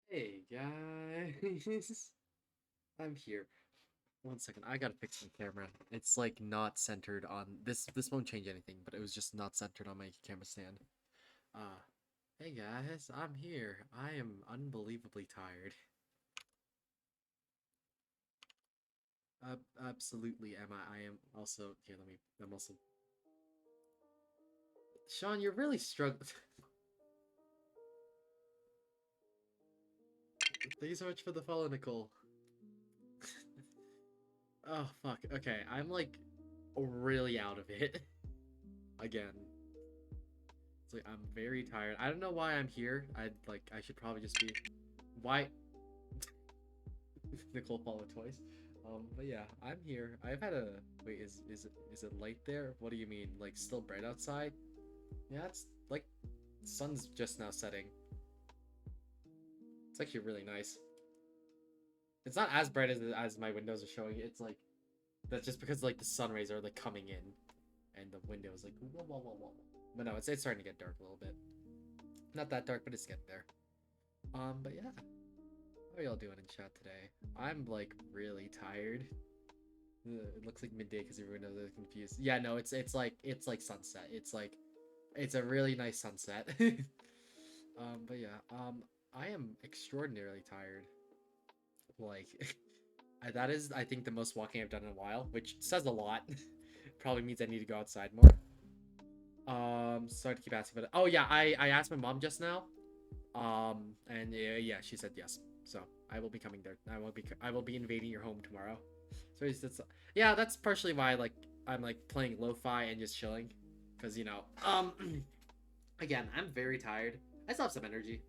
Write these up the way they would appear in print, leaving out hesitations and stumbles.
Hey guys, I'm here. One second, I gotta fix my camera. It's like not centered on this. This won't change anything, but it was just not centered on my camera stand. Uh, hey guys, I'm here. I am unbelievably tired. Absolutely am I. I am also here. Let me. I'm also. Sean, you're really struggling. Thank you so much for the follow, Nicole. Oh fuck. Okay, I'm like really out of it again. It's like I'm very tired. I don't know why I'm here. I should probably just be why Nicole followed twice. But yeah, I'm here. I've had a wait, is it light there? What do you mean? Like still bright outside? Yeah, it's like sun's just now setting. It's actually really nice. It's not as bright as my windows are showing. It's like that's just because like the sun rays are like coming in and the window is like whoa, whoa, whoa, whoa. But no, it's starting to get dark a little bit. Not that dark, but it's getting there. But yeah. How are y'all doing in chat today? I'm like really tired. It looks like midday because everyone knows they're confused. Yeah, no, it's like sunset. It's a really nice sunset. But yeah, I am extraordinarily tired. Like, that is I think the most walking I've done in a while, which says a lot. Probably means I need to go outside more. Sorry to keep asking, but oh yeah, I asked my mom just now. And yeah, she said yes. So I will be coming there. I will be invading your home tomorrow. So yeah, that's partially why I'm like playing lo-fi and just chilling, because again I'm very tired. I still have some energy.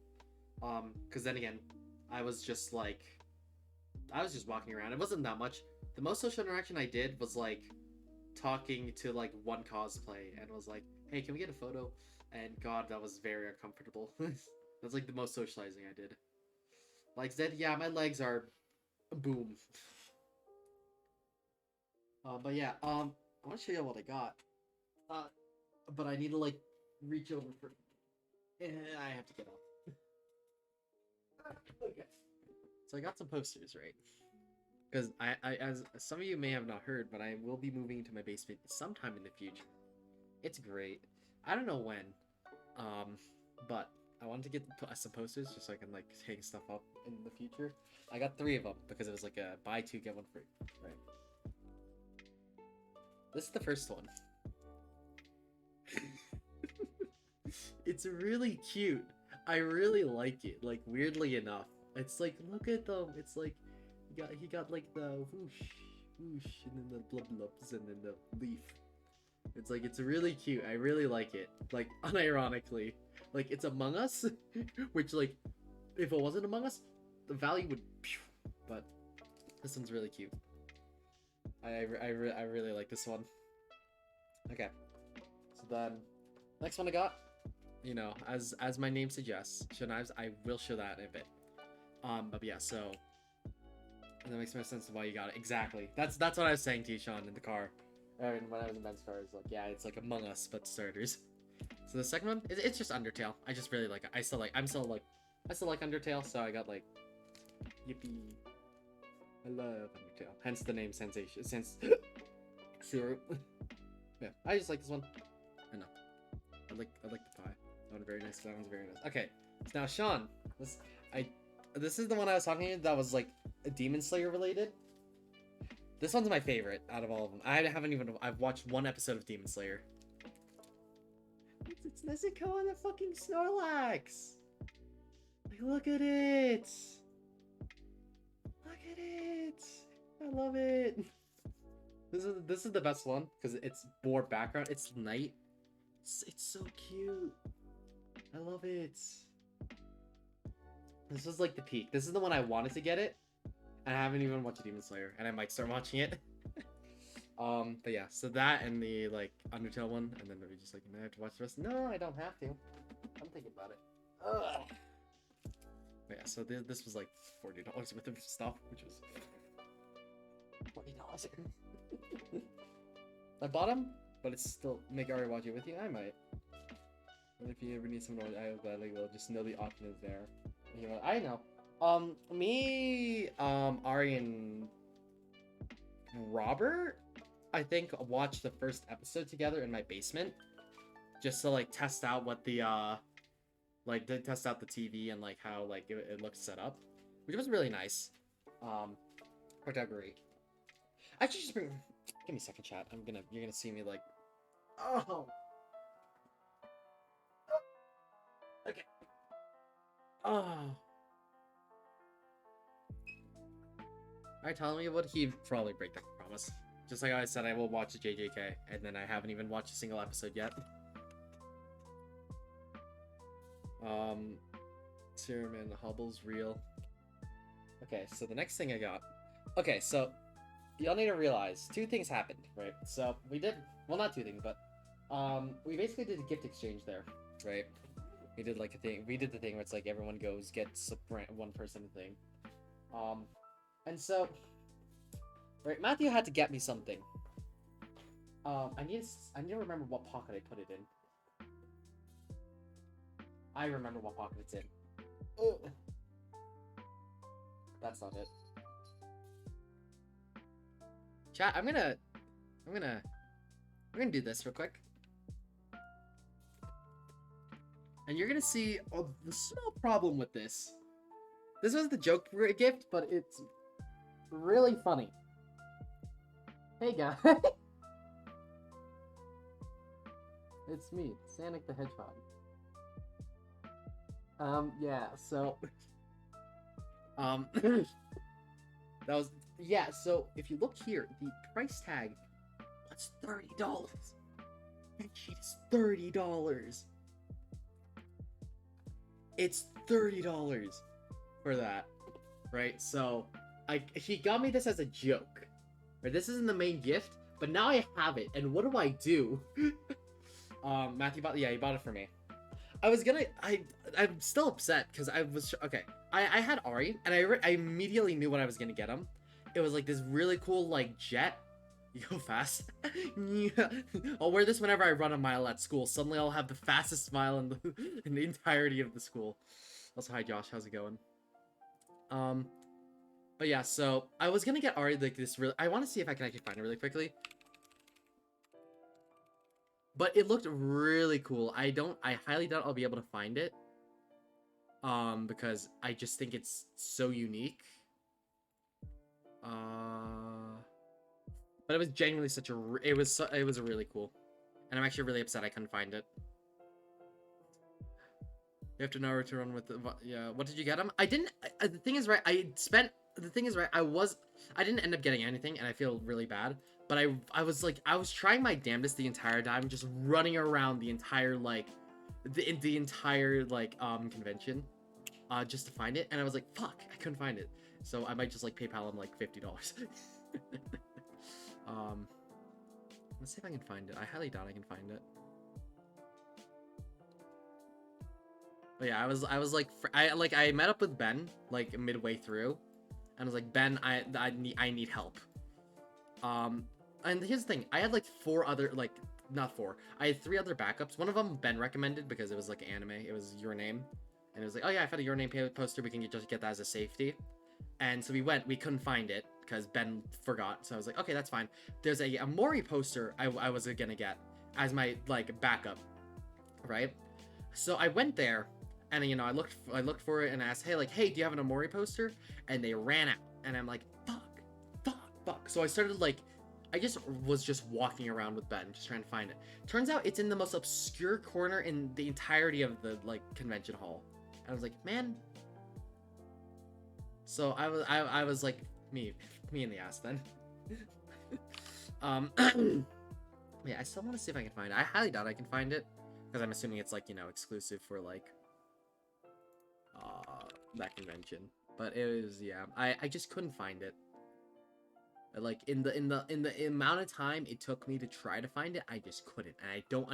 Because then again, I was just like I was just walking around. It wasn't that much. The most social interaction I did was like talking to like one cosplay and was like, "Hey, can we get a photo?" And God, that was very uncomfortable. That's like the most socializing I did. Like said, yeah, my legs are boom. But yeah, I want to show you what I got. Uh, but I need to like reach over for. I have to get up. Okay. So I got some posters, right? Because as some of you may have not heard, but I will be moving into my basement sometime in the future. It's great. I don't know when, um, but I wanted to get some posters just so I can like hang stuff up in the future. I got three of them because it was like a buy two get one free. Right. This is the first one. It's really cute. I really like it. Like weirdly enough, it's like look at them. It's like he got like the whoosh whoosh and then the blub blubs and then the leaf. It's like it's really cute. I really like it. Like unironically, like it's Among Us, which like if it wasn't Among Us, the value would. But this one's really cute. I really like this one. Okay, so then next one I got, as my name suggests, show knives. I will show that in a bit. But yeah, so that makes more sense of why you got it. Exactly. That's what I was saying to you, Sean, in the car. When I was in Ben's car, it's like, yeah, it's like Among Us, but starters. So the second one, it's just Undertale. I just really like it. I still like Undertale, so I got like, yippee. I love Undertale. Hence the name Sensation. Sure. Yeah, I just like this one. I know. I like the pie. That one's very nice. That one's very nice. Okay, so now Sean, I this is the one I was talking about that was like Demon Slayer related. This one's my favorite out of all of them. I've watched one episode of Demon Slayer. It's Nezuko and the fucking Snorlax. Like, look at it. Look at it. I love it. This is the best one because it's more background. It's night. It's so cute. I love it. This was like the peak. This is the one I wanted to get it. I haven't even watched Demon Slayer, and I might start watching it. But yeah, so that and the like Undertale one, and then maybe just like, I have to watch the rest. No, I don't have to. I'm thinking about it. Ugh. But yeah, so this was like $40 worth of stuff, which was $40. I bought them, but it's still make Ari watch it with you. I might. And if you ever need someone, I gladly will. Just know the option is there. And you're like, I know. Me, Ari, and Robert, I think, watched the first episode together in my basement, just to like test out what the like to test out the TV and like how like it looks set up, which was really nice. Um, I agree. Actually, just bring. Give me a second, chat. You're gonna see me like. Oh. Okay. Oh. Alright, tell me what he probably break that promise. Just like I said, I will watch the JJK, and then I haven't even watched a single episode yet. Serum and Hubble's real. Okay, so the next thing I got. Okay, so y'all need to realize two things happened, right? So we did, well, not two things, but we basically did a gift exchange there, right? We did like a thing. We did the thing where it's like everyone goes gets one person a thing. And so, right, Matthew had to get me something. I need to remember what pocket I put it in. I remember what pocket it's in. Ugh. That's not it. Chat, I'm gonna do this real quick. And you're gonna see the small problem with this. This was the joke gift, but it's really funny. Hey guys. It's me, Sonic the Hedgehog. Yeah, so that was, yeah, so if you look here, the price tag, that's $30. That sheet is $30. It's $30 for that, right? So he got me this as a joke. Right? This isn't the main gift, but now I have it, and what do I do? Matthew bought, yeah, he bought it for me. I'm still upset because I was okay. I had Ari, and I immediately knew what I was gonna get him. It was like this really cool like jet. You go fast. Yeah. I'll wear this whenever I run a mile at school. Suddenly I'll have the fastest smile in the entirety of the school. Also, hi Josh, how's it going? But yeah, so I was gonna get Ari like this really. I want to see if I can actually find it really quickly. But it looked really cool. I highly doubt I'll be able to find it. Because I just think it's so unique. But it was genuinely such a, it was really cool. And I'm actually really upset I couldn't find it. You have to know where to run with the, yeah, what did you get him? I didn't, the thing is, right, I didn't end up getting anything, and I feel really bad. But I was like, I was trying my damnedest the entire time, just running around the entire, like, the entire, like, convention, just to find it. And I was like, fuck, I couldn't find it. So I might just, like, PayPal him, like, $50. Let's see if I can find it. I highly doubt I can find it. But yeah, I was like, I met up with Ben, like, midway through. And I was like, Ben, I need help. And here's the thing, I had like I had 3 other backups. One of them Ben recommended because it was like anime. It was Your Name, and it was like, oh yeah, I found a Your Name poster. We can just get that as a safety. And so we went. We couldn't find it because Ben forgot. So I was like, okay, that's fine. There's a Mori poster I was gonna get as my like backup, right? So I went there, and you know I looked for it and asked, hey, do you have an Amori poster? And they ran out, and I'm like, fuck. So I started like, I was just walking around with Ben, just trying to find it. Turns out it's in the most obscure corner in the entirety of the like convention hall. And I was like, man. So I was like, me in the ass then. Yeah, I still want to see if I can find it. I highly doubt I can find it because I'm assuming it's like, you know, exclusive for like that convention. But it was, yeah, I just couldn't find it. Like in the amount of time it took me to try to find it, I just couldn't, and I don't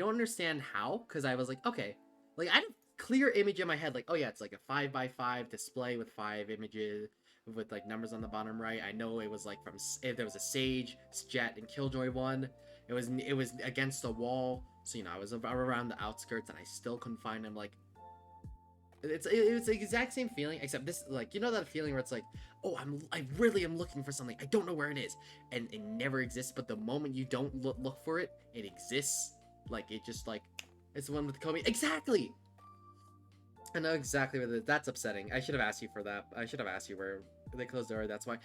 understand how, because I was like, okay, like I had a clear image in my head, like, oh yeah, it's like a 5x5 display with 5 images with like numbers on the bottom right. I know it was like from, if there was a Sage, Jet, and Killjoy one. It was against the wall, so you know I was around the outskirts, and I still couldn't find him. Like, It's the exact same feeling, except this, like, you know that feeling where it's like, oh, I really am looking for something, I don't know where it is, and it never exists, but the moment you don't look for it, it exists. Like, it just, like, it's the one with Kobe. Exactly! I know exactly what it is. That's upsetting. I should have asked you for that. I should have asked you where they closed the door, that's why.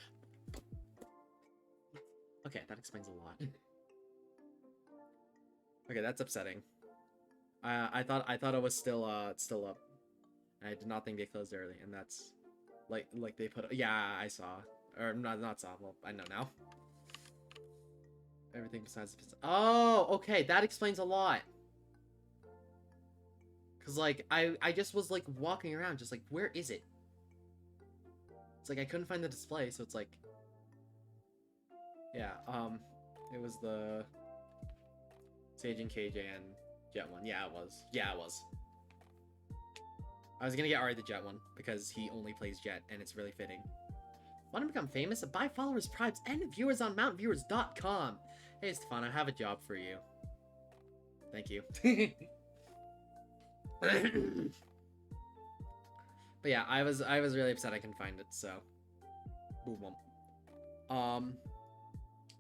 Okay, that explains a lot. Okay, that's upsetting. I thought it was still up. I did not think they closed early, and that's like they put. Yeah, I saw, or not saw. Well, I know now. Everything besides the pizza. Oh, okay, that explains a lot. Cause like I just was like walking around, just like, where is it? It's like I couldn't find the display, so it's like, yeah, it was the Sage and KJ and Jet one. Yeah, it was. Yeah, it was. I was gonna get Ari the Jet one because he only plays Jet, and it's really fitting. Want to become famous? Buy followers, tribes, and viewers on mountviewers.com. Hey, Stefan, I have a job for you. Thank you. But yeah, I was really upset I couldn't find it, so boom.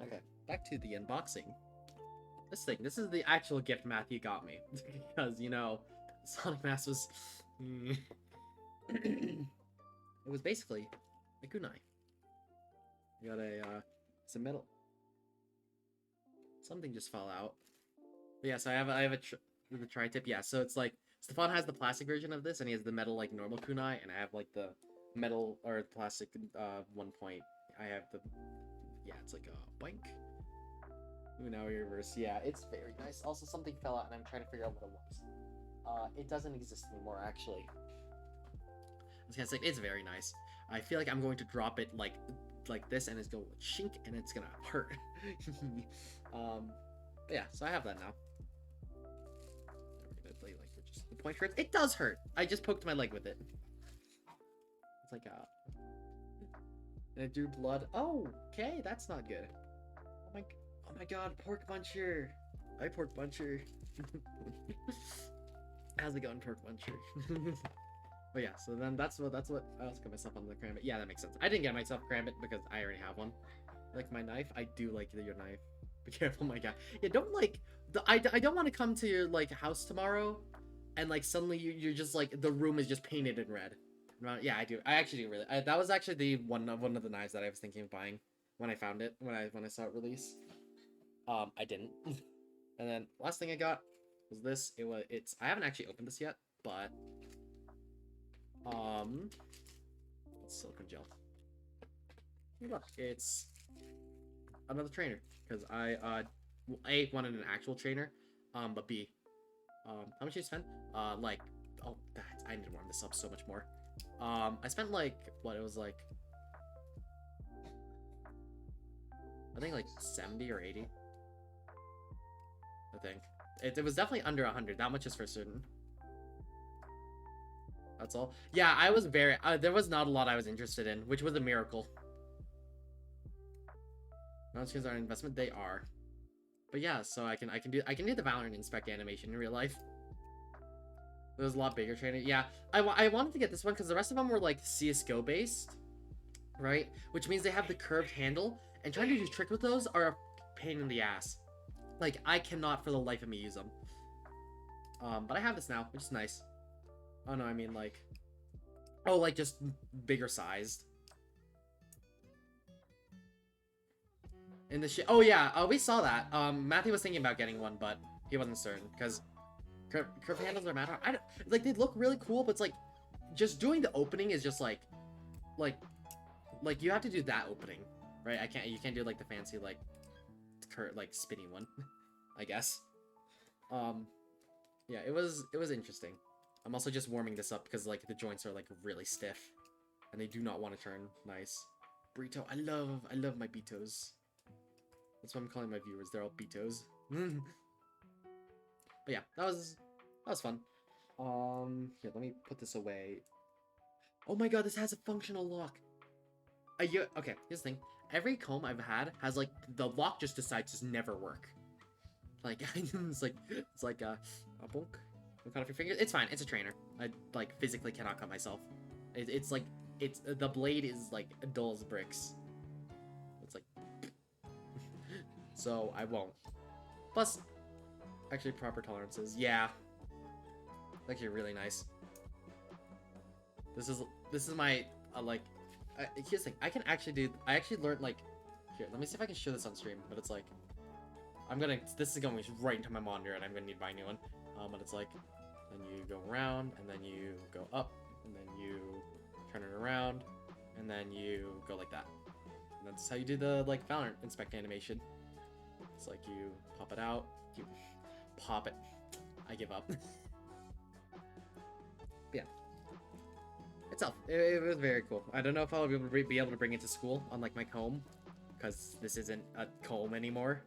Okay, back to the unboxing. This is the actual gift Matthew got me. Because, you know, Sonic Mask was... it was basically a kunai. You got some metal. Something just fell out. But yeah, so I have the tri-tip. Yeah, so it's like, Stefan has the plastic version of this, and he has the metal, like, normal kunai, and I have, like, the metal, or plastic, 1 point. I have the... Yeah, it's like a boink. Ooh, now we reverse. Yeah, it's very nice. Also, something fell out, and I'm trying to figure out what it was. It doesn't exist anymore, actually. I was gonna say, it's very nice. I feel like I'm going to drop it like this, and it's going to shink, and it's gonna hurt. But yeah, so I have that now. We're gonna play like just the point hurts. It does hurt. I just poked my leg with it. It's like and it drew blood. Oh, okay, that's not good. Oh my god, Pork Muncher. Hi, Pork Muncher. How's it going, Pork Muncher? But yeah, so then that's what I also got myself on the Karambit. Yeah, that makes sense. I didn't get myself Karambit because I already have one. Like my knife, I do like your knife. Be careful, my guy. Yeah, don't like I don't want to come to your like house tomorrow, and like suddenly you're just like the room is just painted in red. Yeah, I do. I actually do really. That was actually the one of the knives that I was thinking of buying when I found it when I saw it release. I didn't. And then last thing I got was this. It's I haven't actually opened this yet, but it's silicone gel. Look, it's another trainer because I A, wanted an actual trainer, but B, how much did you spend? Like, oh, I need to warm this up so much more. I spent like what it was like. I think like 70 or 80. I think it was definitely under 100. That much is for certain. That's all. Yeah, I was very. There was not a lot I was interested in, which was a miracle. Non-skins are an investment. They are. But yeah, so I can do the Valorant inspect animation in real life. There was a lot bigger training. Yeah, I wanted to get this one because the rest of them were like CS:GO based, right? Which means they have the curved handle, and trying to do tricks with those are a pain in the ass. Like, I cannot for the life of me use them. But I have this now, which is nice. Oh no, I mean like, oh, like just bigger sized. In the shit. Oh yeah, we saw that. Matthew was thinking about getting one, but he wasn't certain because curved handles don't matter. Like they look really cool, but it's like just doing the opening is just like you have to do that opening, right? You can't do like the fancy like spinny one, I guess. Yeah, it was interesting. I'm also just warming this up because like the joints are like really stiff, and they do not want to turn nice. Burrito, I love my burritos. That's what I'm calling my viewers. They're all burritos. But yeah, that was fun. Here, let me put this away. Oh my god, this has a functional lock. Okay, here's the thing. Every comb I've had has like the lock just decides to never work. Like it's like a bonk. Cut off your fingers. It's fine. It's a trainer. I like physically cannot cut myself. It's like the blade is like dull as bricks. It's like so I won't. Plus, actually proper tolerances. Yeah, actually really nice. This is my like. Here's the thing. I can actually do. I actually learned like. Here, let me see if I can show this on stream. But it's like, I'm gonna. This is going right into my monitor, and I'm gonna need to buy a new one. But it's like, then you go around, and then you go up, and then you turn it around, and then you go like that. And that's how you do the like Valorant inspect animation. It's like you pop it out, you pop it. I give up. Yeah. Itself, it was very cool. I don't know if I'll be able to bring it to school on like my comb, because this isn't a comb anymore.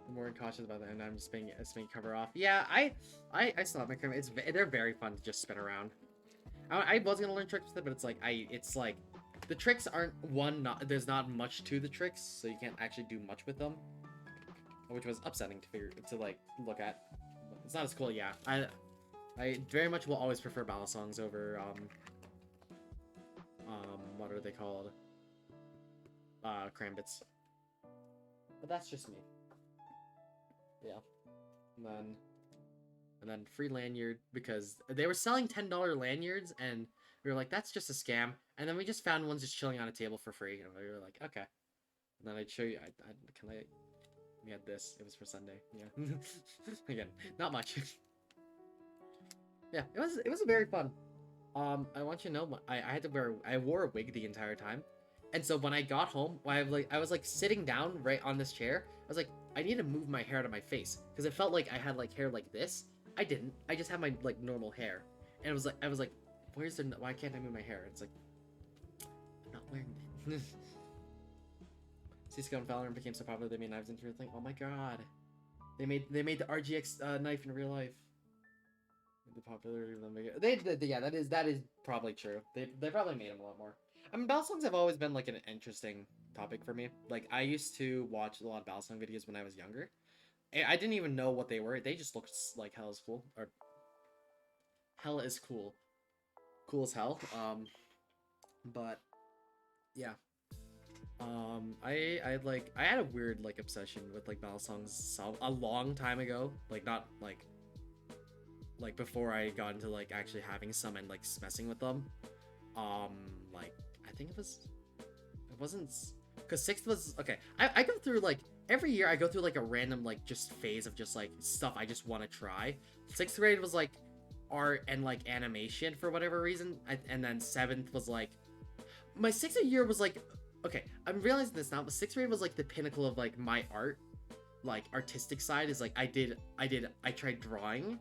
I'm more cautious about that, and I'm just being cover off. Yeah, I still have my comb. They're very fun to just spin around. I was gonna learn tricks with it, but it's like the tricks aren't there's not much to the tricks, so you can't actually do much with them, which was upsetting to like look at. It's not as cool. Yeah, I very much will always prefer battle songs over what are they called? Crambits. But that's just me. Yeah. And then free lanyard, because they were selling $10 lanyards, and we were like, that's just a scam. And then we just found ones just chilling on a table for free, and we were like, okay. And then I'd show you. We had this. It was for Sunday. Yeah. Again, not much. Yeah, it was very fun. I want you to know, I wore a wig the entire time, and so when I got home, I was like sitting down right on this chair. I was like, I need to move my hair out of my face, because it felt like I had like hair like this. I didn't. I just had my like normal hair, and I was like, why can't I move my hair? It's like, I'm not wearing it. Cisco and Valorant became so popular they made knives into a thing. Oh my god, they made the RGX knife in real life. The popularity of them. Yeah, that is probably true. They probably made them a lot more. I mean, battle songs have always been like an interesting topic for me. Like, I used to watch a lot of battle song videos when I was younger. I didn't even know what they were. They just looked like hell is cool, or hell is cool, cool as hell. But yeah. I had a weird like obsession with like battle songs a long time ago. Like, not like before I got into like actually having some and like messing with them. Like, I think it wasn't, because sixth was okay. I go through like every year I go through like a random like just phase of just like stuff I just want to try. Sixth grade was like art and like animation for whatever reason, and then seventh was like my sixth year was like, okay, I'm realizing this now, but sixth grade was like the pinnacle of like my art, like artistic side is like I tried drawing.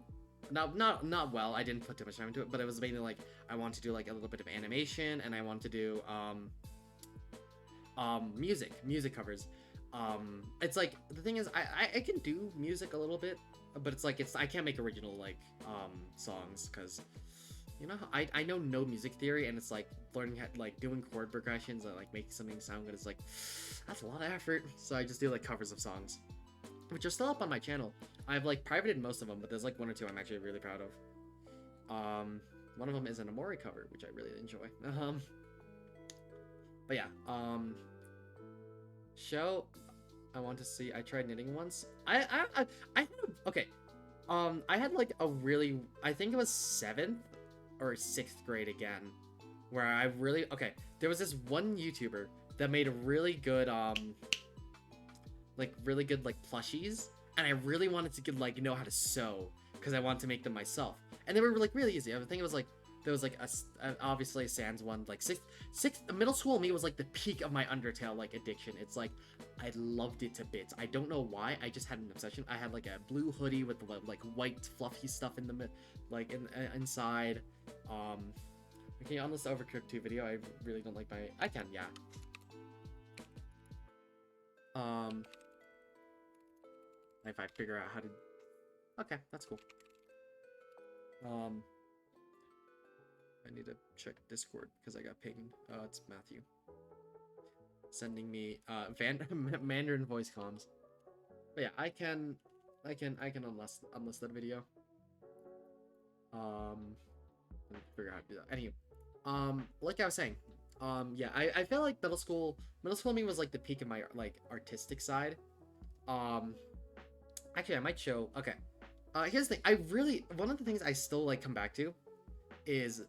Not well. I didn't put too much time into it, but it was mainly like I want to do like a little bit of animation, and I want to do music covers. It's like the thing is I can do music a little bit, but it's like I can't make original like songs, because you know I know no music theory, and it's like learning how like doing chord progressions and like making something sound good is like that's a lot of effort. So I just do like covers of songs, which are still up on my channel. I've like privated most of them, but there's like one or two I'm actually really proud of. One of them is an Amori cover, which I really enjoy. But yeah, show I want to see. I tried knitting once. Okay. I had like a really, I think it was 7th or 6th grade again, where I really, okay, there was this one YouTuber that made a really good like plushies, and I really wanted to get like know how to sew, because I wanted to make them myself, and they were like really easy. I think it was like there was like obviously a Sans one, like sixth middle school me was like the peak of my Undertale like addiction. It's like I loved it to bits. I don't know why, I just had an obsession. I had like a blue hoodie with like white fluffy stuff in the like inside. Okay, on this Overcooked 2 video, I really don't like I can, yeah. If I figure out how to... Okay, that's cool. I need to check Discord, because I got pinged. It's Matthew. Sending me, Mandarin voice comms. But yeah, I can unlist that video. Let me figure out how to do that. Anyway, like I was saying, yeah, I feel like middle school me was like the peak of my like artistic side. Um, Actually, I might show. Okay, here's the thing. One of the things I still like come back to is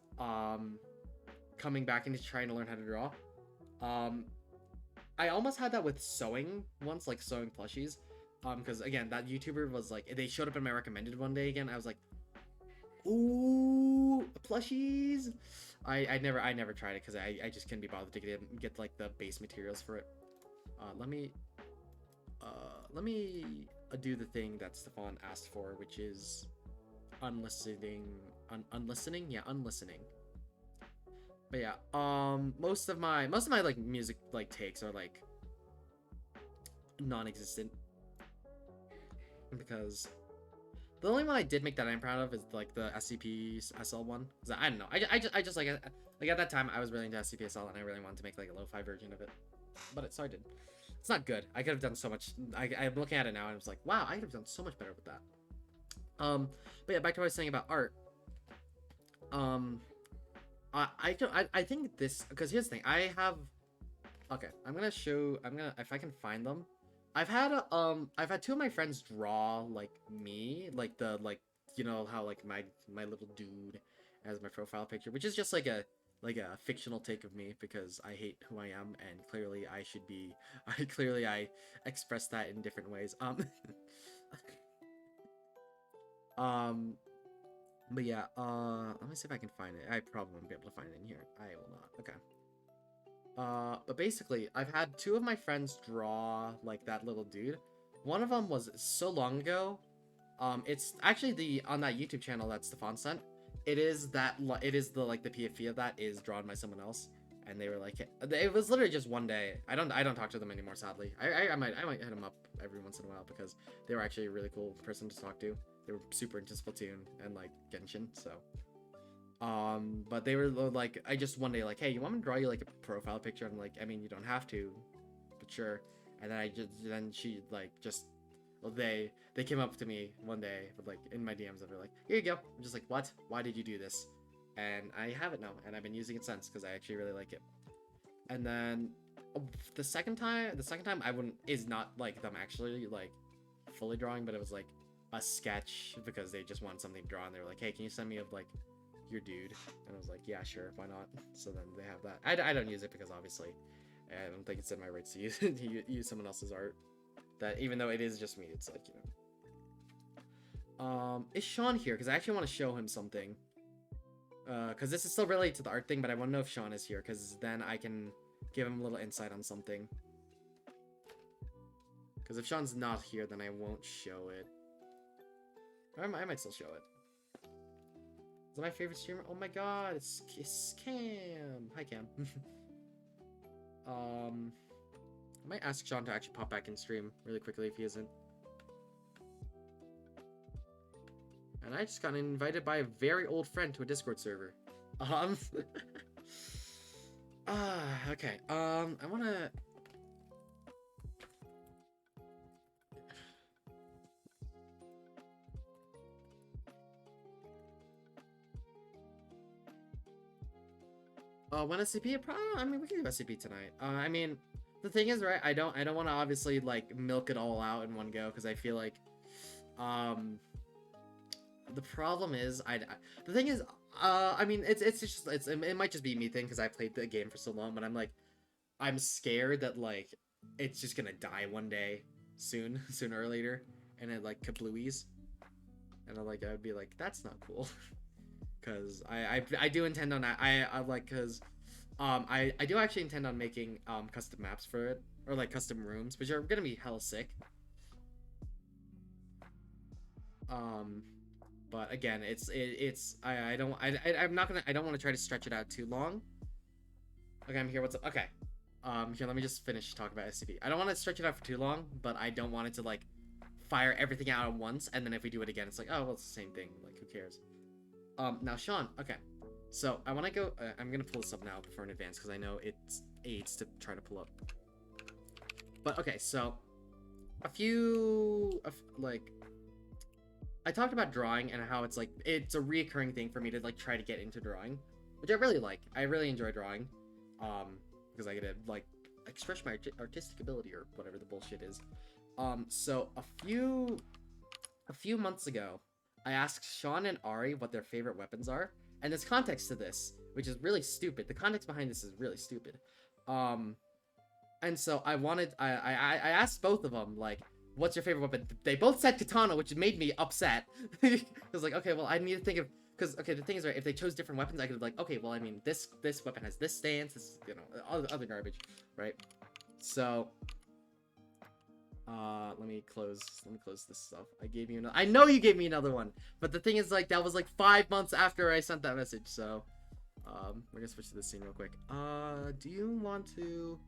coming back into trying to learn how to draw. Um, I almost had that with sewing once, like sewing plushies. Because again, that YouTuber was like, they showed up in my recommended one day again. I was like, ooh, plushies. I never tried it because I just couldn't be bothered to get like the base materials for it. Let me do the thing that Stefan asked for, which is unlistening. Unlistening, yeah, unlistening. But yeah, most of my like music like takes are like non-existent because the only one I did make that I'm proud of is like the SCP SL one. I don't know. I just like at that time I was really into SCP SL and I really wanted to make like a lo-fi version of it, but so I did. It's not good. I could have done so much. I'm looking at it now and I was like, wow, I could have done so much better with that. But yeah, back to what I was saying about art. Um, I think this, because here's the thing. I have, okay, I'm gonna, if I can find them. I've had two of my friends draw like me, like you know how like my little dude as my profile picture, which is just like a fictional take of me because I hate who I am and clearly I should be I express that in different ways. Um but yeah, let me see if I can find it. I probably won't be able to find it in here. I will not. Okay. But basically, I've had two of my friends draw like that little dude. One of them was so long ago. It's actually the on that YouTube channel that Stefan sent. It is the like the PFP of that is drawn by someone else, and they were like, it was literally just one day. I don't talk to them anymore, sadly. I might hit them up every once in a while because they were actually a really cool person to talk to. They were super into Splatoon and like Genshin, so but they were like, I just one day like, hey, you want me to draw you like a profile picture? I'm like, I mean, you don't have to, but sure. And then she like just, well, they came up to me one day with like in my DMs and they're like, here you go. I'm just like, what? Why did you do this? And I have it now, and I've been using it since because I actually really like it. And then the second time I wouldn't is not like them actually like fully drawing, but it was like a sketch because they just wanted something drawn. They were like, hey, can you send me of like your dude? And I was like, yeah, sure, why not? So then they have that. I don't use it because obviously I don't think it's in my rights to use to use someone else's art. That even though it is just me, it's like, you know. Is Sean here? Because I actually want to show him something. Because this is still related to the art thing, but I want to know if Sean is here, because then I can give him a little insight on something. Because if Sean's not here, then I won't show it. I might still show it. Is that my favorite streamer? Oh my god, it's Cam. Hi, Cam. I might ask Sean to actually pop back in stream really quickly if he isn't. And I just got invited by a very old friend to a Discord server. Okay. I wanna... When SCP? I mean, we can do SCP tonight. I mean, the thing is, right? I don't want to obviously like milk it all out in one go because I feel like, the problem is, the thing is, I mean, it might just be me thing because I played the game for so long, but I'm scared that like it's just gonna die one day, sooner or later, and it like kablooies, and I would be like, that's not cool. Because I do intend on I like because I do actually intend on making custom maps for it, or like custom rooms, which are gonna be hella sick. But again, I'm not gonna, I don't want to try to stretch it out too long. Okay, I'm here. What's up? Okay. Here, let me just finish talking about SCP. I don't want to stretch it out for too long, but I don't want it to like fire everything out at once, and then if we do it again, it's like, oh, well, it's the same thing. Like, who cares? Now, Sean, okay. So, I want to go, I'm going to pull this up now before in advance, because I know it aids to try to pull up. But, okay, so, like, I talked about drawing and how it's like it's a reoccurring thing for me to like try to get into drawing, which I really like. I really enjoy drawing, because I get to like express my artistic ability or whatever the bullshit is. So a few months ago, I asked Sean and Ari what their favorite weapons are, and there's context to this, which is really stupid. The context behind this is really stupid. Um, and so I asked both of them like, what's your favorite weapon? They both said katana, which made me upset. I was like, okay, well, I need to think of, because okay, the thing is, right, if they chose different weapons, I could be like, okay, well, I mean, this weapon has this stance, this, you know, other garbage, right? So, let me close this stuff. I gave you another, I know you gave me another one, but the thing is, like, that was like 5 months after I sent that message, so, we're gonna switch to this scene real quick. Do you want to?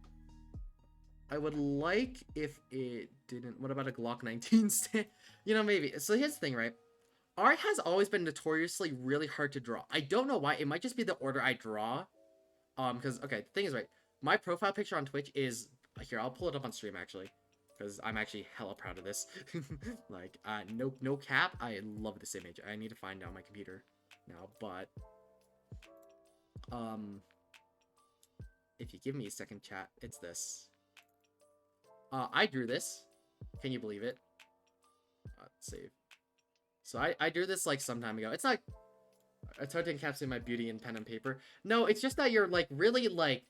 I would like if it didn't. What about a Glock 19 stand? You know, maybe. So here's the thing, right? Art has always been notoriously really hard to draw. I don't know why. It might just be the order I draw. Because, okay, the thing is, right, my profile picture on Twitch is, here, I'll pull it up on stream, actually, because I'm actually hella proud of this. Like, no cap, I love this image. I need to find it on my computer now, but, if you give me a second, chat, it's this. I drew this. Can you believe it? Save. So I drew this like some time ago. It's not. It's hard to encapsulate my beauty in pen and paper. No, it's just that you're like really like.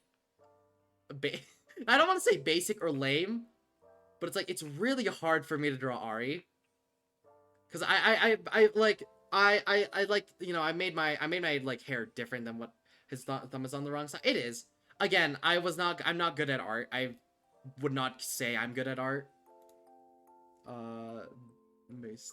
I don't want to say basic or lame, but it's like it's really hard for me to draw Ari. Cause I like you know I made my like hair different than what his thumb is on the wrong side. It is. Again, I'm not good at art. I would not say I'm good at art. Basic.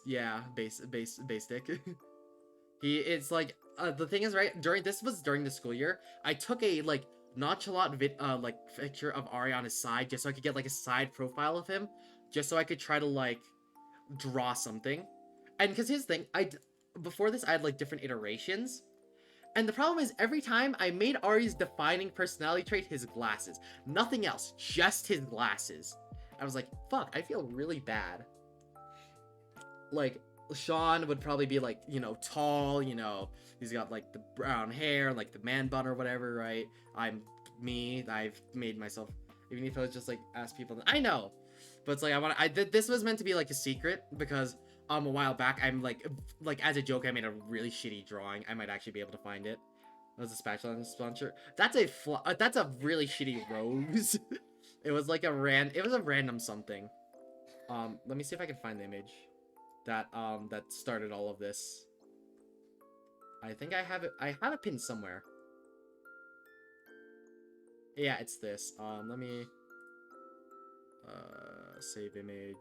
It's like, the thing is, right, during the school year, I took a, like, nonchalant like, picture of Ari on his side, just so I could get, like, a side profile of him, just so I could try to, like, draw something. And, because here's the thing, before this, I had, like, different iterations, and the problem is, every time I made Ari's defining personality trait his glasses. Nothing else, just his glasses. I was like, fuck, I feel really bad. Like, Sean would probably be like, you know, tall, you know, he's got like the brown hair, like the man bun or whatever, right? I'm me, I've made myself, even if I was just like, ask people, I know, but it's like, this was meant to be like a secret, because, a while back, I'm like, as a joke, I made a really shitty drawing. I might actually be able to find it. That was a spatula and sponsor. That's a really shitty rose. It was like it was a random something. Let me see if I can find the image that started all of this. I think I have it pinned somewhere. Yeah, it's this. Let me save image.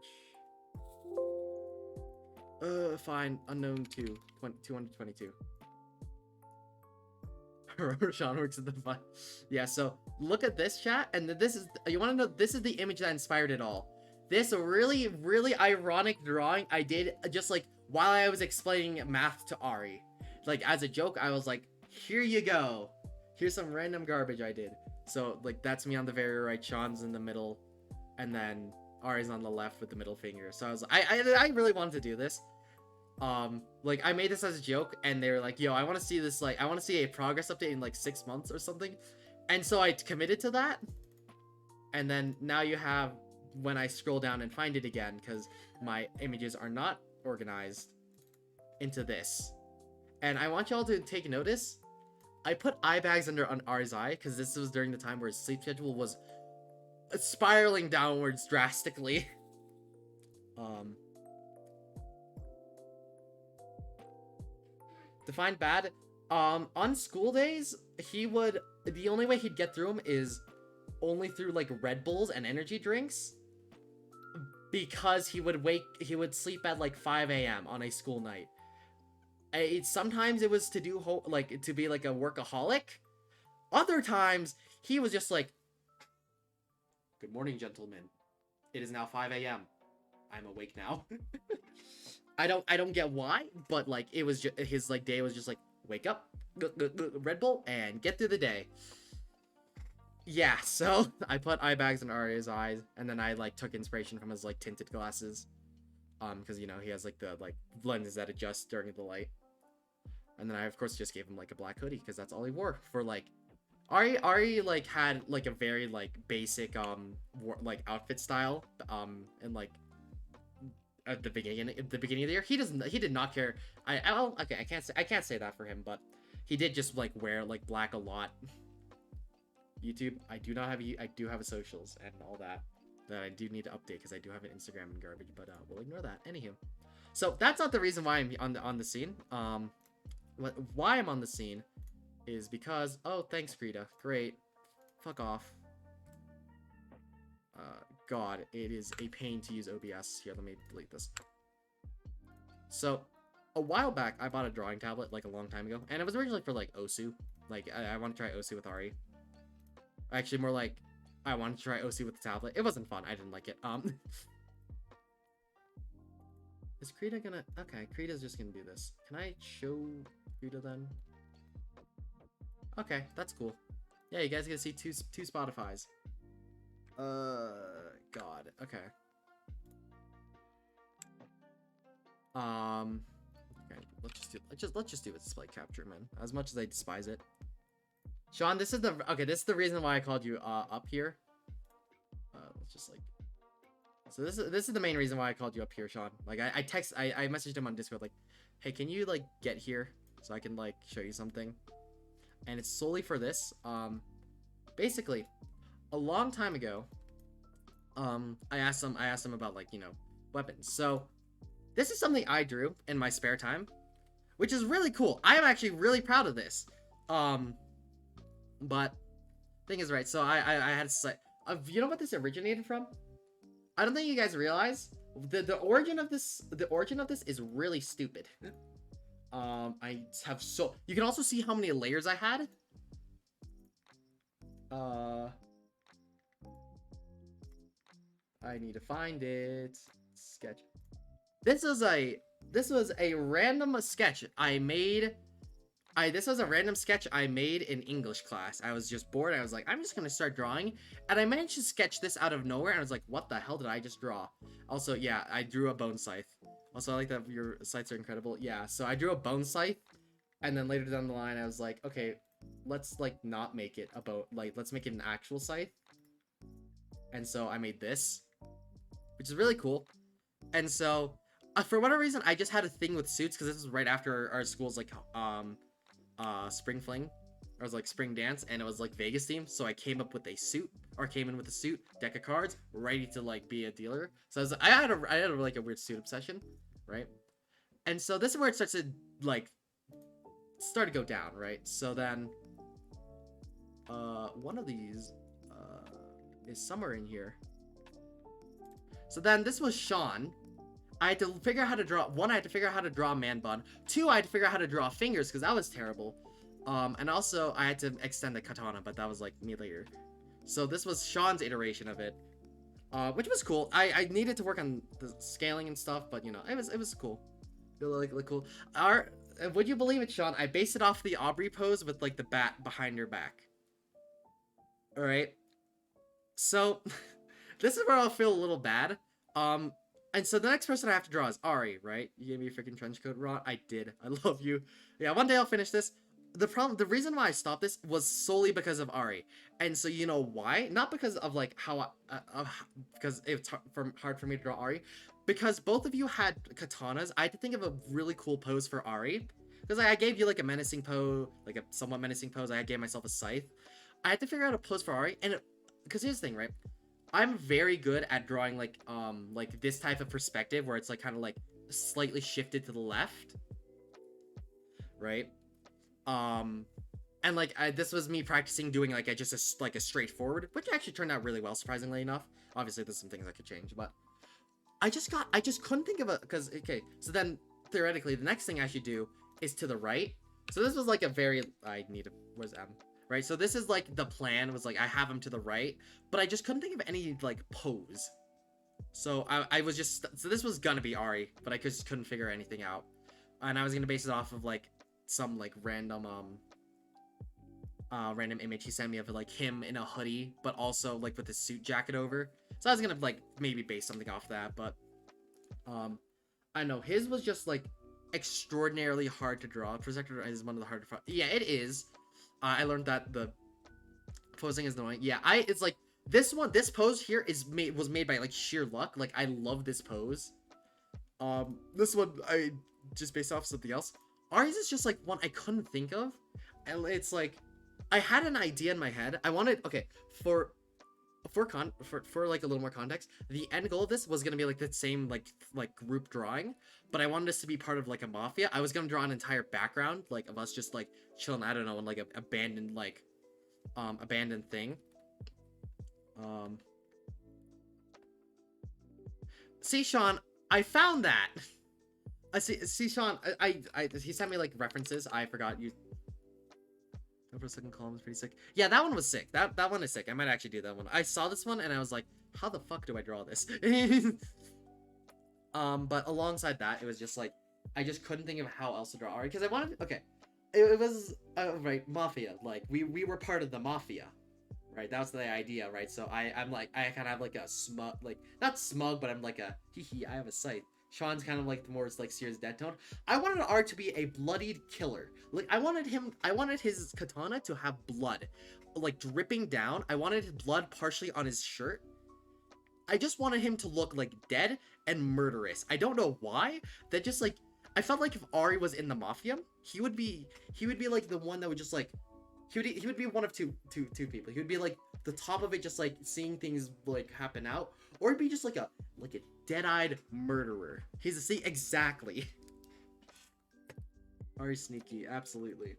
Fine. Unknown 222. Sean works at the fun. Yeah, so look at this, chat, and this is, you want to know, this is the image that inspired it all. This really, really ironic drawing I did just like while I was explaining math to Ari. Like, as a joke, I was like, here you go. Here's some random garbage I did. So, like, that's me on the very right, Sean's in the middle, and then Ari's on the left with the middle finger. So I was like, I really wanted to do this. Like, I made this as a joke, and they were like, yo, I want to see this, like, I want to see a progress update in, like, 6 months or something. And so I committed to that. And then now you have, when I scroll down and find it again, because my images are not organized into this. And I want y'all to take notice. I put eye bags under Ari's eye, because this was during the time where his sleep schedule was spiraling downwards drastically. Define bad. On school days, the only way he'd get through them is only through, like, Red Bulls and energy drinks. Because he would sleep at, like, 5 a.m. on a school night. Sometimes it was to do, to be, like, a workaholic. Other times, he was just like, good morning, gentlemen. It is now 5 a.m. I'm awake now. I don't get why, but, like, it was just, his, like, day was just like, wake up, Red Bull, and get through the day. Yeah, so I put eye bags in Arya's eyes, and then I, like, took inspiration from his, like, tinted glasses. because you know he has like the lenses that adjust during the light. And then I of course just gave him like a black hoodie because that's all he wore for like Ari like had like a very like basic like outfit style and like at the beginning of the year he did not care. Okay, I can't say that for him, but he did just like wear like black a lot. YouTube, I do have a socials and all that I do need to update because I do have an Instagram and garbage, but we'll ignore that. Anywho, so that's not the reason why I'm on the scene. Why I'm on the scene is because thanks Frida, great, fuck off. God, it is a pain to use OBS. Here, let me delete this. So, a while back, I bought a drawing tablet, like, a long time ago. And it was originally for, like, Osu. Like, I want to try Osu with Ari. Actually, more like, I wanted to try Osu with the tablet. It wasn't fun. I didn't like it. Is Krita gonna... Okay, Krita's just gonna do this. Can I show Krita, then? Okay, that's cool. Yeah, you guys get to see two Spotifys. God. Okay. Okay, let's just do a display capture, man. As much as I despise it. Sean, this is the reason why I called you up here. Let's just like. So this is the main reason why I called you up here, Sean. Like I messaged him on Discord like, hey, can you like get here so I can like show you something? And it's solely for this. Basically, a long time ago. I asked him about like, you know, weapons. So this is something I drew in my spare time, which is really cool. I am actually really proud of this. But thing is, right, so I had to say, you know what this originated from? I don't think you guys realize the origin of this is really stupid. I have you can also see how many layers I had. I need to find it. Sketch. This was a random sketch I made. This was a random sketch I made in English class. I was just bored. I was like, I'm just gonna start drawing, and I managed to sketch this out of nowhere. And I was like, what the hell did I just draw? Also, yeah, I drew a bone scythe. Also, I like that your scythes are incredible. Yeah, so I drew a bone scythe, and then later down the line, I was like, okay, let's like not make it a bone. Like, let's make it an actual scythe. And so I made this, which is really cool. And so, for whatever reason, I just had a thing with suits because this was right after our school's like spring fling, or was like spring dance, and it was like Vegas themed. So I came up with a suit, or came in with a suit, deck of cards, ready to like be a dealer. So I had like a weird suit obsession, right? And so this is where it starts to like start to go down, right? So then, one of these is somewhere in here. So then this was Sean. I had to figure out how to draw. One, I had to figure out how to draw a man bun. Two, I had to figure out how to draw fingers because that was terrible. And also I had to extend the katana, but that was like me later. So this was Sean's iteration of it, which was cool. I needed to work on the scaling and stuff, but you know, it was cool. It looked like cool. Would you believe it, Sean? I based it off the Aubrey pose with like the bat behind her back. All right. So. This is where I'll feel a little bad. And so the next person I have to draw is Ari, right? You gave me a freaking trench coat, Ron. I did. I love you. Yeah, one day I'll finish this. The reason why I stopped this was solely because of Ari. And so you know why? Not because of like how because it's hard for me to draw Ari. Because both of you had katanas, I had to think of a really cool pose for Ari. Because I gave you like a menacing pose, like a somewhat menacing pose. I gave myself a scythe. I had to figure out a pose for Ari, and because here's the thing, right? I'm very good at drawing like this type of perspective where it's like kind of like slightly shifted to the left, right? And like this was me practicing doing like a straightforward, which actually turned out really well, surprisingly enough. Obviously, there's some things I could change, but I just couldn't think of a because okay. So then theoretically, the next thing I should do is to the right. So this was like a very where's M? Right, so this is like the plan was like I have him to the right, but I just couldn't think of any like pose. So I was just so this was gonna be Ari, but I just couldn't figure anything out, and I was gonna base it off of like some like random image he sent me of like him in a hoodie, but also like with a suit jacket over. So I was gonna like maybe base something off that, but I know his was just like extraordinarily hard to draw. Projector is one of the hardest. Yeah, it is. I learned that the posing is annoying. Yeah, it's like this one. This pose here was made by like sheer luck. Like I love this pose. This one I just based off something else. Ari's is just like one I couldn't think of, and it's like I had an idea in my head. I wanted okay for for like a little more context. The end goal of this was gonna be like the same like group drawing, but I wanted this to be part of like a mafia. I was gonna draw an entire background like of us just like chilling. I don't know in like a abandoned thing. Um, see Sean, I found that. I see Sean. He sent me like references. I forgot you. Over second column is pretty sick. Yeah, that one was sick. That one is sick. I might actually do that one. I saw this one and I was like, how the fuck do I draw this? But alongside that, it was just like I just couldn't think of how else to draw Ari because I wanted. Okay, it was right mafia. Like we were part of the mafia, right? That was the idea, right? So I'm like I kind of have like a smug, like not smug, but I'm like a hee hee. I have a sight. Sean's kind of like the more like serious dead tone. I wanted Art to be a bloodied killer. Like I wanted his katana to have blood, like dripping down. I wanted blood partially on his shirt. I just wanted him to look like dead and murderous. I don't know why. That just like I felt like if Ari was in the mafia, he would be like the one that would just like he would be one of two people. He would be like the top of it, just like seeing things like happen out, or he'd be just like a dead-eyed murderer. He's a see exactly. Ari sneaky, absolutely.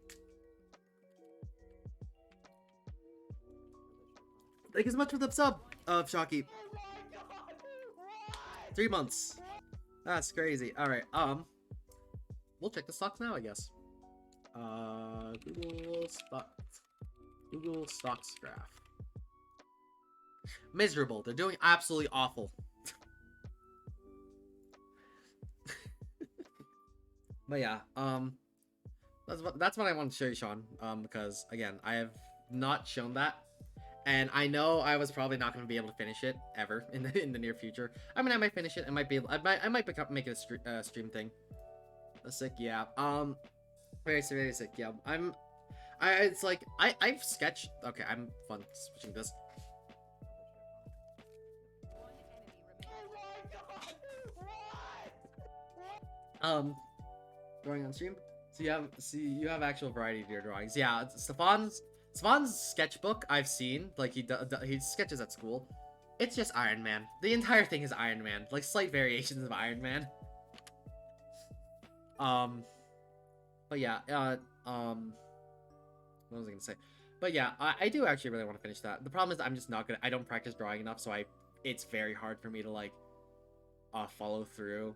Thank you so much for the sub, Shocky. 3 months. That's crazy. All right. We'll check the stocks now, I guess. Google stocks graph. Miserable. They're doing absolutely awful. But yeah, that's what I want to show you, Sean. Because again, I have not shown that, and I know I was probably not going to be able to finish it ever in the near future. I mean, I might finish it. I might make it a stream thing. Sick, yeah. Very sick. Yeah, it's like I've sketched. Okay, I'm fun switching this. Drawing on stream. So you have actual variety to your drawings. Yeah, Stefan's sketchbook I've seen. Like he sketches at school. It's just Iron Man. The entire thing is Iron Man. Like slight variations of Iron Man. But yeah, what was I gonna say? But yeah, I do actually really want to finish that. The problem is I'm just not gonna. I don't practice drawing enough, so it's very hard for me to like, follow through.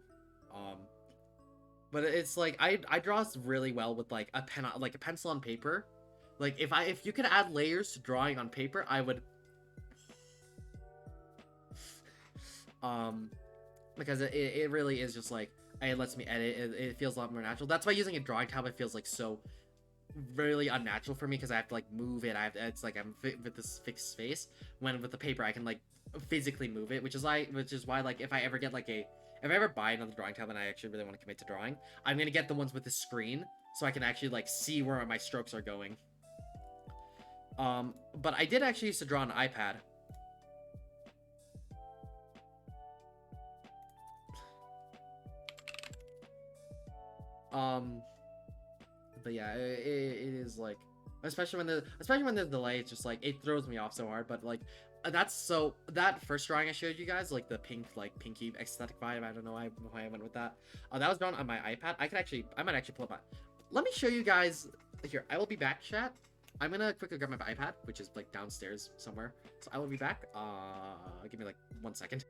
But it's like I draw really well with like a pencil on paper. Like if you could add layers to drawing on paper, I would. Because it really is just like it lets me edit. It feels a lot more natural. That's why using a drawing tablet feels like so really unnatural for me because I have to like move it. It's like I'm with this fixed space. When with the paper, I can like physically move it, which is why like if I ever buy another drawing tablet and I actually really want to commit to drawing, I'm gonna get the ones with the screen so I can actually like see where my strokes are going. But I did actually used to draw on an iPad. But yeah, it is like, especially when there's delay, it's just like it throws me off so hard. But like that first drawing I showed you guys, like the pinky aesthetic vibe. I don't know why I went with that. That was drawn on my iPad. I might actually pull up my. Let me show you guys here. I will be back, chat. I'm gonna quickly grab my iPad, which is like downstairs somewhere. So I will be back. Give me like 1 second.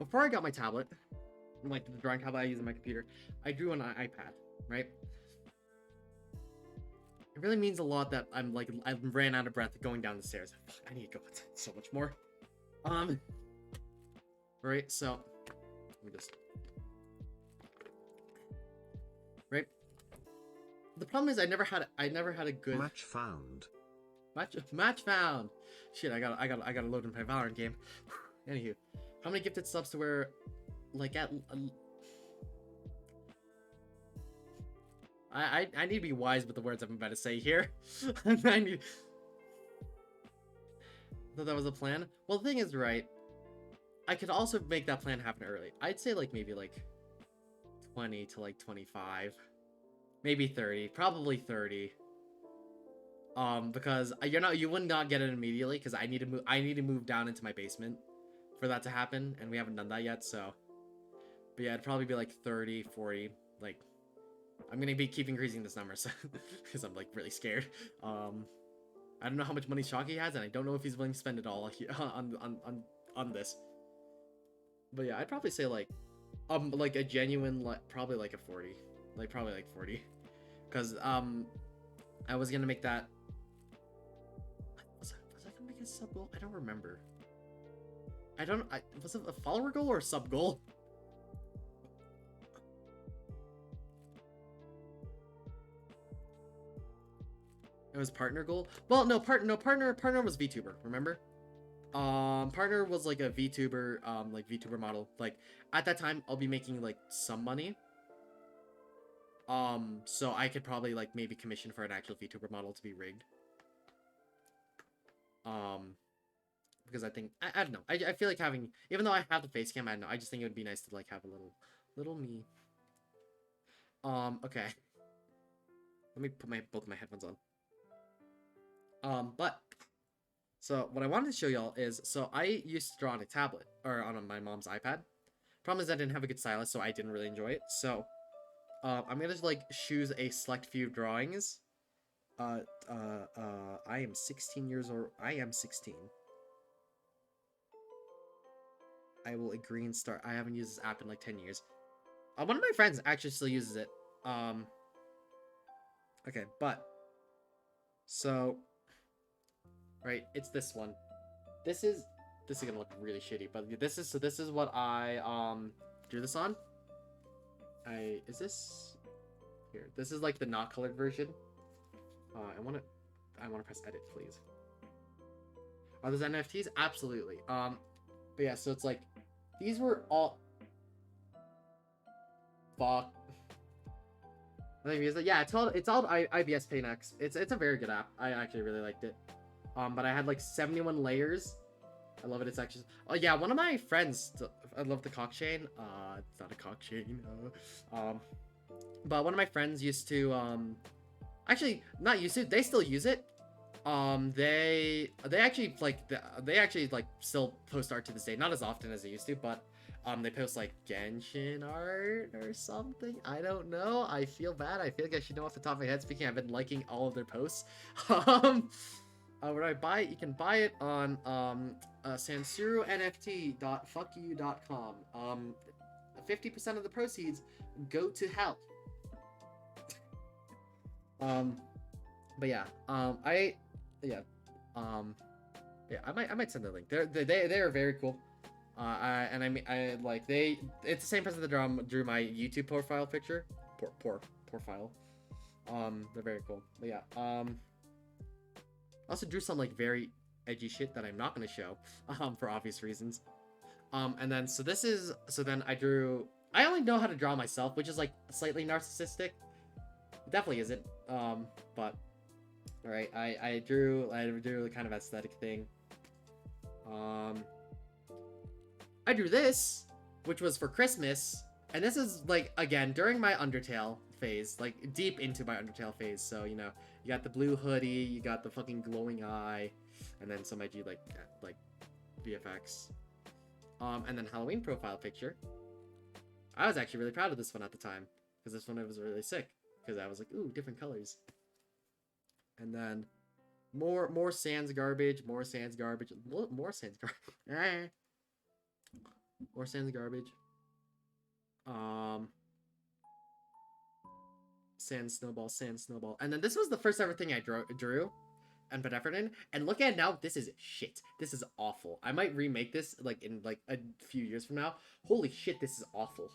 before I got my tablet, like the drawing tablet I use on my computer, I drew on an iPad, right? It really means a lot that I ran out of breath going down the stairs. Fuck, I need to go so much more. Right, so let me just right. The problem is I never had a good match found. Match found. Shit, I gotta load in my Valorant game. Anywho, how many gifted subs to where, like at. I need to be wise with the words I'm about to say here. I need. Thought that was a plan. Well, the thing is, right. I could also make that plan happen early. I'd say like maybe like 20 to like 25, maybe 30, probably 30. Because you would not get it immediately because I need to move down into my basement for that to happen, and we haven't done that yet. So, but yeah, it'd probably be like 30, 40. Like, I'm gonna keep increasing this number, so because I'm like really scared. I don't know how much money Shocky has, and I don't know if he's willing to spend it all on this. But yeah, I'd probably say like a genuine probably like a 40, probably like 40, because I was gonna make that. Was I gonna make a sub goal? I don't remember. Was it a follower goal or a sub goal? It was partner goal. Well, no partner was VTuber. Remember? Partner was like a VTuber, like VTuber model. Like at that time, I'll be making like some money. So I could probably like maybe commission for an actual VTuber model to be rigged. Because I think I don't know. I feel like having, even though I have the face cam, I don't know. I just think it would be nice to like have a little me. Okay. Let me put both my headphones on. But so what I wanted to show y'all is, so I used to draw on a tablet or on my mom's iPad. Problem is I didn't have a good stylus, so I didn't really enjoy it. So I'm gonna just like choose a select few drawings. I am 16 years old. I am 16. I will agree and start. I haven't used this app in like 10 years. One of my friends actually still uses it. Okay, but so right, it's this one. This is gonna look really shitty, but this is what I drew this on. Is this here? This is like the not colored version. I wanna press edit, please. Are those NFTs? Absolutely. But yeah, so it's like these were all. Fuck. Yeah, it's called IBS PaintX. It's a very good app. I actually really liked it. But I had like 71 layers. I love it. It's actually. Oh yeah, one of my friends. I love the cock chain. It's not a cock chain. But one of my friends used to. Actually, not used to. They still use it. They actually still post art to this day. Not as often as they used to, but they post like Genshin art or something. I don't know. I feel bad. I feel like I should know off the top of my head. Speaking, I've been liking all of their posts. Where I buy it, you can buy it on sansurunft.fuckyou.com. 50% of the proceeds go to hell. But yeah, I might send the link. They are very cool. It's the same person that drew my YouTube profile picture. Profile. They're very cool. But yeah, I also drew some like very edgy shit that I'm not gonna show, for obvious reasons. And then so then I only know how to draw myself, which is like slightly narcissistic. It definitely isn't. But alright, I drew the kind of aesthetic thing. I drew this, which was for Christmas, and this is like again during my Undertale phase, like deep into my Undertale phase. So you know, you got the blue hoodie, you got the fucking glowing eye, and then some IG like VFX. And then Halloween profile picture. I was actually really proud of this one at the time because this one was really sick because I was like, ooh, different colors. And then more sans garbage, more sans garbage. Or sans garbage. Um, Sand snowball, sand snowball. And then this was the first ever thing I drew and put effort in. And look at it now, this is shit. This is awful. I might remake this like in like a few years from now. Holy shit, this is awful.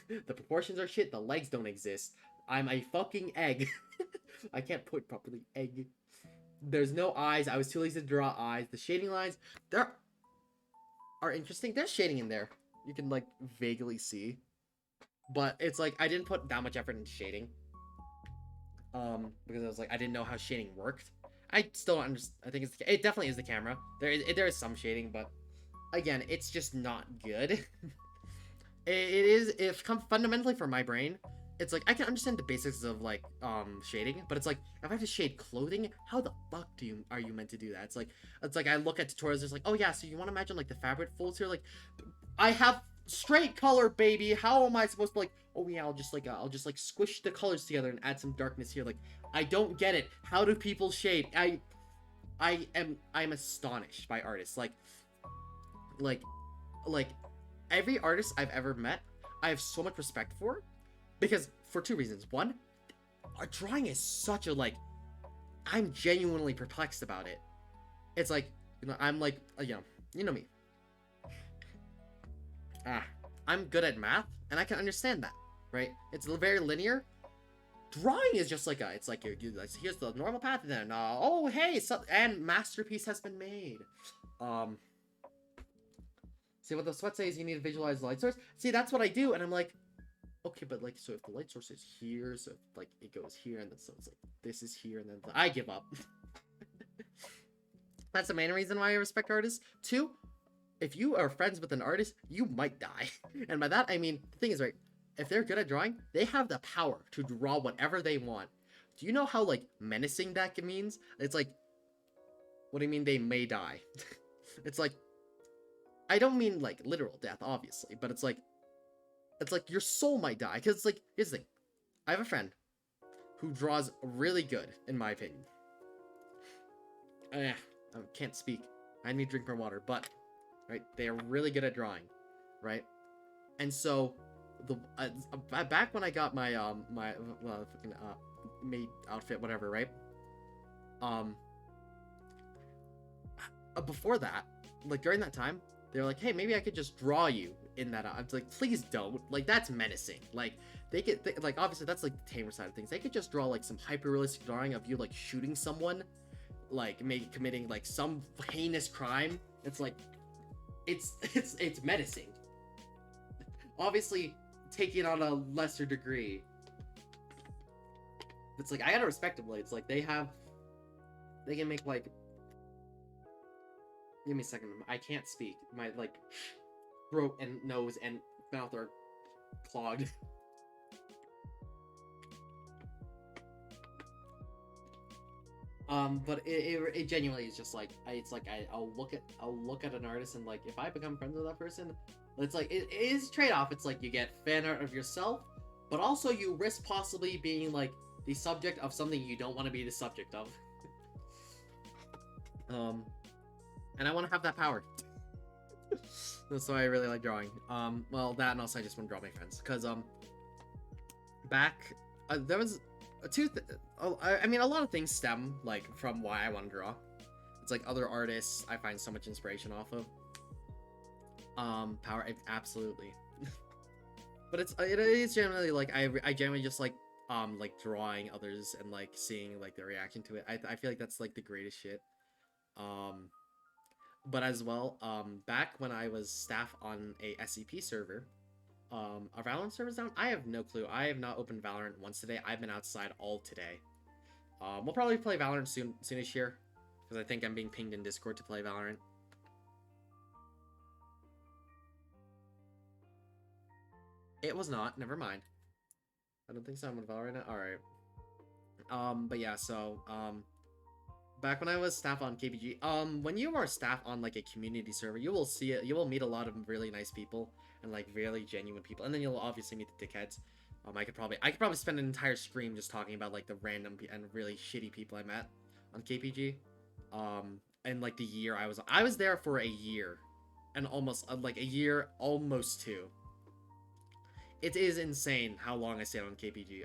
The proportions are shit. The legs don't exist. I'm a fucking egg. I can't point properly. Egg. There's no eyes. I was too lazy to draw eyes. The shading lines, there are interesting. There's shading in there. You can like vaguely see. But it's like I didn't put that much effort into shading. Because I was like, I didn't know how shading worked. I still don't understand. I think it definitely is the camera. There is some shading, but again, it's just not good. If fundamentally for my brain, it's like I can understand the basics of like shading, but it's like if I have to shade clothing, how the fuck are you meant to do that? It's like I look at tutorials, it's like, oh yeah, so you want to imagine like the fabric folds here, like I have straight color, baby. How am I supposed to like? Oh yeah, I'll just like squish the colors together and add some darkness here. Like I don't get it. How do people shade? I'm astonished by artists. Like every artist I've ever met, I have so much respect for, because for two reasons. One, our drawing is such a like. I'm genuinely perplexed about it. It's like I'm like you know me. I'm good at math, and I can understand that, right? It's very linear. Drawing is just like it's like here's the normal path, and then oh hey, and masterpiece has been made. See what the sweat says? You need to visualize the light source. See, that's what I do, and I'm like, okay, but like, so if the light source is here, so if, like it goes here, and then so it's like this is here, and then I give up. That's the main reason why I respect artists. Two, if you are friends with an artist, you might die. And by that, I mean, the thing is, right, if they're good at drawing, they have the power to draw whatever they want. Do you know how, like, menacing that means? It's like, what do you mean they may die? It's like, I don't mean, like, literal death, obviously, but it's like your soul might die. Because it's like, here's the thing. I have a friend who draws really good, in my opinion. I can't speak. I need to drink more water, but... right, they are really good at drawing, right? And so, back when I got my fucking maid outfit, whatever, right? Before that, like during that time, they were like, hey, maybe I could just draw you in that. I was like, please don't. Like that's menacing. Like they could, like obviously that's like the tamer side of things. They could just draw like some hyper realistic drawing of you like shooting someone, like maybe committing like some heinous crime. It's like. It's menacing. Obviously, taking it on a lesser degree. It's like I gotta respect them. It's like they can make like. Give me a second. I can't speak. My like throat and nose and mouth are clogged. But it genuinely is just like I'll look at an artist and like if I become friends with that person, it's like it is trade-off. It's like you get fan art of yourself, but also you risk possibly being like the subject of something you don't want to be the subject of. And I want to have that power. That's why I really like drawing. Well, that and also I just want to draw my friends because back there was I mean, a lot of things stem like from why I want to draw. It's like other artists I find so much inspiration off of. Power, absolutely. But it is generally like I generally just like drawing others and like seeing like their reaction to it. I feel like that's like the greatest shit. But as well, back when I was staff on a SCP server. Are Valorant servers down? I have no clue. I have not opened Valorant once today. I've been outside all today. We'll probably play Valorant soonish here, because I think I'm being pinged in Discord to play Valorant. It was not. Never mind. I don't think so. I'm on Valorant. All right. But yeah. So back when I was staff on KBG, when you are staff on like a community server, you will see it. You will meet a lot of really nice people and like really genuine people, and then you'll obviously meet the dickheads. I could probably spend an entire stream just talking about like the random and really shitty people I met on KPG. And like the year I was there for a year, and almost like a year, almost two. It is insane how long I stayed on KPG.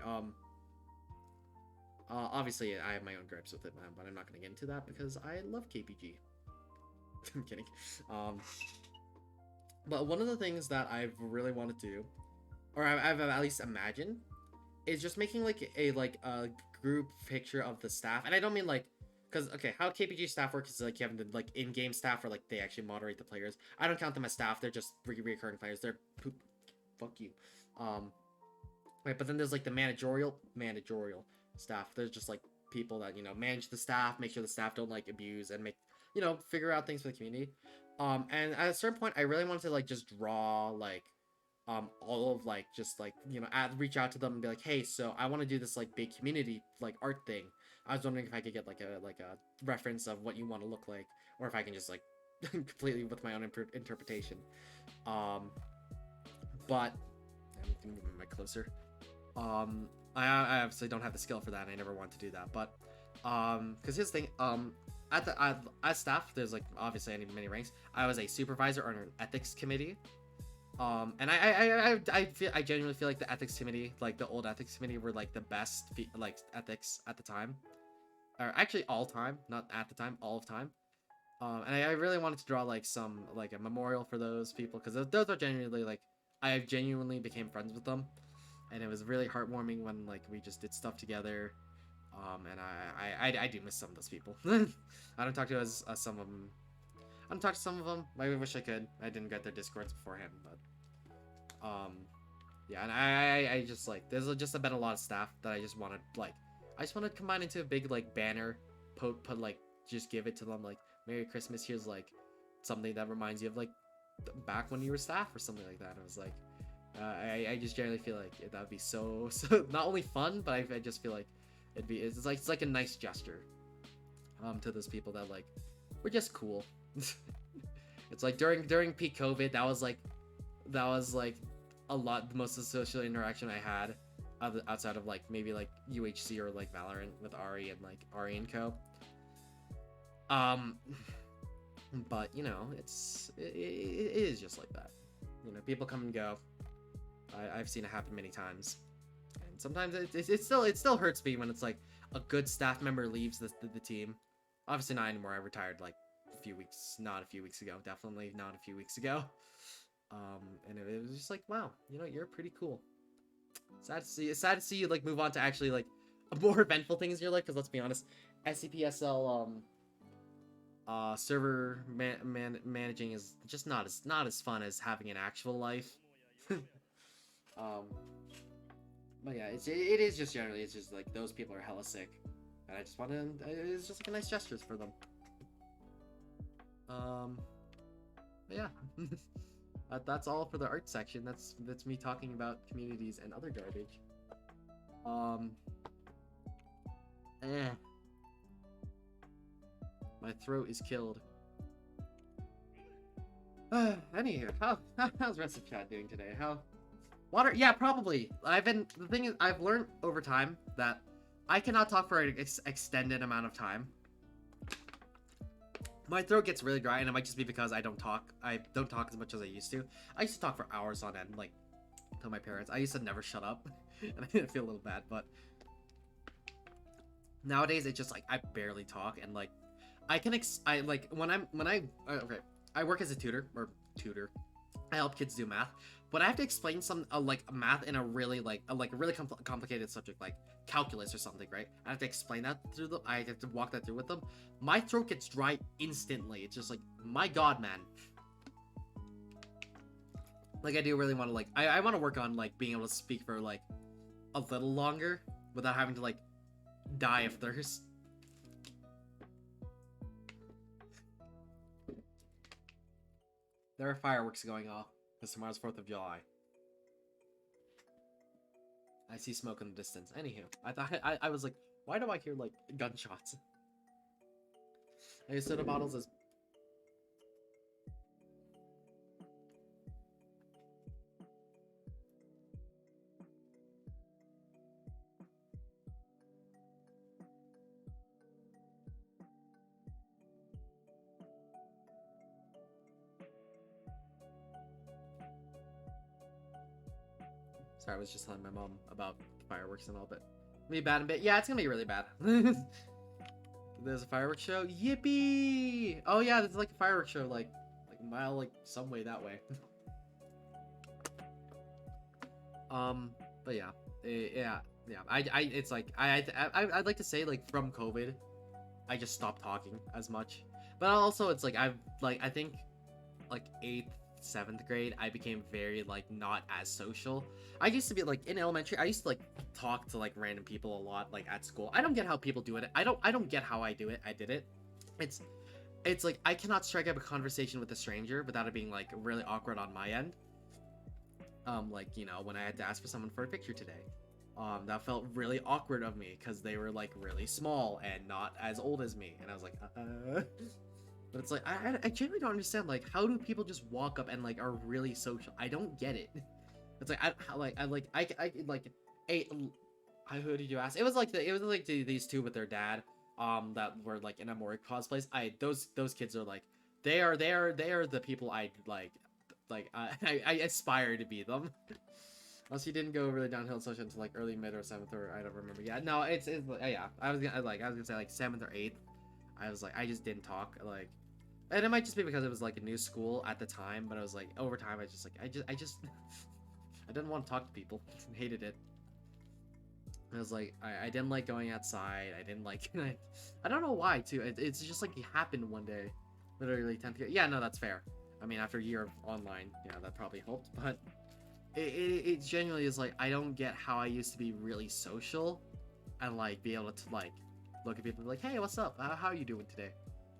Obviously I have my own gripes with it, man, but I'm not gonna get into that because I love KPG. I'm kidding. But one of the things that I've really wanted to do, or I've at least imagined, is just making like a group picture of the staff, and I don't mean like, because okay, how KPG staff works is like you have the like in-game staff, or like they actually moderate the players. I don't count them as staff; they're just recurring players. They're poop. Fuck you. Right, but then there's like the managerial staff. There's just like people that manage the staff, make sure the staff don't like abuse, and make figure out things for the community. And at a certain point, I really wanted to like just draw like all of like just like reach out to them and be like, hey, so I want to do this like big community like art thing. I was wondering if I could get like a reference of what you want to look like, or if I can just like completely with my own interpretation. But I'm gonna move my mic closer. I obviously don't have the skill for that, and I never wanted to do that. But because here's the thing, as staff, there's like obviously many ranks. I was a supervisor on an ethics committee. And I genuinely feel like the ethics committee, like the old ethics committee, were like the best like ethics at the time, or actually all time, not at the time, all of time. And I really wanted to draw like some like a memorial for those people, because those are genuinely like I genuinely became friends with them, and it was really heartwarming when like we just did stuff together. And I do miss some of those people. I don't talk to some of them. I don't talk to some of them. I wish I could. I didn't get their discords beforehand, but yeah. And I just like there's just been a lot of stuff that I just want to combine into a big like banner, put like just give it to them like Merry Christmas. Here's like something that reminds you of like back when you were staff or something like that. It was like I just generally feel like that would be so not only fun, but I just feel like it's like a nice gesture to those people that like were just cool. It's like during peak COVID, that was like a lot the most social interaction I had outside of like maybe like UHC or like Valorant with Ari and like Ari and Co. But it is just like that. People come and go. I've seen it happen many times, and sometimes it still hurts me when it's like a good staff member leaves the team. Obviously not anymore. I retired like not a few weeks ago, definitely not a few weeks ago. And it was just like, wow, you're pretty cool. Sad to see you like move on to actually like more eventful things in your life, because let's be honest, SCPSL server managing is just not as fun as having an actual life. But yeah, it is just generally, it's just like those people are hella sick, and I just want to, it's just like a nice gestures for them. But yeah. That's all for the art section. That's me talking about communities and other garbage. My throat is killed. Anywho, how's rest of chat doing today? Water? Yeah, probably. The thing is, I've learned over time that I cannot talk for an extended amount of time. My throat gets really dry, and it might just be because I don't talk as much as I used to. I used to talk for hours on end, like, to my parents. I used to never shut up, and I feel a little bad, but nowadays it's just like I barely talk, and like I work as a tutor. I help kids do math, but I have to explain some like math in a really complicated subject like calculus or something, right? I have to explain that through them. I have to walk that through with them. My throat gets dry instantly. It's just like, my God, man. Like, I do really want to like I want to work on like being able to speak for like a little longer without having to like die of thirst. There are fireworks going off because tomorrow's 4th of July. I see smoke in the distance. Anywho, I was like, why do I hear like gunshots? I use soda bottles as Sorry, I was just telling my mom about fireworks and all, but be bad a bit. Yeah, it's gonna be really bad. There's a fireworks show. Yippee! Oh yeah, there's like a fireworks show like a mile like some way that way. But yeah, yeah. It's like I'd like to say like from COVID, I just stopped talking as much. But also, it's like I think like 8th, 7th grade, I became very like not as social. I used to be like in elementary, I used to like talk to like random people a lot like at school. I don't get how people do it. I don't get how I do it. I did it. It's it's like I cannot strike up a conversation with a stranger without it being like really awkward on my end. Like, you know, when I had to ask for someone for a picture today. That felt really awkward of me because they were like really small and not as old as me, and I was like, But it's like I genuinely don't understand like how do people just walk up and like are really social? I don't get it. It's like I like a who did you ask? It was like these two with their dad that were like in a more cosplays. Those kids are like they are the people I I aspire to be them. Unless you didn't go really downhill in social until like early mid or 7th or I don't remember. Yeah, no, it's yeah. I was gonna say like 7th or 8th. I was like I just didn't talk like, and it might just be because it was like a new school at the time. But I was like over time I just like I just I didn't want to talk to people. Hated it. I was like I didn't like going outside. I didn't like I don't know why too. It's just like it happened one day, literally 10th grade. Yeah, no, that's fair. I mean, after a year of online, yeah, that probably helped. But it genuinely is like I don't get how I used to be really social and like be able to like look at people and be like, hey, what's up? How are you doing today?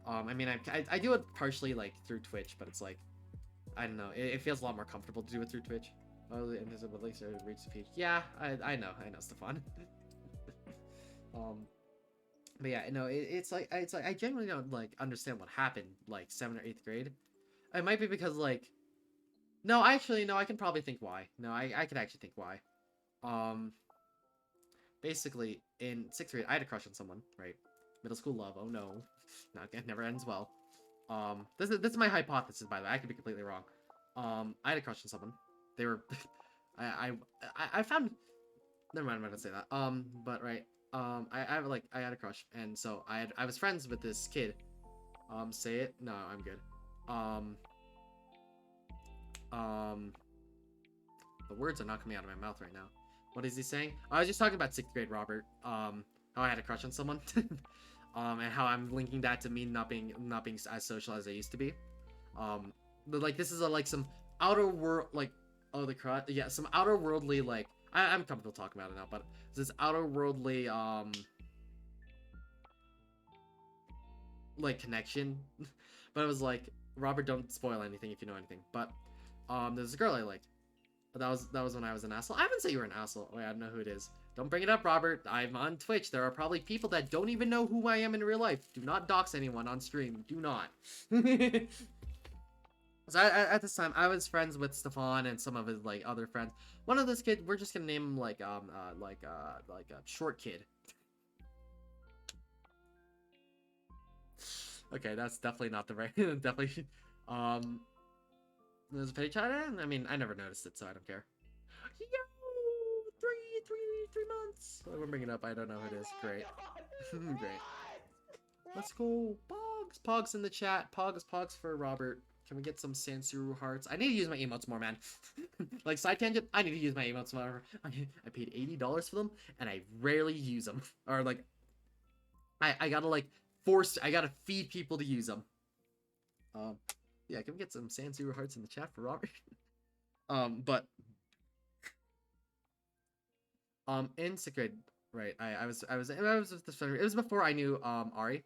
I mean, I do it partially like through Twitch, but it's like I don't know. It feels a lot more comfortable to do it through Twitch. Oh, the invisible links reach the peak. Yeah, I know, Stefan. um, but yeah, no, it's like I genuinely don't like understand what happened like 7th or 8th grade. It might be because like no, actually no, I can probably think why. No, I can actually think why. Um, basically in 6th grade, I had a crush on someone, right? Middle school love. Oh no, not it never ends well. This is my hypothesis, by the way. I could be completely wrong. I had a crush on someone. They were, I found. Never mind, I'm not gonna say that. But right. I had a crush, and so I was friends with this kid. Say it. No, I'm good. Um, um, the words are not coming out of my mouth right now. What is he saying? I was just talking about 6th grade Robert. How I had a crush on someone. And how I'm linking that to me not being as social as I used to be. But like this is like some outer world like yeah, some outer worldly like I'm comfortable talking about it now, but this outer worldly like connection. But it was like Robert, don't spoil anything if you know anything. But there's a girl I liked. But that was when I was an asshole. I wouldn't say you were an asshole. Wait, I don't know who it is. Don't bring it up, Robert. I'm on Twitch. There are probably people that don't even know who I am in real life. Do not dox anyone on stream. Do not. So at this time, I was friends with Stefan and some of his like other friends. One of those kids, we're just gonna name him like a short kid. Okay, that's definitely not the right. Definitely. There's a petty chat. I mean, I never noticed it, so I don't care. Yo, three months. I'm bringing it up. I don't know who it is. Great, great. Let's go, Pogs in the chat. Pogs for Robert. Can we get some Sansuru hearts? I need to use my emotes more, man. Like, side tangent, I need to use my emotes more. I paid $80 for them, and I rarely use them. Or, like, I gotta, like, I gotta feed people to use them. Yeah, can we get some Sansuru hearts in the chat for Robert? But, in 6th grade, right, I was with this friend. It was before I knew, Ari.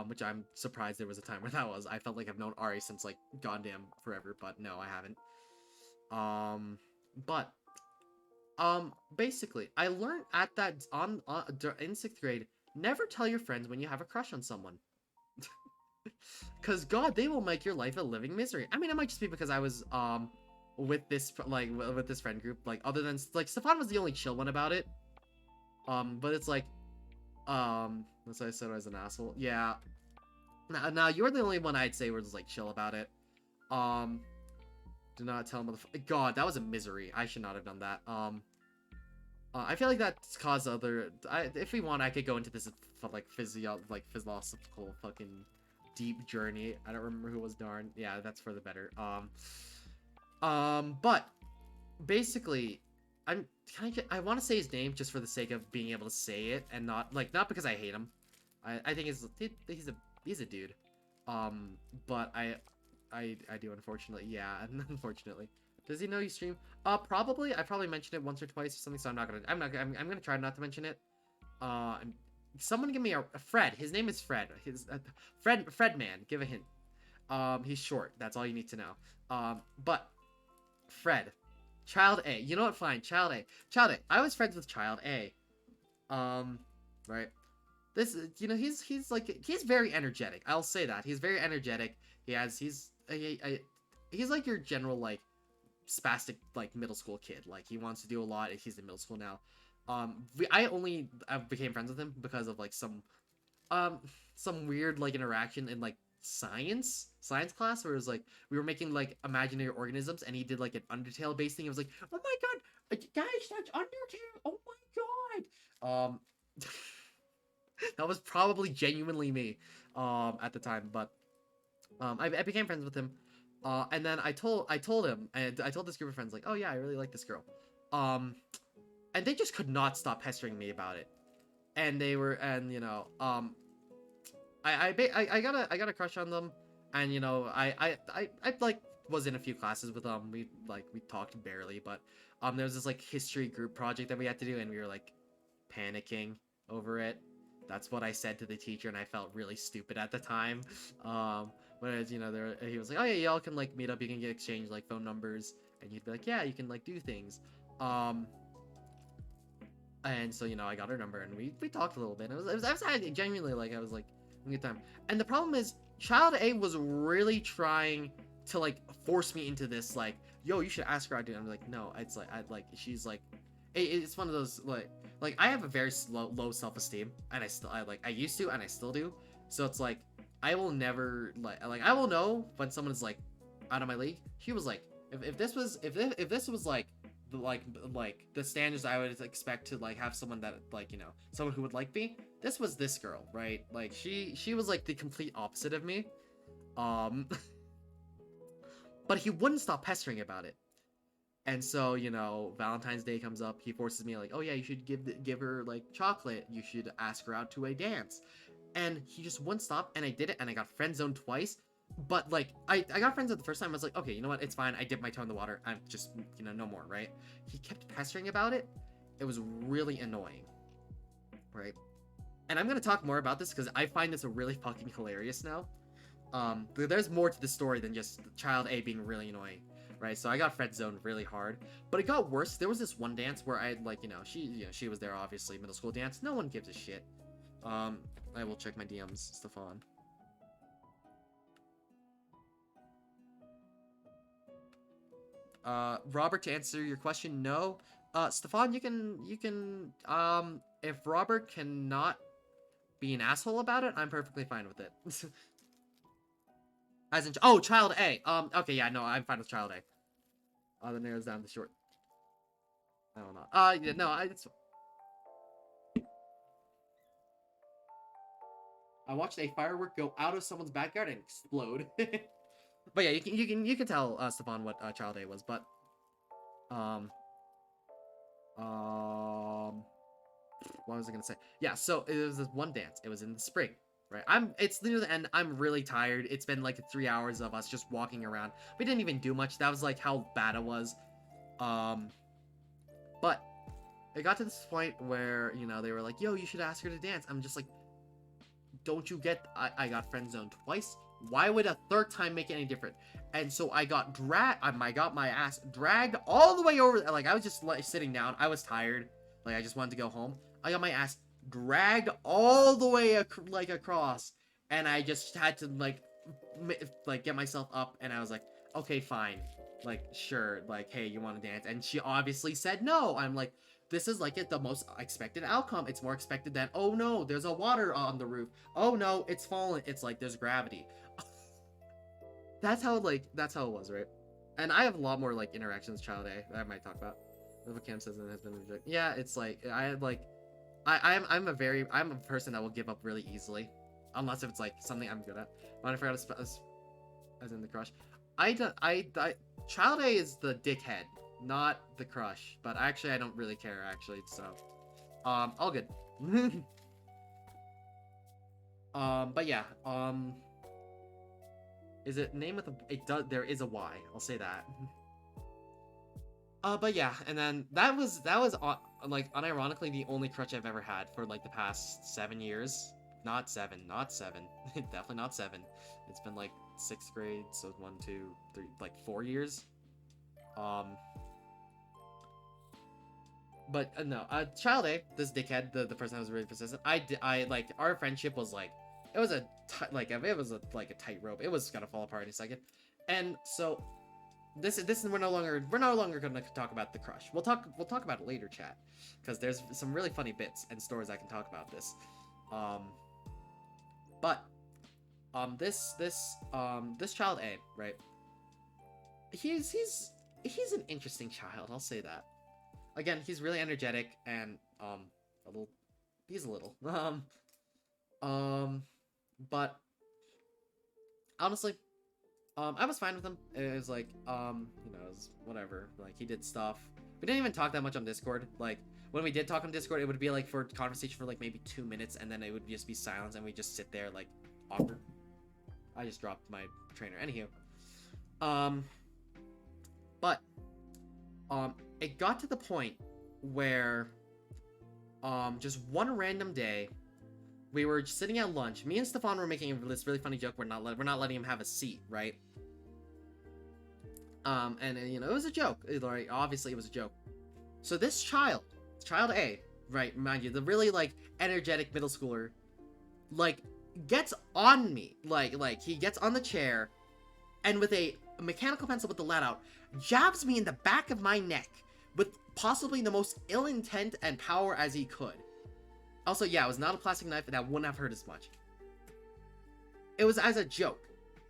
Which I'm surprised there was a time where that was. I felt like I've known Ari since like goddamn forever, but no, I haven't. But basically, I learned at that in 6th grade, never tell your friends when you have a crush on someone, cause God, they will make your life a living misery. I mean, it might just be because I was with this friend group. Like other than like Stefan was the only chill one about it. But it's like that's why I said I was an asshole. Yeah. Now you're the only one I'd say was like chill about it. Do not tell motherfucker. God, that was a misery. I should not have done that. I feel like that's caused other. If we want, I could go into this like philosophical fucking deep journey. I don't remember who was darn. Yeah, that's for the better. But basically, I want to say his name just for the sake of being able to say it and not because I hate him. I think he's a dude. But I do, unfortunately. Yeah, unfortunately. Does he know you stream? Probably. I probably mentioned it once or twice or something, so I'm gonna try not to mention it. Someone give me a Fred. His name is Fred. Fred man. Give a hint. He's short. That's all you need to know. But Fred, Child A. You know what? Fine. Child A. Child A. I was friends with Child A. Right. This, he's very energetic. I'll say that he's very energetic. He's like your general like spastic like middle school kid. Like he wants to do a lot. He's in middle school now. I became friends with him because of like some weird like interaction in like science class where it was like we were making like imaginary organisms and he did like an Undertale based thing. It was like, oh my god, guys, that's Undertale. Oh my god. That was probably genuinely me at the time, but I became friends with him, and then I told him, and I told this group of friends like, oh yeah, I really like this girl, and they just could not stop pestering me about it, and they were, and I got a crush on them, and I like was in a few classes with them. We talked barely, but there was this like history group project that we had to do, and we were like panicking over it. That's what I said to the teacher, and I felt really stupid at the time. Whereas, he was like, oh yeah, y'all can like meet up, you can exchange like phone numbers, and you'd be like, yeah, you can like do things. And so, I got her number, and we talked a little bit. I was genuinely like, I was like, a good time. And the problem is, Child A was really trying to like force me into this, like, yo, you should ask her out, dude. I'm like, no, it's like, she's like, it's one of those like I have a very low self-esteem, and I used to, and I still do. So it's like I will never like I will know when someone's like out of my league. She was like, if this was like the standards I would expect to like have someone that like someone who would like me. This was this girl, right? Like she was like the complete opposite of me. But he wouldn't stop pestering about it. And so, Valentine's Day comes up. He forces me like, oh yeah, you should give her like chocolate. You should ask her out to a dance. And he just wouldn't stop. And I did it. And I got friend zoned twice. But like, I got friends zoned the first time. I was like, okay, you know what? It's fine. I dipped my toe in the water. I'm just, no more, right? He kept pestering about it. It was really annoying, right? And I'm gonna talk more about this because I find this really fucking hilarious now. There's more to the story than just Child A being really annoying. Right, so I got friend zoned really hard, but it got worse. There was this one dance where I like, she was there, obviously, middle school dance. No one gives a shit. I will check my DMs, Stefan. Robert, to answer your question, no. Stefan, you can, if Robert cannot be an asshole about it, I'm perfectly fine with it. As in, oh, Child A. Okay, yeah, no, I'm fine with Child A. That narrows down the short. I don't know. Yeah, no, I watched a firework go out of someone's backyard and explode. But yeah, you can tell Stefan what Child A was, but what was I gonna say? Yeah, so it was this one dance. It was in the spring. Right, it's near the end. I'm really tired. It's been like 3 hours of us just walking around. We didn't even do much. That was like how bad it was. But it got to this point where, they were like, yo, you should ask her to dance. I'm just like, don't you get, I got friend zoned twice. Why would a third time make it any different? And so I got I got my ass dragged all the way over. Like, I was just like sitting down. I was tired. Like, I just wanted to go home. I got my ass dragged all the way across, and I just had to like get myself up, and I was like, okay, fine, like, sure, like, hey, you want to dance? And she obviously said no. I'm like, this is like the most expected outcome. It's more expected than, oh no, there's a water on the roof, oh no, it's fallen. It's like there's gravity. That's how it was, right? And I have a lot more like interactions with Child A that I might talk about. The Cam says it has been rejected. Yeah, it's like I had like I'm a person that will give up really easily, unless if it's like something I'm good at. But I forgot as in the crush. I Child A is the dickhead, not the crush. But actually, I don't really care actually. So all good. But yeah. Is it name with a? It does. There is a Y. I'll say that. But yeah, and then that was like unironically the only crutch I've ever had for like the past 7 years. Not seven, not seven. Definitely not seven. It's been like sixth grade, so 1, 2, 3, like 4 years. Um, but no, Child A, this dickhead, the person that was really persistent. I like our friendship was like, it was a like a tightrope. It was gonna fall apart in a second, and so this we're no longer going to talk about the crush. We'll talk about it later, chat, because there's some really funny bits and stories I can talk about this. But this Child A, right? He's an interesting child. I'll say that. Again, he's really energetic and a little. He's a little but honestly, I was fine with him. It was like, it was whatever. Like, he did stuff. We didn't even talk that much on Discord. Like, when we did talk on Discord, it would be like for conversation for like maybe 2 minutes, and then it would just be silence, and we just sit there like awkward. I just dropped my trainer. Anywho, but it got to the point where, just one random day, we were just sitting at lunch. Me and Stefan were making this really funny joke. We're not letting him have a seat, right? And it was a joke. Like, obviously, it was a joke. So this child A, right? Mind you, the really like energetic middle schooler, like gets on me, like he gets on the chair, and with a mechanical pencil with the lead out, jabs me in the back of my neck with possibly the most ill intent and power as he could. Also, yeah, it was not a plastic knife, and that wouldn't have hurt as much. It was as a joke.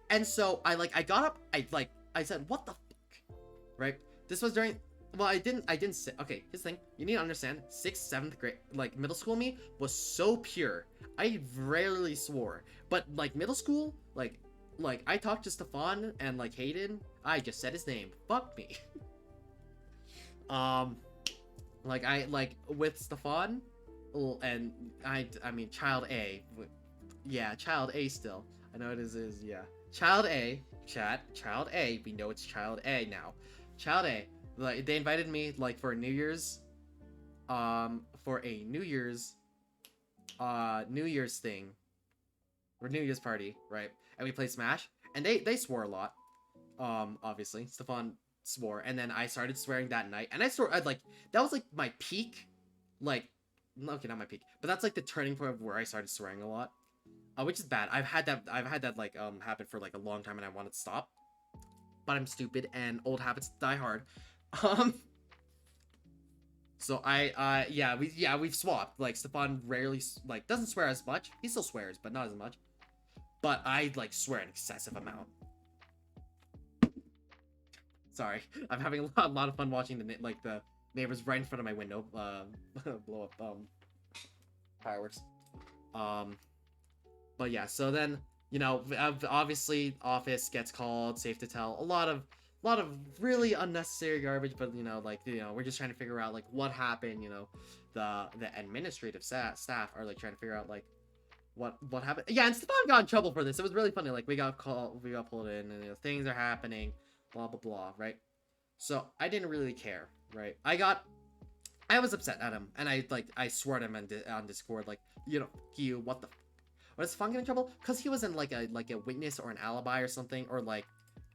And so, I got up, I said, what the fuck? Right? This was during, well, I didn't say, okay, here's the thing. You need to understand, 6th, 7th grade, like, middle school me was so pure. I rarely swore. But, like, middle school, like, I talked to Stefan and, like, Hayden. I just said his name. Fuck me. With Stefan, and I mean Child A, yeah, Child A still. I know it is yeah. Child A, chat, Child A. We know it's Child A now. Child A. Like they invited me like for New Year's, for a New Year's thing, or New Year's party, right? And we played Smash, and they swore a lot. Obviously, Stefan swore, and then I started swearing that night, and I swore that was like my peak, like. Okay, not my peak, but that's like the turning point of where I started swearing a lot, which is bad. I've had that like happen for like a long time, and I wanted to stop, but I'm stupid, and old habits die hard. So we've swapped. Like Stefan rarely like doesn't swear as much. He still swears, but not as much. But I like swear an excessive amount. Sorry, I'm having a lot of fun watching the neighbors right in front of my window blow up fireworks. But yeah, so then obviously office gets called, safe to tell, a lot of really unnecessary garbage, but we're just trying to figure out like what happened. The administrative staff are like trying to figure out like what happened. Yeah, and Stefan got in trouble for this. It was really funny. Like we got pulled in, and things are happening, blah blah blah, right? So I didn't really care, right? I was upset at him, and I swore at him on Discord, like, what the, what is Stefan getting in trouble? Because he wasn't like a witness or an alibi or something, or like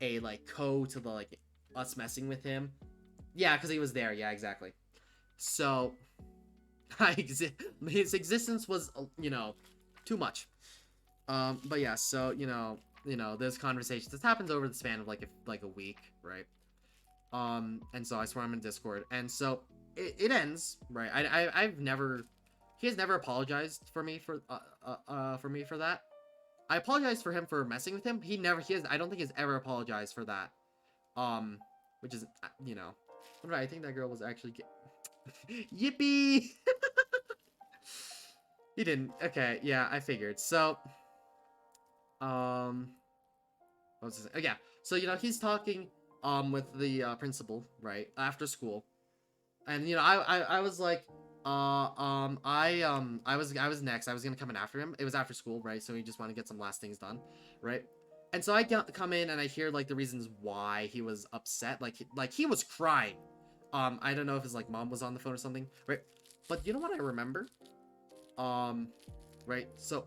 a code to the like us messing with him. Yeah, because he was there. Yeah, exactly. So his existence was too much. But yeah, so there's conversations. This happens over the span of like a week, right? And so I swear I'm in Discord, and so it ends, right? He has never apologized for me for that. I apologized for him for messing with him. I don't think he's ever apologized for that. which is, you know, I think that girl was actually Yippee! He didn't. Okay, yeah, I figured. So, um, what was this? Oh, yeah. So, you know, he's talking, with the, principal, right, after school. And, you know, I was like, I was next. I was gonna come in after him. It was after school, right? So he just wanted to get some last things done, right? And so come in and I hear, like, the reasons why he was upset. Like he was crying. I don't know if his, like, mom was on the phone or something, right? But you know what I remember? Right? So,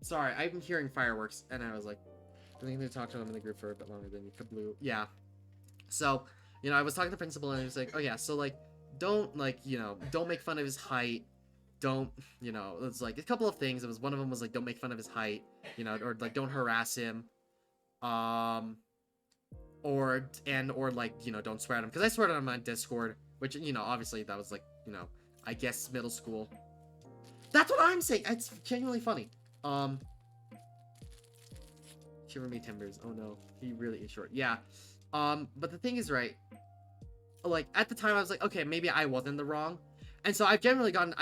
sorry, I'm hearing fireworks, and I was like, I think they talked to him in the group for a bit longer than kabloo. Yeah. So, you know, I was talking to the principal, and he was like, oh yeah, so, like, don't, like, you know, don't make fun of his height. Don't, you know, it's like a couple of things. It was one of them was like, don't make fun of his height, you know, or like, don't harass him. Um, or like, you know, don't swear at him, because I swear at him on Discord, which, you know, obviously that was like, you know, I guess middle school. That's what I'm saying. It's genuinely funny. Shiver me timbers. Oh no, he really is short. Yeah. But the thing is, right, like, at the time I was like, okay, maybe I wasn't the wrong. And so I generally got in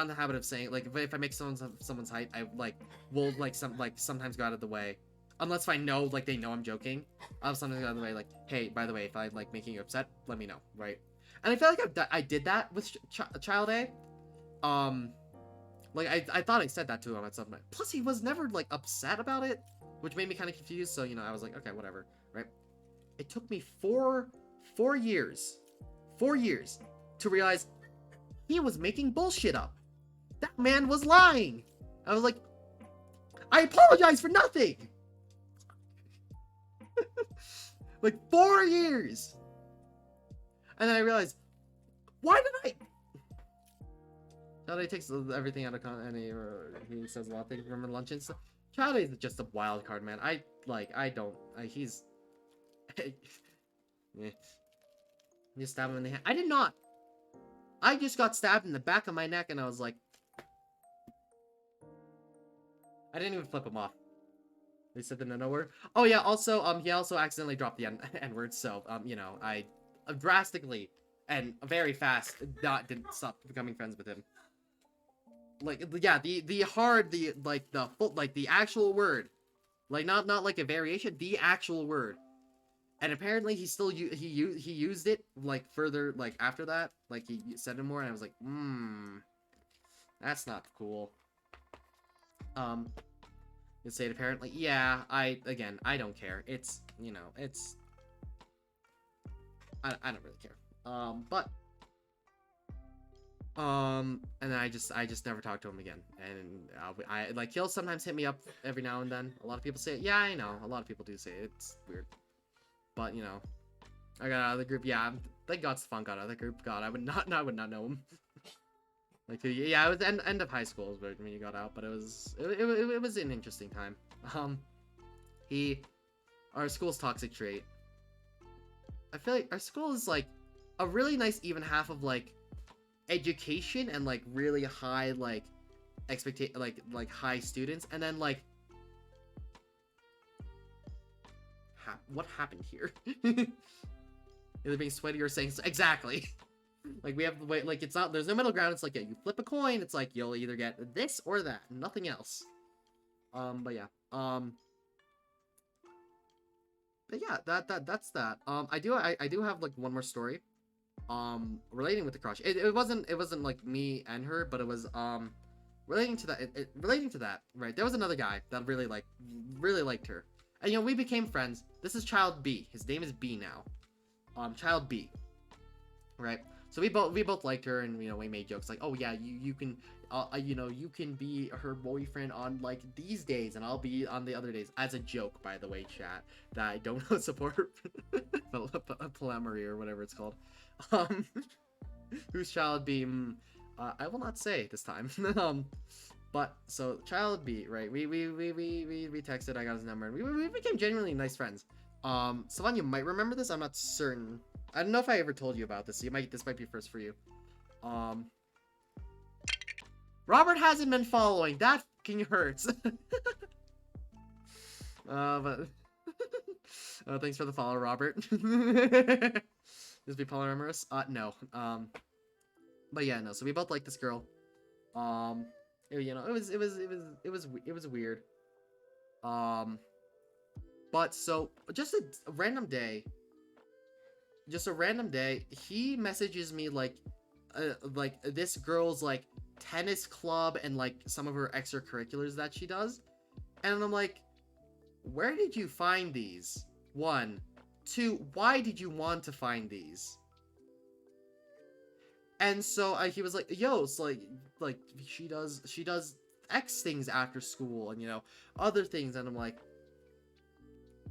the habit of saying, like, if I make someone's height, I, like, will, like, sometimes go out of the way. Unless if I know, like, they know I'm joking, I'll sometimes go out of the way, like, hey, by the way, if I'm, like, making you upset, let me know, right? And I feel like I did that with Child A. Like, I thought I said that to him at some point. Plus, he was never, like, upset about it, which made me kind of confused, so, you know, I was like, okay, whatever, right? It took me four years to realize he was making bullshit up. That man was lying. I was like, I apologize for nothing. Like, 4 years. And then I realized, why did I? Chowday takes everything out of context, and he says a lot of things. Remember lunch and stuff. Chowday is just a wild card, man. He's. You stab him in the hand. I did not. I just got stabbed in the back of my neck, and I was like, I didn't even flip him off. They said the no word. Oh yeah. Also, he also accidentally dropped the N word. So, you know, I drastically and very fast didn't stop becoming friends with him. Like, yeah, the actual word, like, not like a variation, the actual word. And apparently he still he used it, like, further, like, after that, like, he said it more, and I was like, that's not cool. You say it apparently, yeah, I don't care. It's, you know, it's, I don't really care. And then I just never talked to him again. And I like, he'll sometimes hit me up every now and then. A lot of people say it. Yeah, I know. A lot of people do say it. It's weird. But, you know, I got out of the group. Yeah, thank God Stefan got out of the group. God, I would not know him. Like, yeah, it was end of high school when he got out, but it was an interesting time. Our school's toxic trait. I feel like our school is, like, a really nice even half of, like, education and, like, really high, like, like high students, and then, like, what happened here? Either being sweaty or saying exactly. Like, we have the way, like, it's not, there's no middle ground. It's like, yeah, you flip a coin, it's like you'll either get this or that, nothing else. But yeah, that's that. I do have, like, one more story, relating with the crush. It wasn't like me and her, but it was relating to that, right? There was another guy that really liked her, and, you know, we became friends. This is Child B. His name is B now. Child B, right? So we both liked her, and, you know, we made jokes like, oh yeah, you can, you know, you can be her boyfriend on, like, these days, and I'll be on the other days, as a joke, by the way, chat, that I don't support polyamory or whatever it's called. Who's Child B? I will not say this time. But so Child B, right? We texted. I got his number, and we became genuinely nice friends. Savan, you might remember this. I'm not certain. I don't know if I ever told you about this. So this might be first for you. Robert hasn't been following. That fucking hurts. But Thanks for the follow, Robert. Is be polyamorous? No. But yeah, no. So we both like this girl. You know, it was weird. Um, but so just a random day, he messages me like this girl's like tennis club and like some of her extracurriculars that she does, and I'm like, where did you find these? One, two, why did you want to find these? And so he was like, yo, it's like she does X things after school and, you know, other things. And I'm like,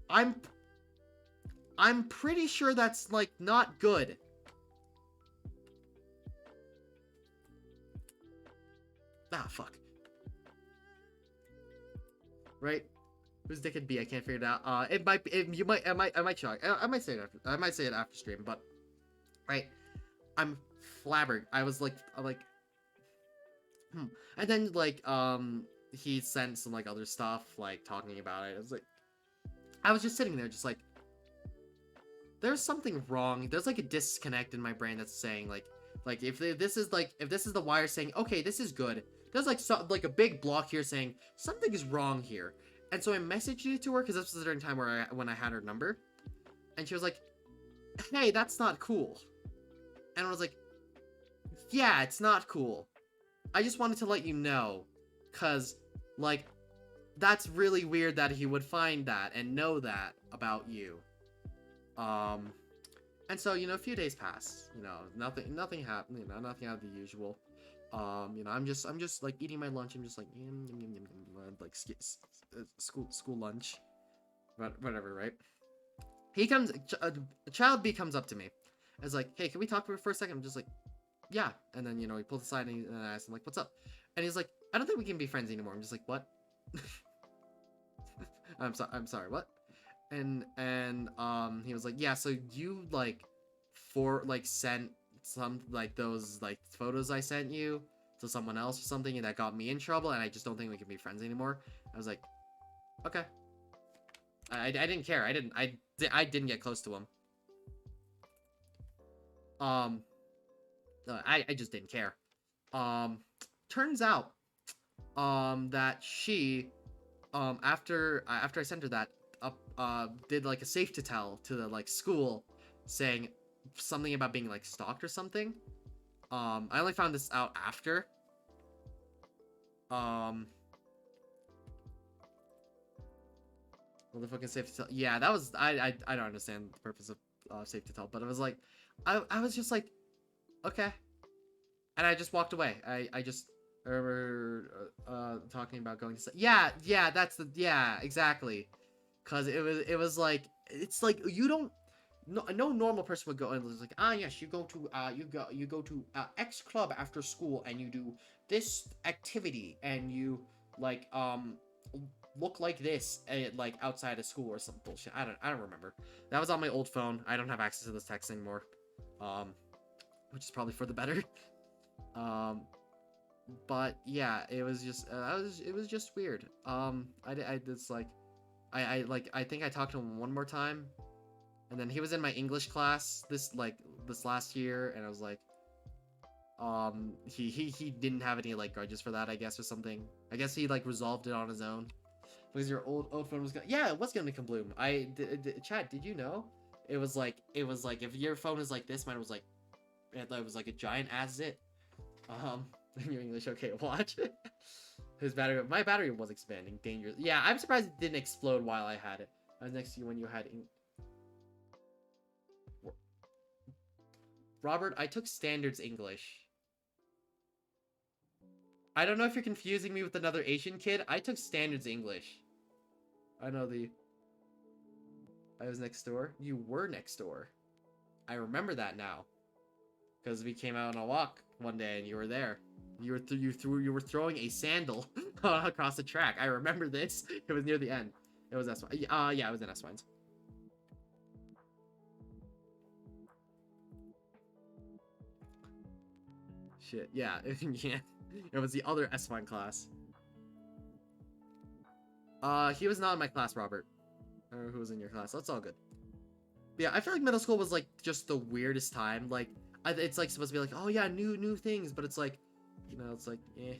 I'm pretty sure that's like not good. Ah, fuck. Right? Whose dick it be? I can't figure it out. It might be, I might shock. I might say it after, stream, but right. I'm flabbergasted. I was like, and then like he sent some like other stuff like talking about it. I was just sitting there just like, there's something wrong. There's like a disconnect in my brain that's saying like if this is the wire saying, okay, this is good, there's like a big block here saying something is wrong here. And so I messaged it to her because this was during time when I had her number, and she was like, hey, that's not cool. And I was like, yeah, it's not cool. I just wanted to let you know, cause like that's really weird that he would find that and know that about you. And so, you know, a few days pass, you know, nothing happened, you know, nothing out of the usual. You know, I'm just like eating my lunch. I'm just like, like school lunch, whatever, right? Child B comes up to me. I was like, hey, can we talk for a second? I'm just like, yeah. And then, you know, he pulled aside and I asked him like, what's up? And he's like, I don't think we can be friends anymore. I'm just like, what? I'm sorry, what? And he was like, yeah, so you like sent some like those like photos I sent you to someone else or something, and that got me in trouble, and I just don't think we can be friends anymore. I was like, okay. I didn't care. I didn't get close to him. I just didn't care. Turns out that she after I sent her that did like a safe to tell to the like school saying something about being like stalked or something. I only found this out after. Well, the fucking safe to tell. Yeah, that was I don't understand the purpose of safe to tell, but it was like I was just like, okay, and I just walked away. I just remember talking about going to yeah exactly, because it was like, it's like you don't. No normal person would go and was like, yes, you go to X club after school and you do this activity and you like look like this like outside of school or some bullshit. I don't remember. That was on my old phone. I don't have access to this text anymore, which is probably for the better. But yeah, it was just it was just weird. It's like I think I talked to him one more time. And then he was in my English class this last year, and I was like, he didn't have any like grudges for that, I guess, or something. I guess he like resolved it on his own because your old phone was gonna, yeah, it was gonna kabloom. Chad, did you know? It was like if your phone is like this, mine was like, it was like a giant ass zit. In your English, okay, watch. My battery was expanding, dangerous. Yeah, I'm surprised it didn't explode while I had it. I was next to you when you had. Robert, I took standards English. I don't know if you're confusing me with another Asian kid. I took standards English. I was next door. You were next door. I remember that now. Because we came out on a walk one day and you were there. You were throwing a sandal across the track. I remember this. It was near the end. It was S1. Yeah, it was in S1s. Shit, yeah, yeah. It was the other S1 class. He was not in my class, Robert. or who was in your class. That's all good. But yeah, I feel like middle school was like just the weirdest time. Like, it's like supposed to be like, oh yeah, new things, but it's like, you know, it's like, eh.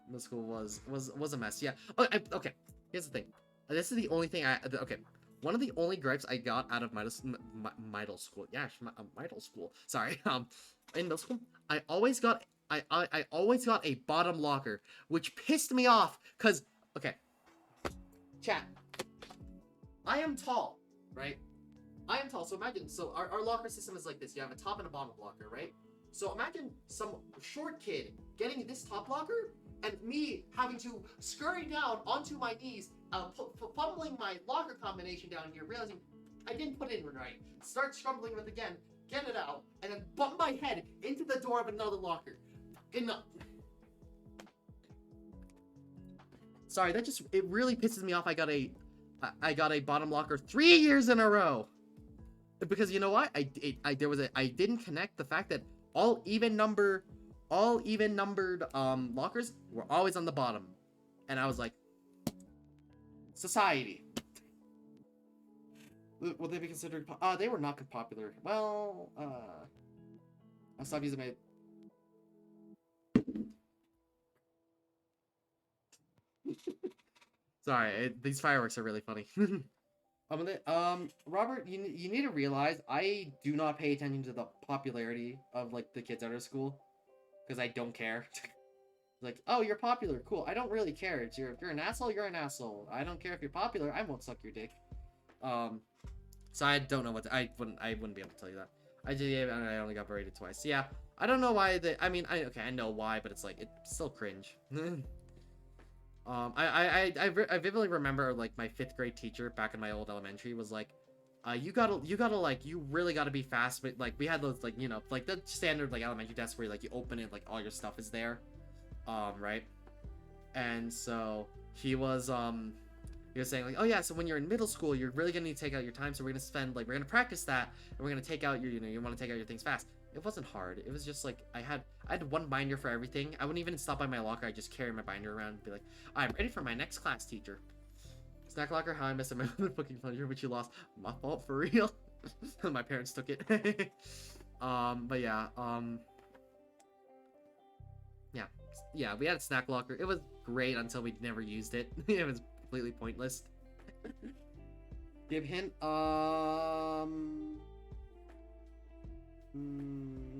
Middle school was a mess. Yeah. Okay. Okay. Here's the thing. This is the only thing okay. One of the only gripes I got out of middle school. Yeah, middle school. Sorry. In middle school, I always got a bottom locker, which pissed me off. Cause okay, chat. I am tall, right? I am tall. So imagine. So our locker system is like this. You have a top and a bottom locker, right? So imagine some short kid getting this top locker, and me having to scurry down onto my knees, fumbling my locker combination down here, realizing I didn't put it in right. Start scrambling with it again, get it out, and then bump my head into the door of another locker. Enough. Sorry, it really pisses me off. I got a bottom locker 3 years in a row. Because you know what? I didn't connect the fact that all even numbered lockers were always on the bottom. And I was like, society. Will they be considered they were not popular. Well, I'll stop using my sorry, these fireworks are really funny. Robert, you need to realize I do not pay attention to the popularity of like the kids at our school, because I don't care. Like, oh, you're popular, cool. I don't really care. If you're an asshole, you're an asshole. I don't care if you're popular. I won't suck your dick. So I don't know what I wouldn't be able to tell you that. I only got berated twice. Yeah, I don't know why I know why, but it's like it's still cringe. I vividly remember like my 5th grade teacher back in my old elementary was like, you really gotta be fast. But like we had those like, you know, like the standard like elementary desk where like you open it, like all your stuff is there, right? And so he was saying like, oh yeah, so when you're in middle school, you're really gonna need to take out your time. So we're gonna practice that, and we're gonna take out your, you know, you want to take out your things fast. It wasn't hard. It was just like I had one binder for everything. I wouldn't even stop by my locker. I just carry my binder around and be like, I'm ready for my next class, teacher. Snack locker, how I messed up my motherfucking plunger, which you lost. My fault for real. My parents took it. But yeah, yeah, we had a snack locker. It was great until we never used it. It was completely pointless. Give hint.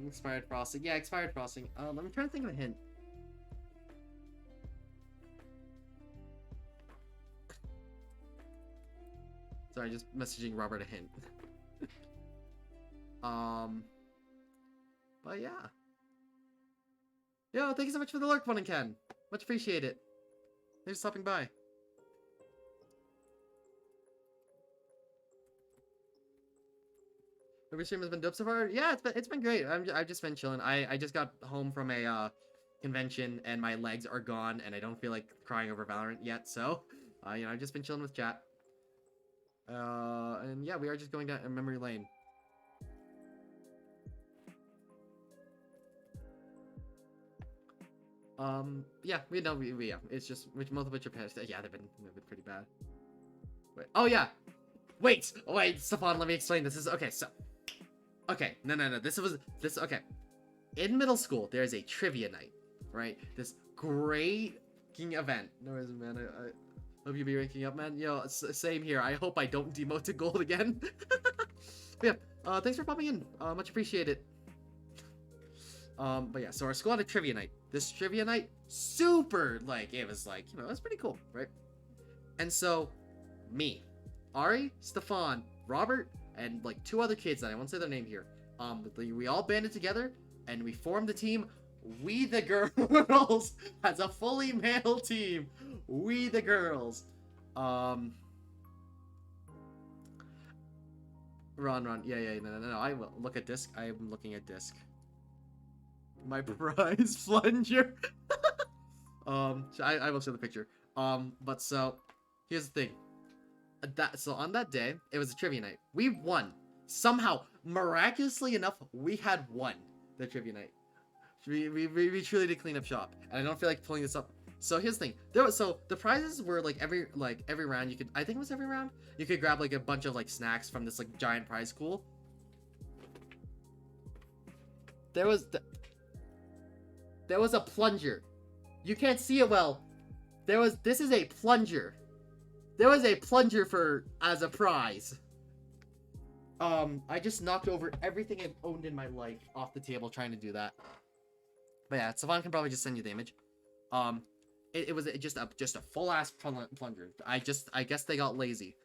Expired frosting. Yeah, expired frosting. I'm trying to think of a hint. Sorry, just messaging Robert a hint. But yeah. Yo, thank you so much for the lurk, Fun and Ken. Much appreciated. Thanks for stopping by. Every stream has been dope so far. Yeah, it's been great. I've just been chilling. I just got home from a convention and my legs are gone and I don't feel like crying over Valorant yet. So, you know, I've just been chilling with chat. And yeah, we are just going down memory lane. Yeah, yeah, it's just most of which are past. Yeah, they've been pretty bad. Wait, oh yeah, wait, Stefan, let me explain this. This is okay. So, okay, no, okay. In middle school, there's a trivia night, right? This great event. No worries, man. I hope you be ranking up, man. Yo, same here. I hope I don't demote to gold again. But yeah, thanks for popping in. Much appreciated. But yeah, so our school had a trivia night. This trivia night, super, like, it was like, you know, it was pretty cool, right? And so, me, Ari, Stefan, Robert, and like 2 other kids that I won't say their name here. We all banded together and we formed the team We the Girls as a fully male team. We the Girls. Ron. Yeah, no. I will look at disc. I am looking at disc. My prize plunger. I will show the picture. But so here's the thing. So on that day, it was a trivia night. We won. Somehow, miraculously enough, we had won the trivia night. We truly did clean up shop. And I don't feel like pulling this up So here's the thing. There was so the prizes were every round you could, I think it was every round you could grab like a bunch of like snacks from this like giant prize pool. There was there was a plunger. You can't see it well. This is a plunger. There was a plunger for as a prize. I just knocked over everything I've owned in my life off the table trying to do that. But yeah, Savon can probably just send you the image. It was just a full ass plunger. I guess they got lazy,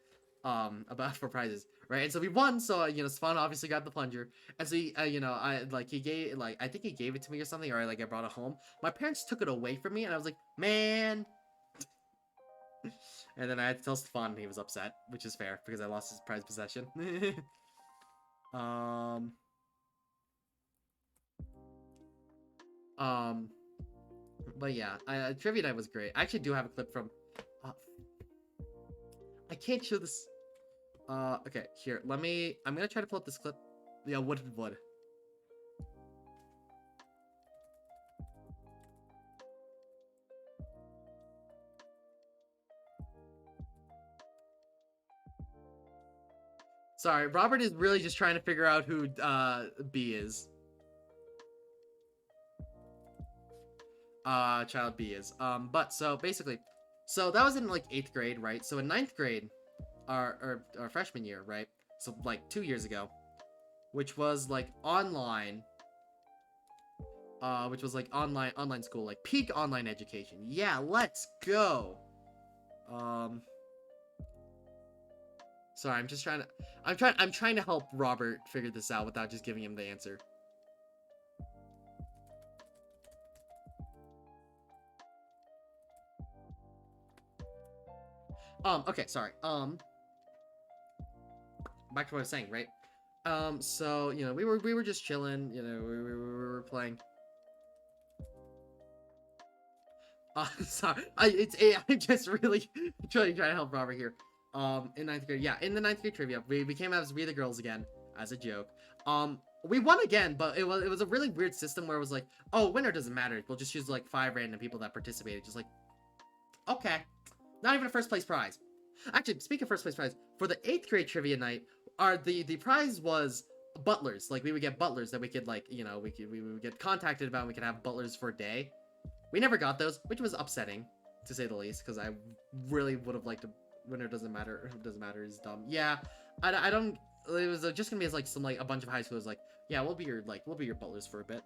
about for prizes, right? And so we won. So Savon obviously got the plunger, and so he, he gave I think he gave it to me or something, or like I brought it home. My parents took it away from me, and I was like, man. And then I had to tell Stefan, and he was upset, which is fair because I lost his prized possession. um, um, but yeah, trivia night was great. I actually do have a clip from. I can't show this. Okay, here. I'm gonna try to pull up this clip. Yeah, wood. Sorry, Robert is really just trying to figure out who B is. Child B is. But so basically, so that was in like 8th grade, right? So in 9th grade, our freshman year, right? So like 2 years ago, which was like online. Which was like online school, like peak online education. Yeah, let's go. Sorry, I'm trying to help Robert figure this out without just giving him the answer. Okay, sorry. Back to what I was saying, right? So we were just chilling. We were playing. Sorry. I'm just really trying to help Robert here. In 9th grade, yeah, in the 9th grade trivia, we came out as We the Girls again as a joke. We won again, but it was a really weird system where it was like, oh, winner doesn't matter. We'll just choose like 5 random people that participated. Just like, okay, not even a first place prize. Actually, speaking of first place prize, for the 8th grade trivia night, the prize was butlers. Like we would get butlers that we could we would get contacted about. And we could have butlers for a day. We never got those, which was upsetting, to say the least, because I really would have liked to. Winner doesn't matter. Who doesn't matter is dumb. Yeah, I don't. It was just gonna be like a bunch of high schoolers like, yeah, we'll be your butlers for a bit.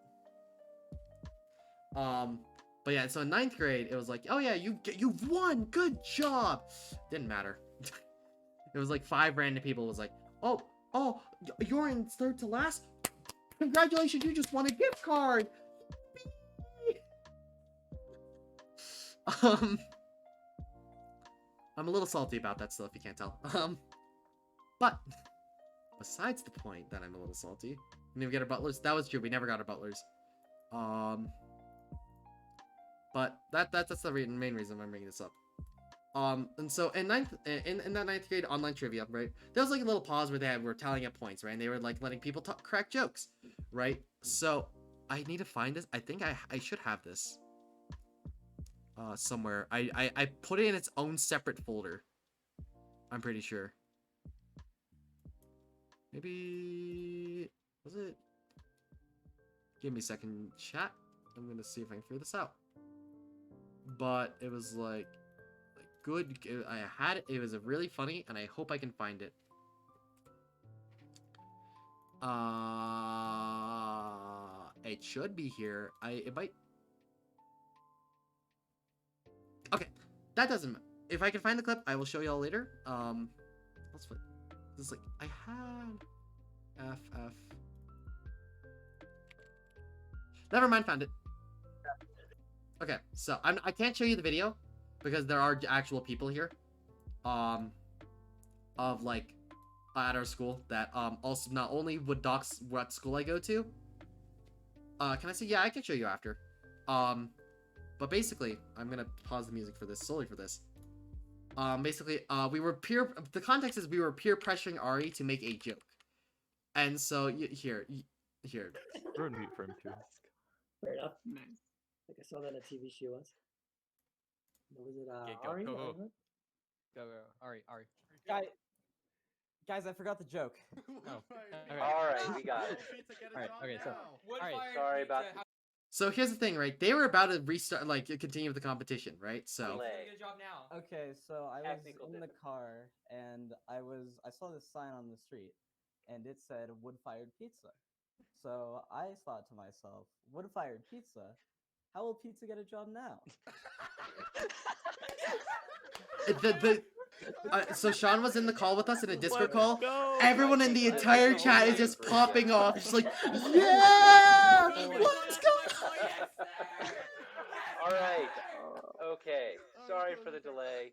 But yeah, so in 9th grade, it was like, oh yeah, you won, good job. Didn't matter. It was like 5 random people. It was like, oh, you're in 3rd to last. Congratulations, you just won a gift card. I'm a little salty about that still, if you can't tell. But besides the point that I'm a little salty, we never get our butlers. That was true. We never got our butlers. But that's the main reason I'm bringing this up. And so in that 9th grade online trivia, right? There was like a little pause where were tallying up points, right? And they were like letting people crack jokes, right? So I need to find this. I think I should have this. Somewhere. I put it in its own separate folder. I'm pretty sure. Maybe was it? Give me a second, chat. I'm gonna see if I can figure this out. But it was like good. I had it. It was really funny, and I hope I can find it. It should be here. It might. Okay, that doesn't. If I can find the clip, I will show y'all later. Let's put this like I had FF. Never mind, found it. Okay, so I can't show you the video because there are actual people here, of like at our school that also not only would dox what school I go to. Can I say yeah? I can show you after. But basically, I'm gonna pause the music for this solely for this. Basically, we were the context is we were peer pressuring Ari to make a joke, and so here. We're on mute for him too. Fair enough. Nice. Like I saw that on a TV show once. Was it Okay, go, Ari? go, go. Ahmed? Go. Ari. Guys, I forgot the joke. Oh. Okay. All right, we got it. Pizza, get a Alright, job okay, so- now. Alright. Sorry about the So here's the thing, right? They were about to restart, like, continue the competition, right? So delay. Get a job now. Okay, so I was Technical in the difficulty. car and I saw this sign on the street and it said wood-fired pizza. So I thought to myself, wood-fired pizza? How will pizza get a job now? So Sean was in the call with us in a Discord Let's call. go! Everyone in the entire Let's go. chat is just Yeah. popping off, just like, yeah, let's go. All right. Okay. Sorry for the delay.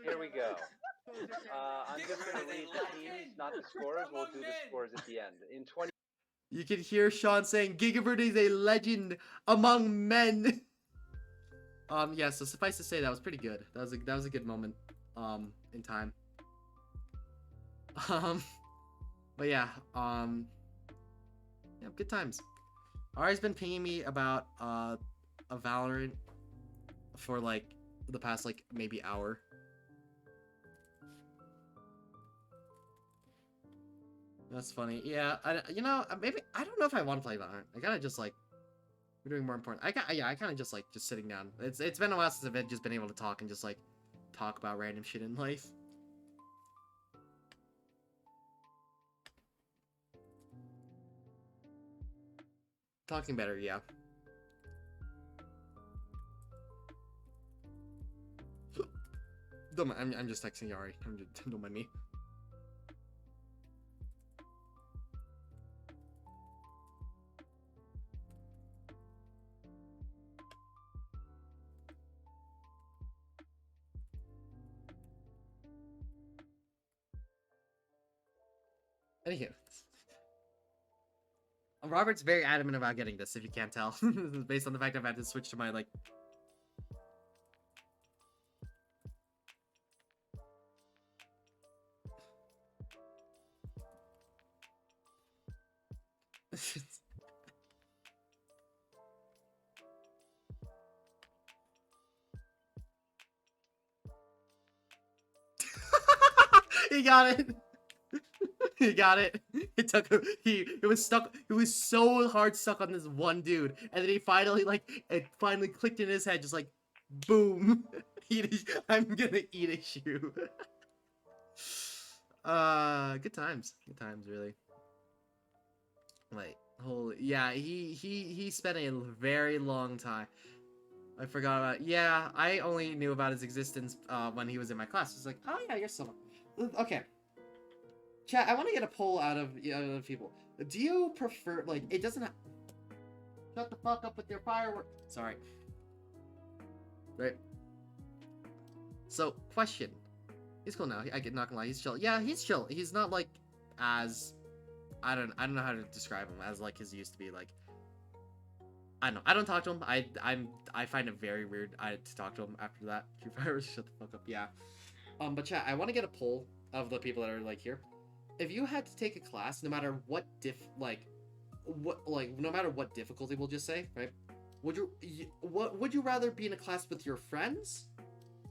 Here we go. I'm just going to read the teams, not the scores. We'll do the scores at the end. In 20. You can hear Sean saying, Gigabird is a legend among men. Yeah, so suffice to say, that was pretty good. That was a good moment, in time. But yeah, yeah, good times. Ari's been pinging me about, a Valorant for, like, the past, like, maybe hour. That's funny. Yeah, maybe, I don't know if I want to play Valorant. I gotta just, like, we're doing more important. I kind of just, like, just sitting down. It's been a while since I've just been able to talk and just, like, talk about random shit in life. Talking better, yeah. I'm just texting Yari. Don't mind me. Anywho. Robert's very adamant about getting this, if you can't tell. Based on the fact I've had to switch to my, like... He got it! He got it. It took him. It was stuck. It was so hard stuck on this one dude, and then he finally it finally clicked in his head, just like, boom. I'm gonna eat a shoe. Good times. Good times, really. Like, holy, yeah. He spent a very long time. I forgot about. Yeah, I only knew about his existence when he was in my class. It's like, oh yeah, you're someone. Okay. Chat, I want to get a poll out of people. Do you prefer, like, it doesn't have... Shut the fuck up with your fireworks. Sorry. Right. So, question. He's cool now. I get, not gonna lie, he's chill. Yeah, he's chill. He's not, like, as... I don't know how to describe him as, like, his used to be, like... I don't know. I don't talk to him. I find it very weird to talk to him after that. Shut the fuck up. Yeah. But chat, I want to get a poll of the people that are, like, here. If you had to take a class, no matter what no matter what difficulty, we'll just say, right? Would you rather be in a class with your friends,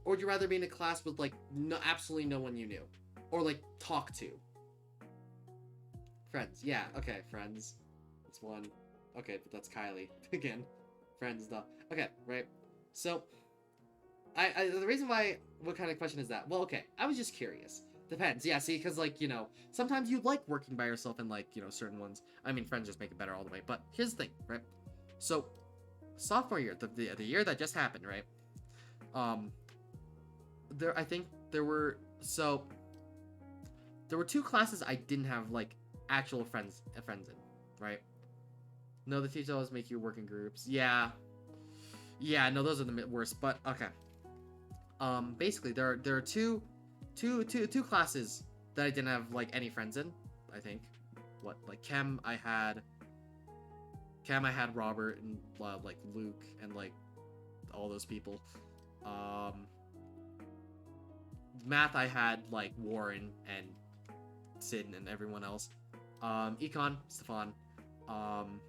or would you rather be in a class with, like, absolutely no one you knew, or, like, talk to? Friends, yeah, okay, friends. That's one. Okay, but that's Kylie again. Friends, though. Okay, right. So, the reason why, what kind of question is that? Well, okay, I was just curious. Depends, yeah, see, because, like, you know, sometimes you like working by yourself and, like, you know, certain ones. I mean, friends just make it better all the way. But here's the thing, right? So, sophomore year, the year that just happened, right? I think there were two classes I didn't have, like, actual friends in, right? No, the teachers always make you work in groups. Yeah. Yeah, no, those are the worst, but, okay. Basically, there are two classes that I didn't have, like, any friends in, I think. What, like, Chem, I had Robert and, like, Luke and, like, all those people. Math, I had, like, Warren and Sid and everyone else. Econ, Stefan. I'm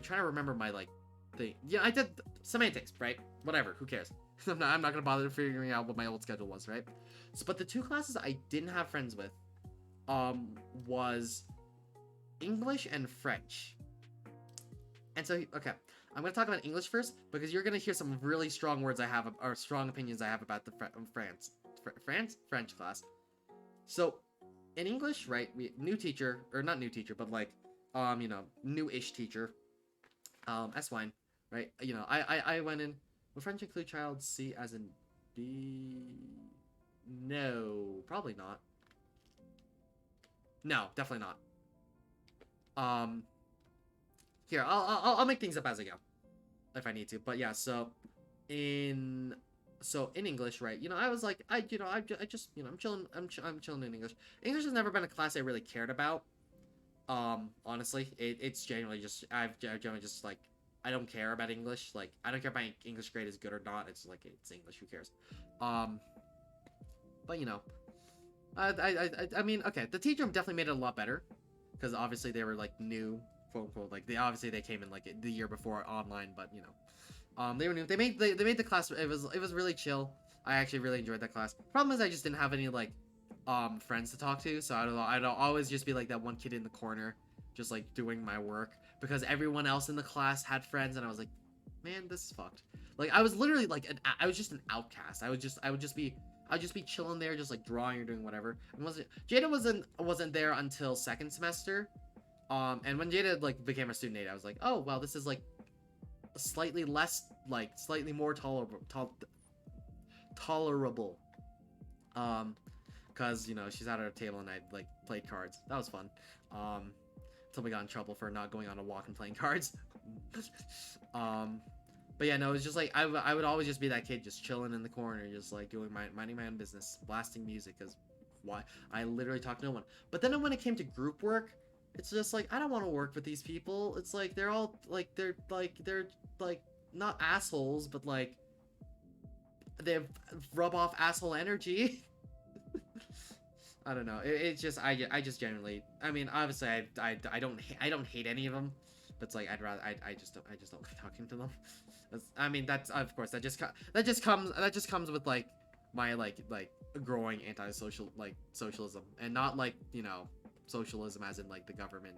trying to remember my, like, thing. Yeah, I did semantics, right? Whatever, who cares? I'm not gonna bother figuring out what my old schedule was, right? So, but the two classes I didn't have friends with, was English and French. And so, okay, I'm gonna talk about English first because you're gonna hear some really strong words I have, or strong opinions I have about the French class. So, in English, right, new teacher, or not new teacher, but like, new-ish teacher, S1, right? I went in. Will French include child C as in B? No, probably not. No, definitely not. Here, I'll make things up as I go, if I need to. But yeah, so in English, right? I was like, I just, I'm chilling, I'm chilling in English. English has never been a class I really cared about. Honestly, it's generally just I've generally just like I don't care about English. Like I don't care if my English grade is good or not. It's like it's English. Who cares? But I mean, okay, the teacher definitely made it a lot better because obviously they were like new, quote unquote. Like they came in like the year before online, but they were new. They made the class. It was really chill. I actually really enjoyed that class. Problem is I just didn't have any like friends to talk to, so I'd always just be like that one kid in the corner just like doing my work because everyone else in the class had friends, and I was like, man, this is fucked. Like I was literally like I was just an outcast. I would just be chilling there, just like drawing or doing whatever. And Jada wasn't there until second semester. And when Jada like became a student aide, I was like, oh well, this is like slightly more tolerable. Because she's at our table and I like played cards. That was fun. Until we got in trouble for not going on a walk and playing cards. But yeah, no, it was just like I would always just be that kid just chilling in the corner, just like minding my own business, blasting music, because why? I literally talk to no one. But then when it came to group work, it's just like I don't want to work with these people. It's like they're not assholes, but like they rub off asshole energy. I don't know. It's just I just generally. I mean, obviously I don't hate any of them, but it's like I just don't like talking to them. I mean that's of course that just comes with like my like growing antisocial socialism, and not like socialism as in like the government.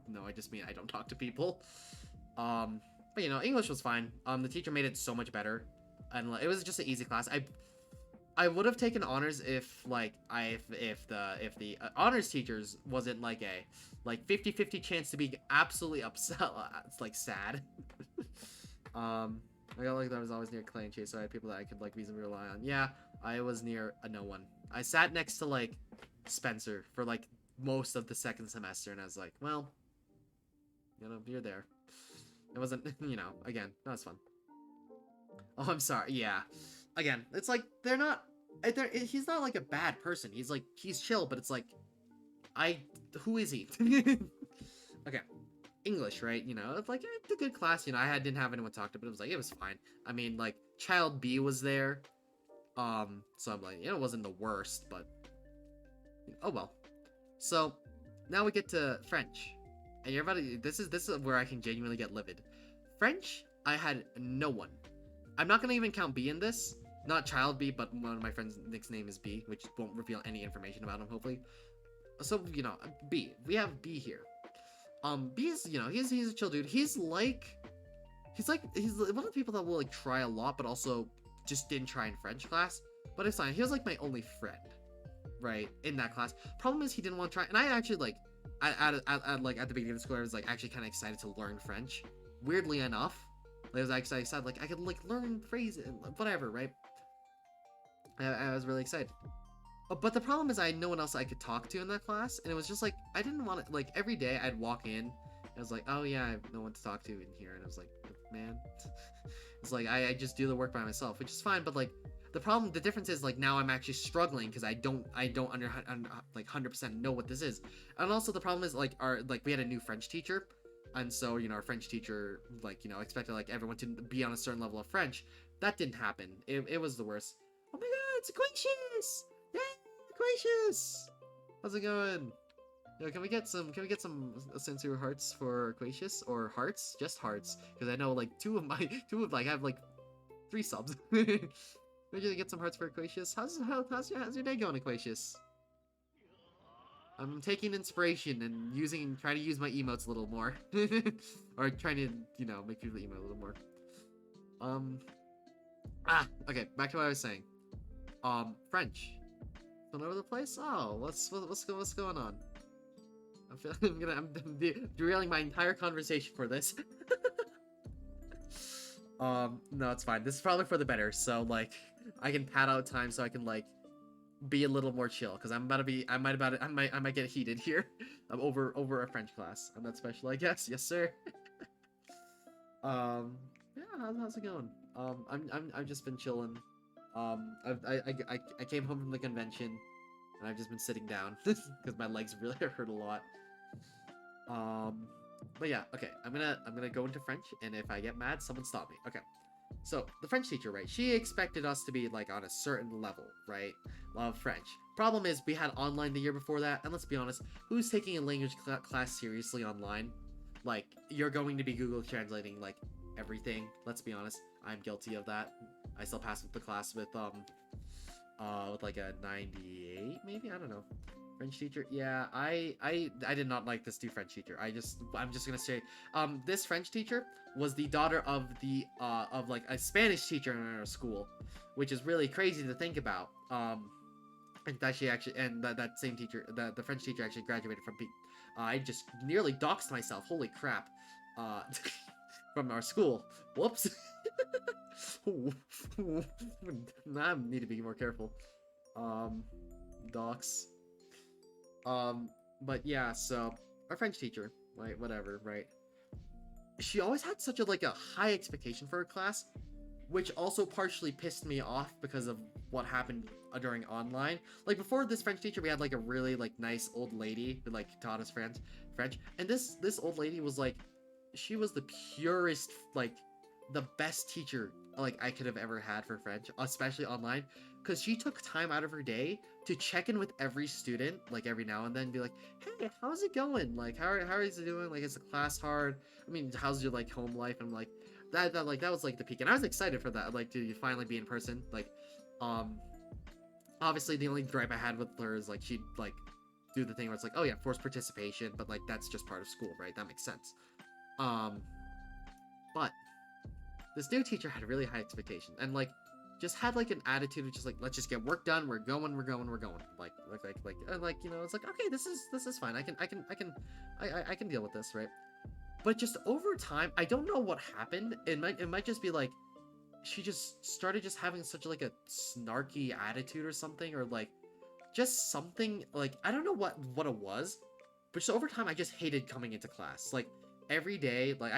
No, I just mean I don't talk to people. But English was fine. The teacher made it so much better, and it was just an easy class. I would have taken honors if the honors teachers wasn't like a 50-50 chance to be absolutely upset. It's like sad. I got like that I was always near Clay and Chase, so I had people that I could like reasonably rely on. Yeah, I was near a no one. I sat next to like Spencer for like most of the second semester, and I was like, well, you're there. It wasn't, again, that was fun. Oh, I'm sorry. Yeah. Again, it's like he's not like a bad person. He's chill, but it's like who is he? Okay. English, right? It's like it's a good class. I didn't have anyone to talk to, but it was fine. I mean, like Child B was there. So I'm like, it wasn't the worst, but oh well. So now we get to French. And everybody, this is where I can genuinely get livid. French, I had no one. I'm not gonna even count B in this. Not Child B, but one of my friends' Nick's name is B, which won't reveal any information about him, hopefully. So, B. We have B here. B is, he's a chill dude. He's one of the people that will, like, try a lot, but also just didn't try in French class. But it's fine. He was, like, my only friend, right, in that class. Problem is, he didn't want to try, and I actually, like, at the beginning of the school, I was, like, actually kind of excited to learn French. Weirdly enough. I was actually excited, like, I could, like, learn phrases, whatever, right? I was really excited. But the problem is I had no one else I could talk to in that class, and it was just, like, I didn't want to, like, every day I'd walk in, and I was like, oh, yeah, I have no one to talk to in here, and I was like, man. It's like, I just do the work by myself, which is fine, but, like, the difference is, like, now I'm actually struggling, because I don't 100% know what this is. And also, the problem is, like, we had a new French teacher, and so, our French teacher, like, expected, like, everyone to be on a certain level of French. That didn't happen. It was the worst. Oh my god, it's Aquatius! Yeah, Aquatius! How's it going? Yo, can we get some sincere hearts for Aquatius? Or hearts? Just hearts. Because I know, like, two of have, like, 3 subs. Maybe get some hearts for Aquatius. How's your day going, Aquatius? I'm taking inspiration and trying to use my emotes a little more. Or trying to, make people emote a little more. Okay, back to what I was saying. French. All over the place? Oh, what's going on? I'm derailing my entire conversation for this. No, it's fine. This is probably for the better, so, like, I can pad out time so I can, like, be a little more chill, because I might get heated here. I'm over a French class. I'm that special, I guess. Yes, sir. Yeah, how's it going? I've just been chilling. I came home from the convention, and I've just been sitting down, because my legs really hurt a lot. But yeah, okay, I'm gonna go into French, and if I get mad, someone stop me. Okay. So, the French teacher, right? She expected us to be, like, on a certain level, right? Of French. Problem is, we had online the year before that, and let's be honest, who's taking a language class seriously online? Like, you're going to be Google translating, like, everything. Let's be honest. I'm guilty of that. I still passed the class with like a 98, maybe? I don't know. French teacher, yeah, I did not like this new French teacher. I'm just gonna say, this French teacher was the daughter of of like a Spanish teacher in our school, which is really crazy to think about. And that same teacher, the French teacher actually graduated from I just nearly doxed myself. Holy crap. From our school. Whoops. I need to be more careful. Dox. But yeah, so our French teacher, right, whatever, right? She always had such a high expectation for her class, which also partially pissed me off because of what happened during online. Like, before this French teacher, we had like a really nice old lady who taught us French, and this old lady was she was the purest, the best teacher I could have ever had for French, especially online, because she took time out of her day to check in with every student, every now and then, be like, hey, how's it going? How is it doing? Is the class hard? I mean, how's your home life? And that was the peak, and I was excited for that, to finally be in person. Obviously the only gripe I had with her is she'd do the thing where it's oh yeah, forced participation, but that's just part of school, right? That makes sense. But this new teacher had really high expectations, and just had an attitude of just let's just get work done. We're going. It's okay, this is fine. I can deal with this, right? But just over time, I don't know what happened. It might just be she just started just having such a snarky attitude or something, or just something I don't know what it was, but just over time I just hated coming into class. Every day, I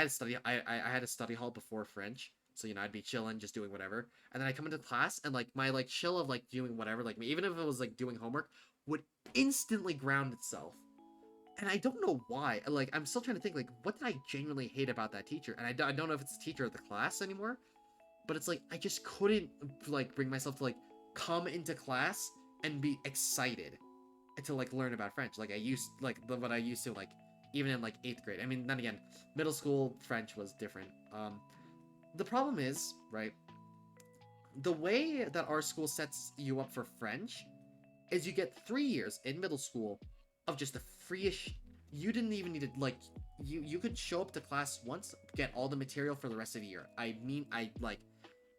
had a study hall before French, so I'd be chilling, just doing whatever, and then I come into class and my chill of doing whatever, even if it was doing homework, would instantly ground itself. And I don't know why. I'm still trying to think what did I genuinely hate about that teacher, and I don't know if it's the teacher of the class anymore, but it's I just couldn't bring myself to come into class and be excited to learn about French I used what I used to even in 8th grade. I mean, then again, middle school French was different. The problem is, right, the way that our school sets you up for French is you get 3 years in middle school of just a free-ish. You didn't even need to you could show up to class once, get all the material for the rest of the year. I mean,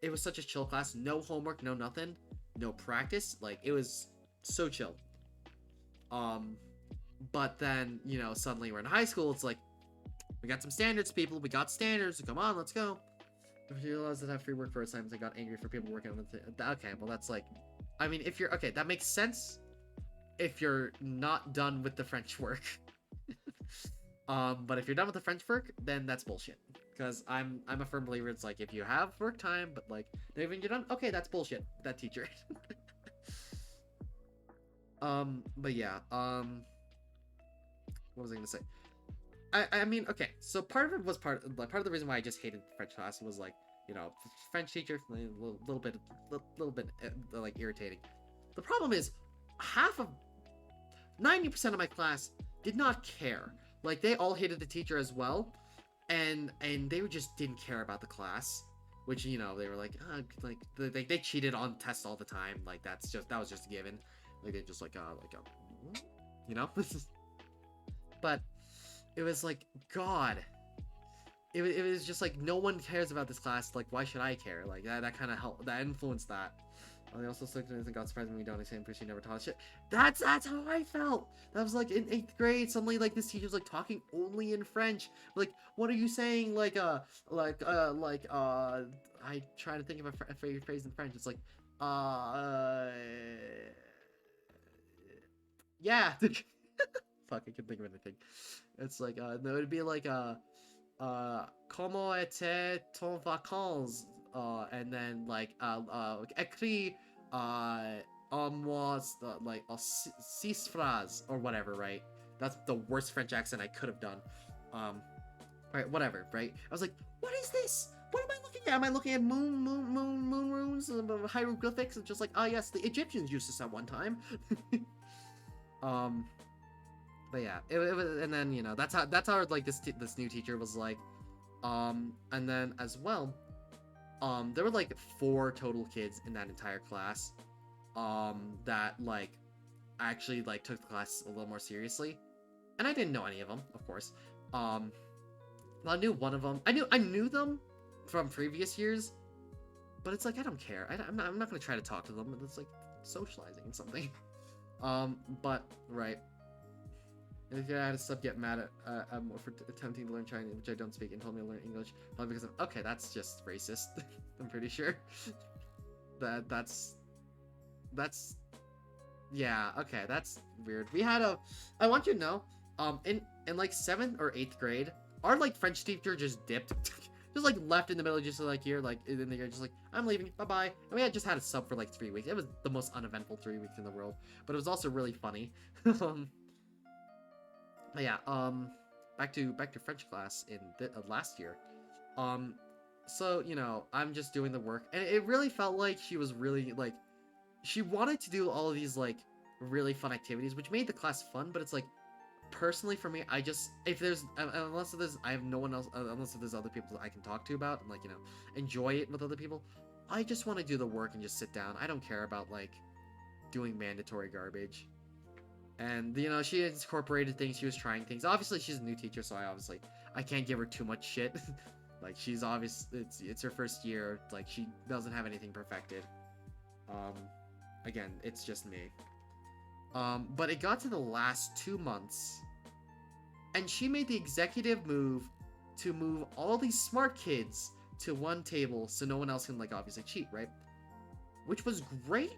it was such a chill class. No homework, no nothing, no practice. It was so chill. But then, suddenly we're in high school. It's we got some standards, people. We got standards. Come on, let's go. If you realize that I have free work for assignments, I got angry for people working on it. Okay, well, that's I mean, if you're okay, that makes sense if you're not done with the French work. But if you're done with the French work, then that's bullshit. Because I'm a firm believer. It's if you have work time, but even you're done, okay, that's bullshit. That teacher. But yeah. What was I gonna say? I mean, okay. So part of it was part of the reason why I just hated French class was French teacher, a little bit irritating. The problem is 90% of my class did not care. They all hated the teacher as well, and they just didn't care about the class. which you know they were like they cheated on tests all the time. Like that was just a given. Like they just you know. But it was like God. It was just like no one cares about this class. Like why should I care? Like that kind of helped. That influenced that. They also looked at it and got surprised when we don't understand because she never taught us shit. That's how I felt. That was like in 8th grade. Suddenly, like this teacher was like talking only in French. Like, what are you saying? I try to think of a phrase in French. It's like, yeah. Fuck, I can think of anything. It's like, no, it'd be like, comment était ton vacances? And then like, écrit, en moi, like, six phrases or whatever, right? That's the worst French accent I could have done. Right, whatever, right? I was like, what is this? What am I looking at? Am I looking at moon runes, hieroglyphics? It's just like, yes, the Egyptians used this at one time. But yeah, it was, and then you know that's how like this new teacher was like, and then as well, there were like 4 total kids in that entire class, that like actually like took the class a little more seriously, and I didn't know any of them, of course. I knew one of them. I knew them from previous years, but it's like I don't care. I'm not gonna try to talk to them. It's like socializing and something. But right. If I had a sub get mad at for attempting to learn Chinese, which I don't speak, and told me to learn English, probably because of okay, that's just racist. I'm pretty sure. That's yeah, okay, that's weird. We had I want you to know, in like 7th or 8th grade, our like French teacher just dipped. Just like left in the middle, just like here, like in the year, just like I'm leaving, bye bye. And we had just had a sub for like 3 weeks. It was the most uneventful 3 weeks in the world, but it was also really funny. But yeah, back to French class in last year. So you know, I'm just doing the work, and it really felt like she was really like, she wanted to do all of these like really fun activities, which made the class fun. But it's like, personally for me, I just I have no one else unless there's other people that I can talk to about and like you know enjoy it with other people. I just want to do the work and just sit down. I don't care about like doing mandatory garbage. And you know, she incorporated things, she was trying things. Obviously she's a new teacher, so I can't give her too much shit. Like she's it's her first year, like she doesn't have anything perfected. Again, it's just me. But it got to the last 2 months, and she made the executive move to move all these smart kids to one table so no one else can like obviously cheat, right? Which was great.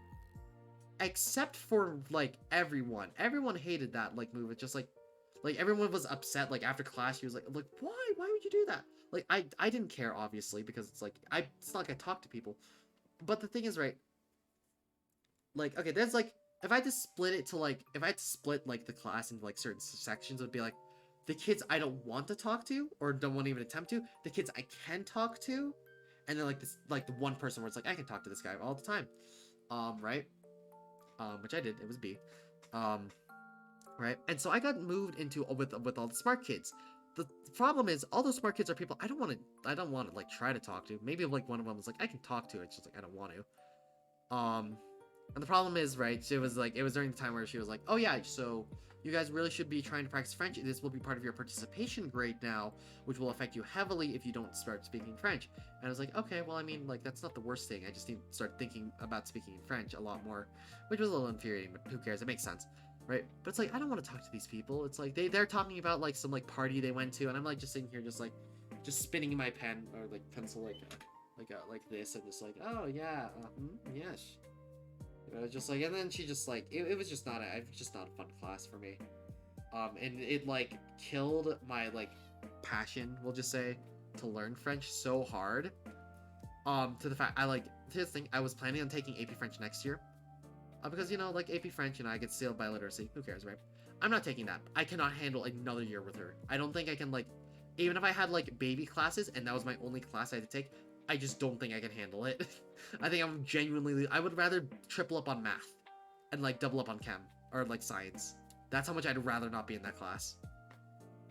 Except for like everyone hated that like move. It's just like everyone was upset. Like after class, she was like why would you do that? Like I didn't care, obviously, because it's like it's not like I talk to people. But the thing is, right, like okay, there's like if I had to split like the class into like certain sections, it would be like the kids I don't want to talk to or don't want to even attempt to, the kids I can talk to, and then like this like the one person where it's like I can talk to this guy all the time. Right? Which I did. It was B. Right? And so I got moved into with all the smart kids. The problem is all those smart kids are people I don't want to like try to talk to. Maybe like one of them was like I can talk to, it's just like I don't want to. And the problem is, right, it was during the time where she was like, oh yeah, so you guys really should be trying to practice French. This will be part of your participation grade now, which will affect you heavily if you don't start speaking French. And I was like, okay, well, I mean, like, that's not the worst thing. I just need to start thinking about speaking French a lot more, which was a little infuriating, but who cares? It makes sense, right? But it's like, I don't want to talk to these people. It's like, they're talking about, like, some, like, party they went to, and I'm, like, just sitting here just spinning my pen, or, like, pencil, like this, and just like, oh, yeah, yes. It was just like, and then she just like, it was just not a fun class for me. And it like killed my like passion, we'll just say, to learn French so hard. To the fact here's the thing, I was planning on taking AP French next year. Because you know, like AP French, you know, I get sealed by literacy. Who cares, right? I'm not taking that. I cannot handle another year with her. I don't think I can like, even if I had like baby classes and that was my only class I had to take, I just don't think I can handle it. I think I would rather triple up on math and like double up on chem or like science. That's how much I'd rather not be in that class.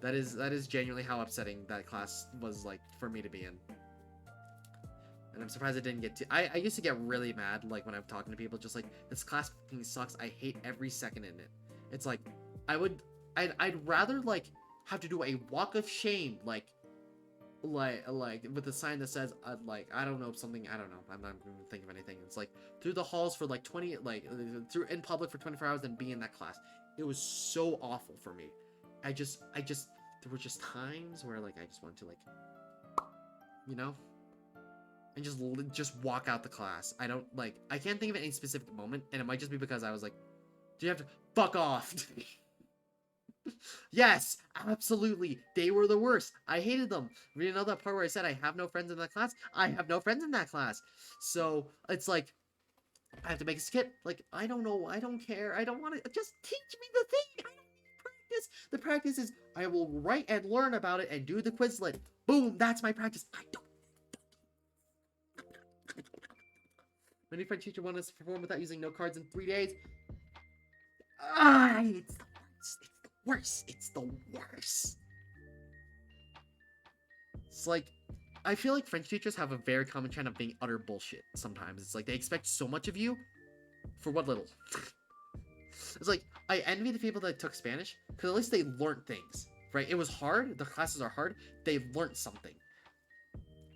That is genuinely how upsetting that class was like for me to be in. and I'm surprised I didn't get to. I used to get really mad, like, when I'm talking to people, just like, this class fucking sucks. I hate every second in it. It's like, I'd rather, like, have to do a walk of shame, like with a sign that says, like, I don't know, something, I don't know, I'm not gonna think of anything. It's like, through the halls for like 20, like, through in public for 24 hours and be in that class. It was so awful for me. There were just times where, like, I just wanted to, like, you know, and just walk out the class. I don't, like, I can't think of any specific moment, and it might just be because I was like, do you have to fuck off? Yes, absolutely. They were the worst. I hated them. You know that part where I said I have no friends in that class? I have no friends in that class. So it's like, I have to make a skit. Like, I don't know. I don't care. I don't want to. Just teach me the thing. I don't need practice. The practice is I will write and learn about it and do the Quizlet. Boom. That's my practice. I don't. Many French teacher want us to perform without using no cards in 3 days. It's the worst. It's the worst. It's like, I feel like French teachers have a very common trend of being utter bullshit sometimes. It's like they expect so much of you for what little. It's like, I envy the people that took Spanish because at least they learned things, right? It was hard. The classes are hard. They learned something.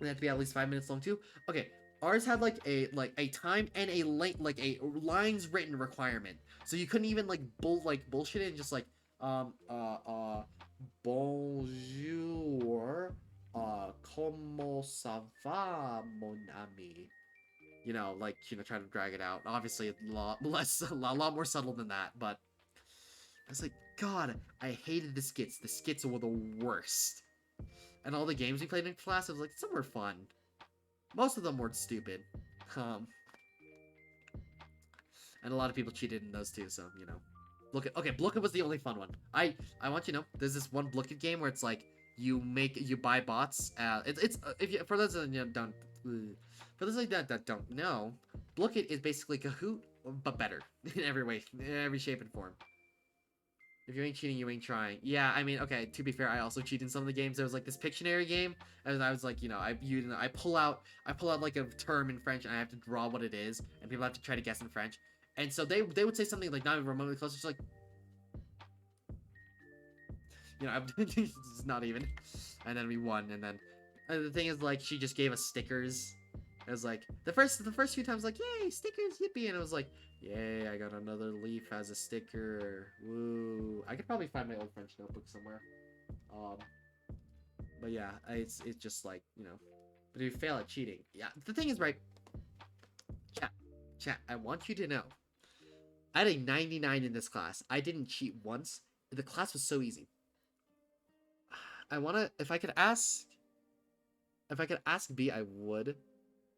They have to be at least 5 minutes long too. Okay, ours had like a time and a length, like a lines written requirement. So you couldn't even like bullshit it and just like bonjour, comment ça va, mon ami? You know, like, you know, try to drag it out. Obviously, a lot more subtle than that, but I was like, God, I hated the skits. The skits were the worst. And all the games we played in class, I was like, some were fun. Most of them were stupid. And a lot of people cheated in those too, so, you know. Blooket was the only fun one. I want you to know, there's this one Blooket game where it's like, you buy bots. For those that don't know, Blooket is basically Kahoot, but better in every way, in every shape and form. If you ain't cheating, you ain't trying. Yeah, I mean, okay, to be fair, I also cheat in some of the games. There was like this Pictionary game, and I was like, you know, I pull out like a term in French, and I have to draw what it is, and people have to try to guess in French. And so they would say something like not even remotely close, just like, you know, it's not even. And then we won, and then the thing is, like, she just gave us stickers. It was like the first few times, like, yay, stickers, yippee, and it was like, yay, I got another leaf as a sticker. Woo! I could probably find my old French notebook somewhere. But yeah, it's just like, you know, but if you fail at cheating, yeah. The thing is, right? Chat. I want you to know, I had a 99 in this class. I didn't cheat once. The class was so easy. If I could ask B, I would.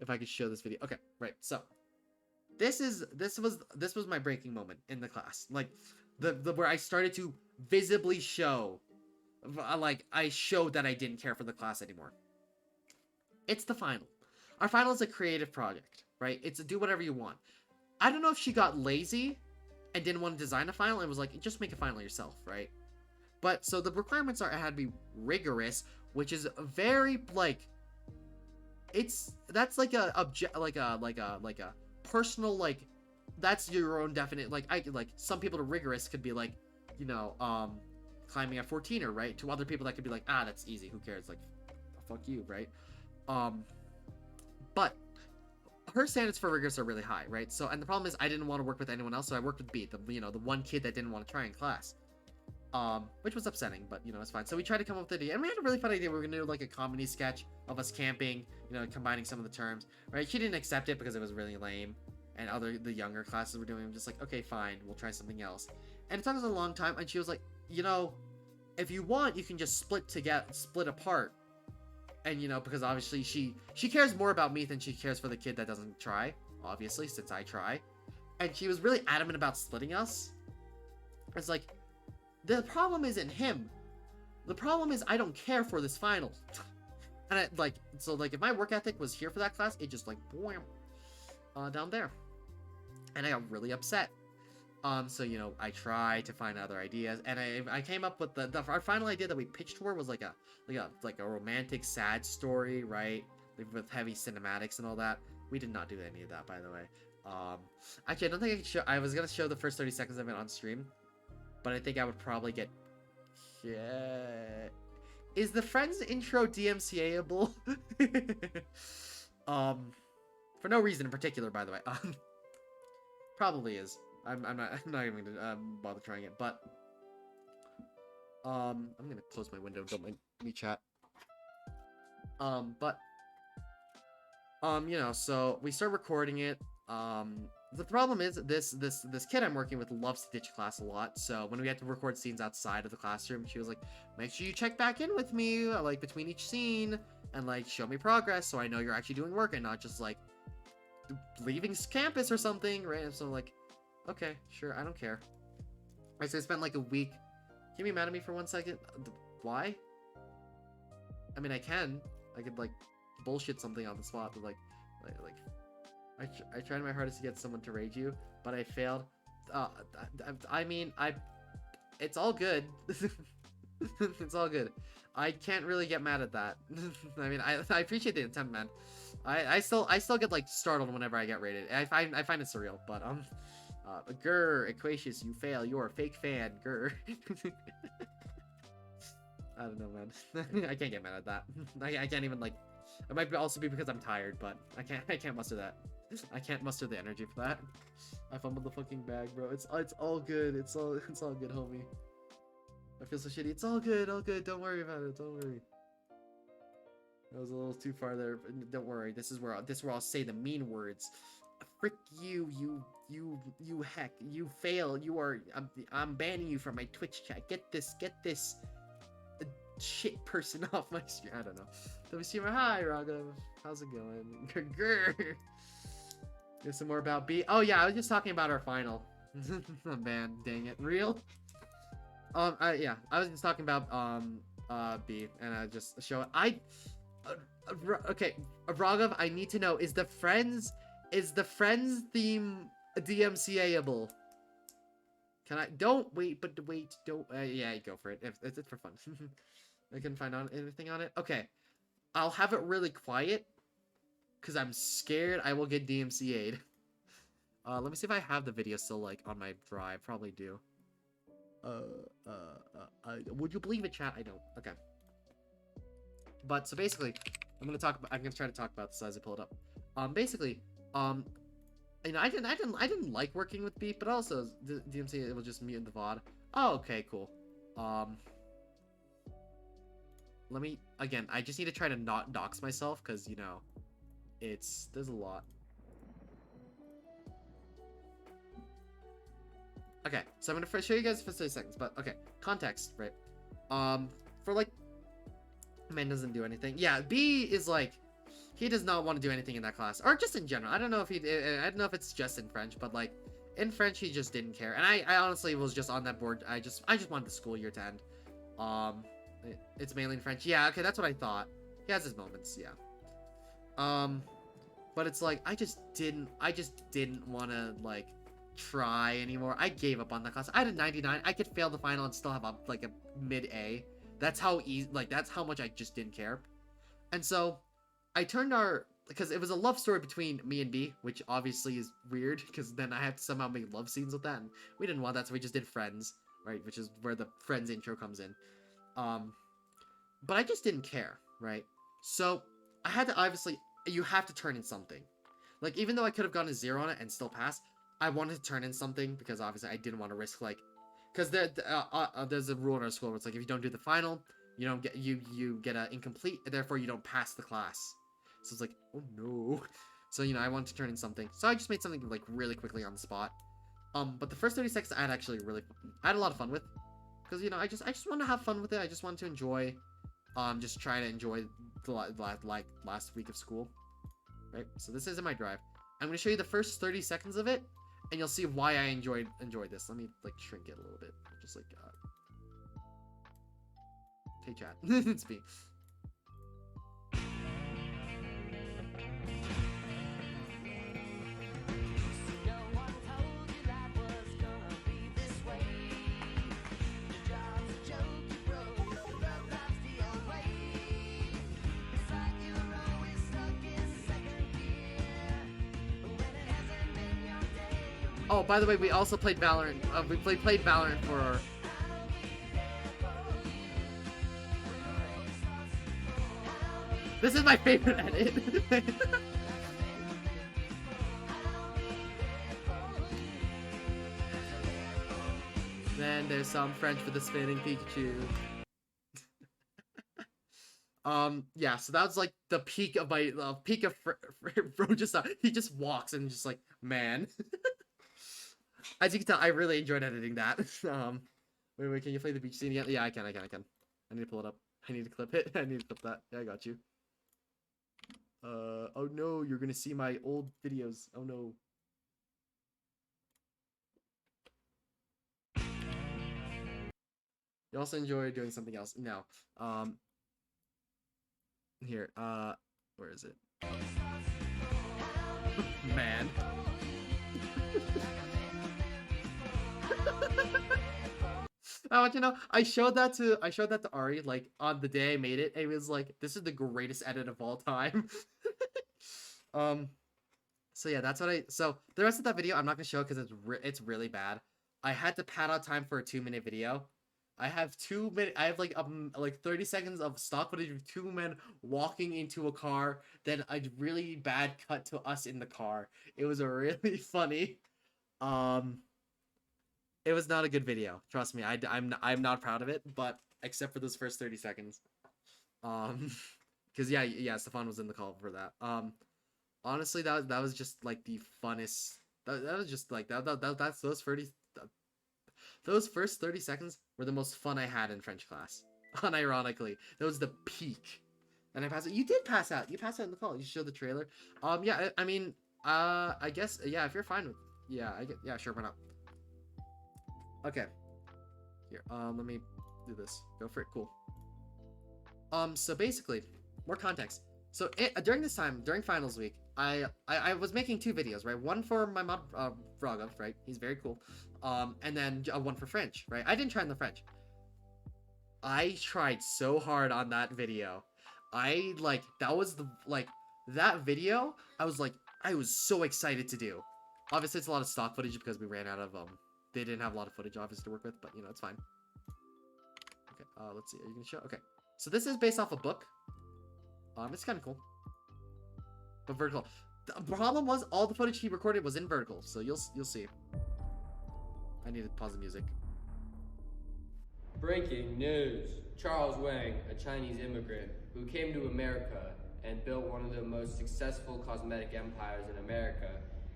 If I could show this video. Okay, right. So this was my breaking moment in the class. Like the where I started to visibly show, like, I showed that I didn't care for the class anymore. It's the final. Our final is a creative project, right? It's a do whatever you want. I don't know if she got lazy and didn't want to design a final and was like, just make a final yourself, right? But so the requirements are, it had to be rigorous, which is very, like, that's like a personal, like, that's your own definite, like, some people to rigorous could be like, you know, climbing a 14er, right? To other people that could be like, that's easy, who cares, like, fuck you, right? But her standards for rigorous are really high, right? So, and the problem is I didn't want to work with anyone else, so I worked with B, the one kid that didn't want to try in class. Which was upsetting, but, you know, it's fine. So we tried to come up with an idea, and we had a really fun idea. We were gonna do like a comedy sketch of us camping, you know, combining some of the terms, right? She didn't accept it because it was really lame, and the younger classes were doing it. I'm just like, okay, fine, we'll try something else. And it took us a long time, and she was like, you know, if you want, you can just split apart. And, you know, because obviously she cares more about me than she cares for the kid that doesn't try, obviously, since I try. And she was really adamant about splitting us. It's like, the problem isn't him. The problem is I don't care for this final. And if my work ethic was here for that class, it just like, boom, down there. And I got really upset. So, you know, I tried to find other ideas, and I came up with our final idea that we pitched for was like a romantic sad story, right? with heavy cinematics and all that. We did not do any of that, by the way. Actually, I don't think I could show. I was gonna show the first 30 seconds of it on stream, but I think I would probably get. Yeah. Is the Friends intro DMCA-able? For no reason in particular, by the way. Probably is. I'm not even gonna bother trying it, but I'm gonna close my window. Don't mind me chat. But you know, so we start recording it. The problem is this kid I'm working with loves to ditch class a lot. So when we had to record scenes outside of the classroom, she was like, "Make sure you check back in with me, like between each scene, and like show me progress, so I know you're actually doing work and not just like leaving campus or something." Right? So like, okay, sure, I don't care. Right, so I spent like a week. Can you be mad at me for 1 second? Why? I mean, I could like bullshit something on the spot, but like I tried my hardest to get someone to rage you, but I failed. I mean, it's all good. It's all good. I can't really get mad at that. I mean, I appreciate the attempt, man. I still get like startled whenever I get rated. I find it surreal, but grr, Equatius, you fail. You're a fake fan, grr. I don't know, man. I can't get mad at that. I can't even like. It might also be because I'm tired, but I can't muster that. I can't muster the energy for that. I fumbled the fucking bag, bro. It's all good. It's all good, homie. I feel so shitty. It's all good, all good. Don't worry about it. Don't worry. That was a little too far there. But don't worry. This is where I'll say the mean words. Frick you heck. You fail. You are. I'm banning you from my Twitch chat. Get this shit person off my stream. I don't know. WCMR, hi Raghav. How's it going? Grr. There's some more about B. Oh yeah, I was just talking about our final. Oh, man, dang it. Real? Yeah, I was just talking about B, and I just show it. Okay, Raghav, I need to know, is the Friends theme DMCA-able? Can I? Don't. Yeah, go for it. It's for fun. I couldn't find anything on it. Okay, I'll have it really quiet, because I'm scared I will get DMCA'd. Let me see if I have the video still, like, on my drive. Probably do. Would you believe it, chat? I don't. Okay. But, so basically, I'm gonna try to talk about this as I pull it up. Basically, you know, I didn't like working with Beep, but also the DMCA, it will just mute the VOD. Oh, okay, cool. Let me, again, I just need to try to not dox myself, because, you know, there's a lot. Okay, so I'm gonna first show you guys for 30 seconds, but okay, context, right? For like, man doesn't do anything. Yeah, B is like, he does not want to do anything in that class, or just in general. I don't know if I don't know if it's just in French, but like, in French he just didn't care. And I honestly was just on that board. I just wanted the school year to end. It's mainly in French. Yeah, okay, that's what I thought. He has his moments, yeah. But it's like, I just didn't want to, like, try anymore. I gave up on that class. I had a 99. I could fail the final and still have a, like, a mid-A. That's how easy, like, that's how much I just didn't care. And so, I turned because it was a love story between me and B, which obviously is weird, because then I have to somehow make love scenes with that, and we didn't want that, so we just did Friends, right, which is where the Friends intro comes in. But I just didn't care, right? So, I had to, obviously, you have to turn in something. Like, even though I could have gotten a 0 on it and still pass, I wanted to turn in something, because obviously I didn't want to risk, like, because there's a rule in our school where it's like, if you don't do the final, you don't get, you get an incomplete, and therefore you don't pass the class. So it's like, oh no. So, you know, I wanted to turn in something. So I just made something, like, really quickly on the spot. But the first 30 seconds I had actually I had a lot of fun with. Because, you know, I just wanted to have fun with it. I just wanted to enjoy, just try to enjoy the, like, last week of school. Right? So this is in my drive. I'm going to show you the first 30 seconds of it, and you'll see why I enjoyed this. Let me, like, shrink it a little bit. Just like, hey, chat. It's me. Oh, by the way, we also played Valorant. We played Valorant for. This is my favorite edit. Then there's some French for the spinning Pikachu. Yeah, so that was like the peak of my peak of bro. Just he just walks and just like, man. As you can tell, I really enjoyed editing that. Wait, can you play the beach scene again? Yeah, I can. I need to pull it up. I need to clip it. I need to clip that. Yeah, I got you. Oh no, you're gonna see my old videos. Oh no. You also enjoy doing something else? No. Here, where is it? Man. Oh, you know, I showed that to Ari like on the day I made it. And it was like, this is the greatest edit of all time. So yeah, that's what so the rest of that video I'm not gonna show because it's really bad. I had to pad out time for a 2-minute video. I have 2 minutes. I have like 30 seconds of stock footage of 2 men walking into a car. Then a really bad cut to us in the car. It was a really funny. It was not a good video. Trust me. I'm not proud of it. But except for those first 30 seconds. Because yeah, Stefan was in the call for that. Honestly, that was just like the funnest. That was just like that's those first 30 seconds were the most fun I had in French class. Unironically, that was the peak. And I passed it. You did pass out. You passed out in the call. You showed the trailer. Yeah. I mean, I guess yeah. If you're fine with, yeah, sure, why not? Okay. Here. Let me do this. Go for it. Cool. So basically, more context. So during this time, during finals week, I was making 2 videos, right? One for my mod Vraga, right? He's very cool. And then one for French, right? I didn't try in the French. I tried so hard on that video. That was that video. I was so excited to do. Obviously, it's a lot of stock footage because we ran out of they didn't have a lot of footage obviously to work with, but you know, it's fine. Okay, let's see. Are you gonna show? Okay, so this is based off a book. It's kind of cool, but vertical. The problem was all the footage he recorded was in vertical, so you'll see. I need to pause the music. Breaking news. Charles Wang, a Chinese immigrant who came to America and built one of the most successful cosmetic empires in America,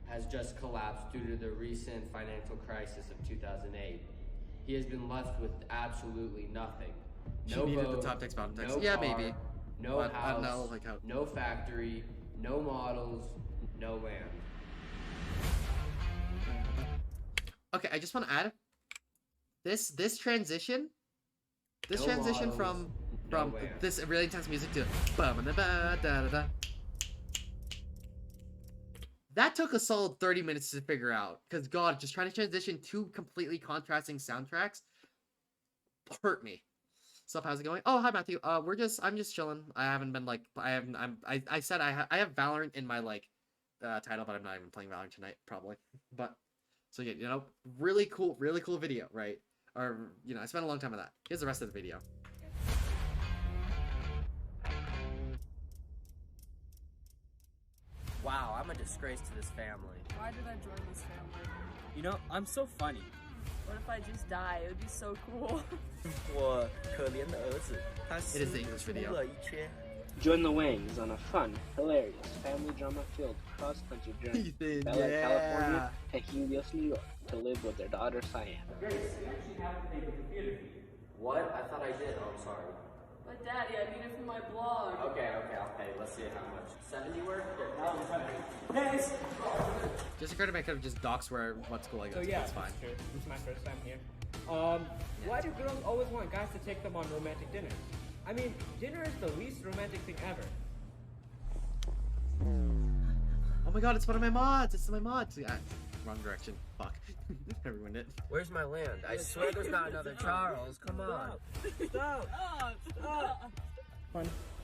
has just collapsed due to the recent financial crisis of 2008. He has been left with absolutely nothing. No boat, the top text, bottom text. no Yeah, car, maybe. no But I house, don't know, like how... no factory, no models, no land. Okay, I just want to add this transition. This No transition models, from no land. this really intense music to ba-ba-da-ba-da-da-da. That took a solid 30 minutes to figure out. Because God, just trying to transition 2 completely contrasting soundtracks hurt me. So how's it going? Oh, hi Matthew. I'm just chilling. I haven't been I said I have Valorant in my title, but I'm not even playing Valorant tonight probably. But so yeah, you know, really cool video, right? Or you know, I spent a long time on that. Here's the rest of the video. Wow, I'm a disgrace to this family. Why did I join this family? You know, I'm so funny. What if I just die? It would be so cool. 我可怜的儿子，他 It is the English 出 video. 了一缺。 Join the Wangs on a fun, hilarious, family drama-filled cross-country journey Ethan, to LA, yeah. California, and Helios, New York, to live with their daughter Cyan. Grace, you actually have to pay the computer fee. What? I thought I did. Oh, I'm sorry. But Daddy, I need it for my blog. Okay, I'll pay. Let's see how much. 70 worth? Yes. Just occurred to me I could have just doxed what school I go So to. yeah, That's fine. This is my first time here. Why do girls always want guys to take them on romantic dinners? I mean, dinner is the least romantic thing ever. Oh my God, it's one of my mods. It's my mods. Yeah, wrong direction. Fuck. I ruined it. Where's my land? I swear there's not another Charles. Come on. Stop! Stop!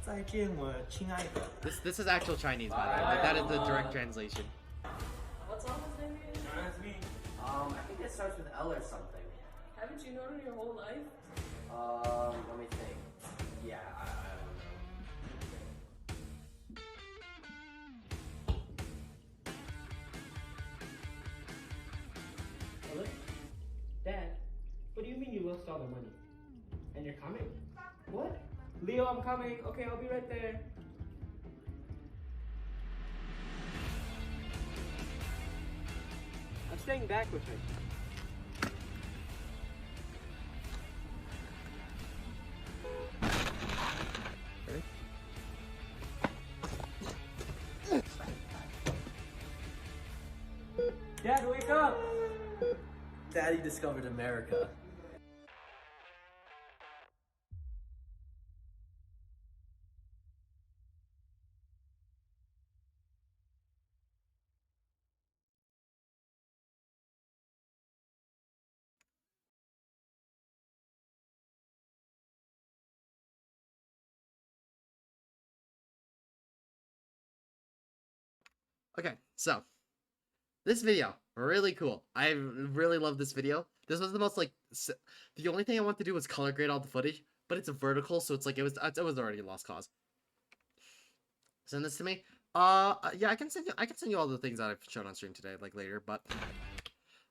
再见，我亲爱的。 This is actual Chinese, by the way. Like, that is the direct translation. What's on his name again? That's me. I think it starts with L or something. Haven't you known it your whole life? Let me think. Yeah, I don't know. Hello? Dad, what do you mean you lost all the money? And you're coming? What? Leo, I'm coming. Okay, I'll be right there. I'm staying back with her. Dad, wake up! Daddy discovered America. Okay, so this video really cool. I really love this video. This was the most like the only thing I want to do was color grade all the footage, but it's a vertical, so it's like it was already a lost cause. Send this to me. Yeah, I can send you all the things that I've shown on stream today, like later. But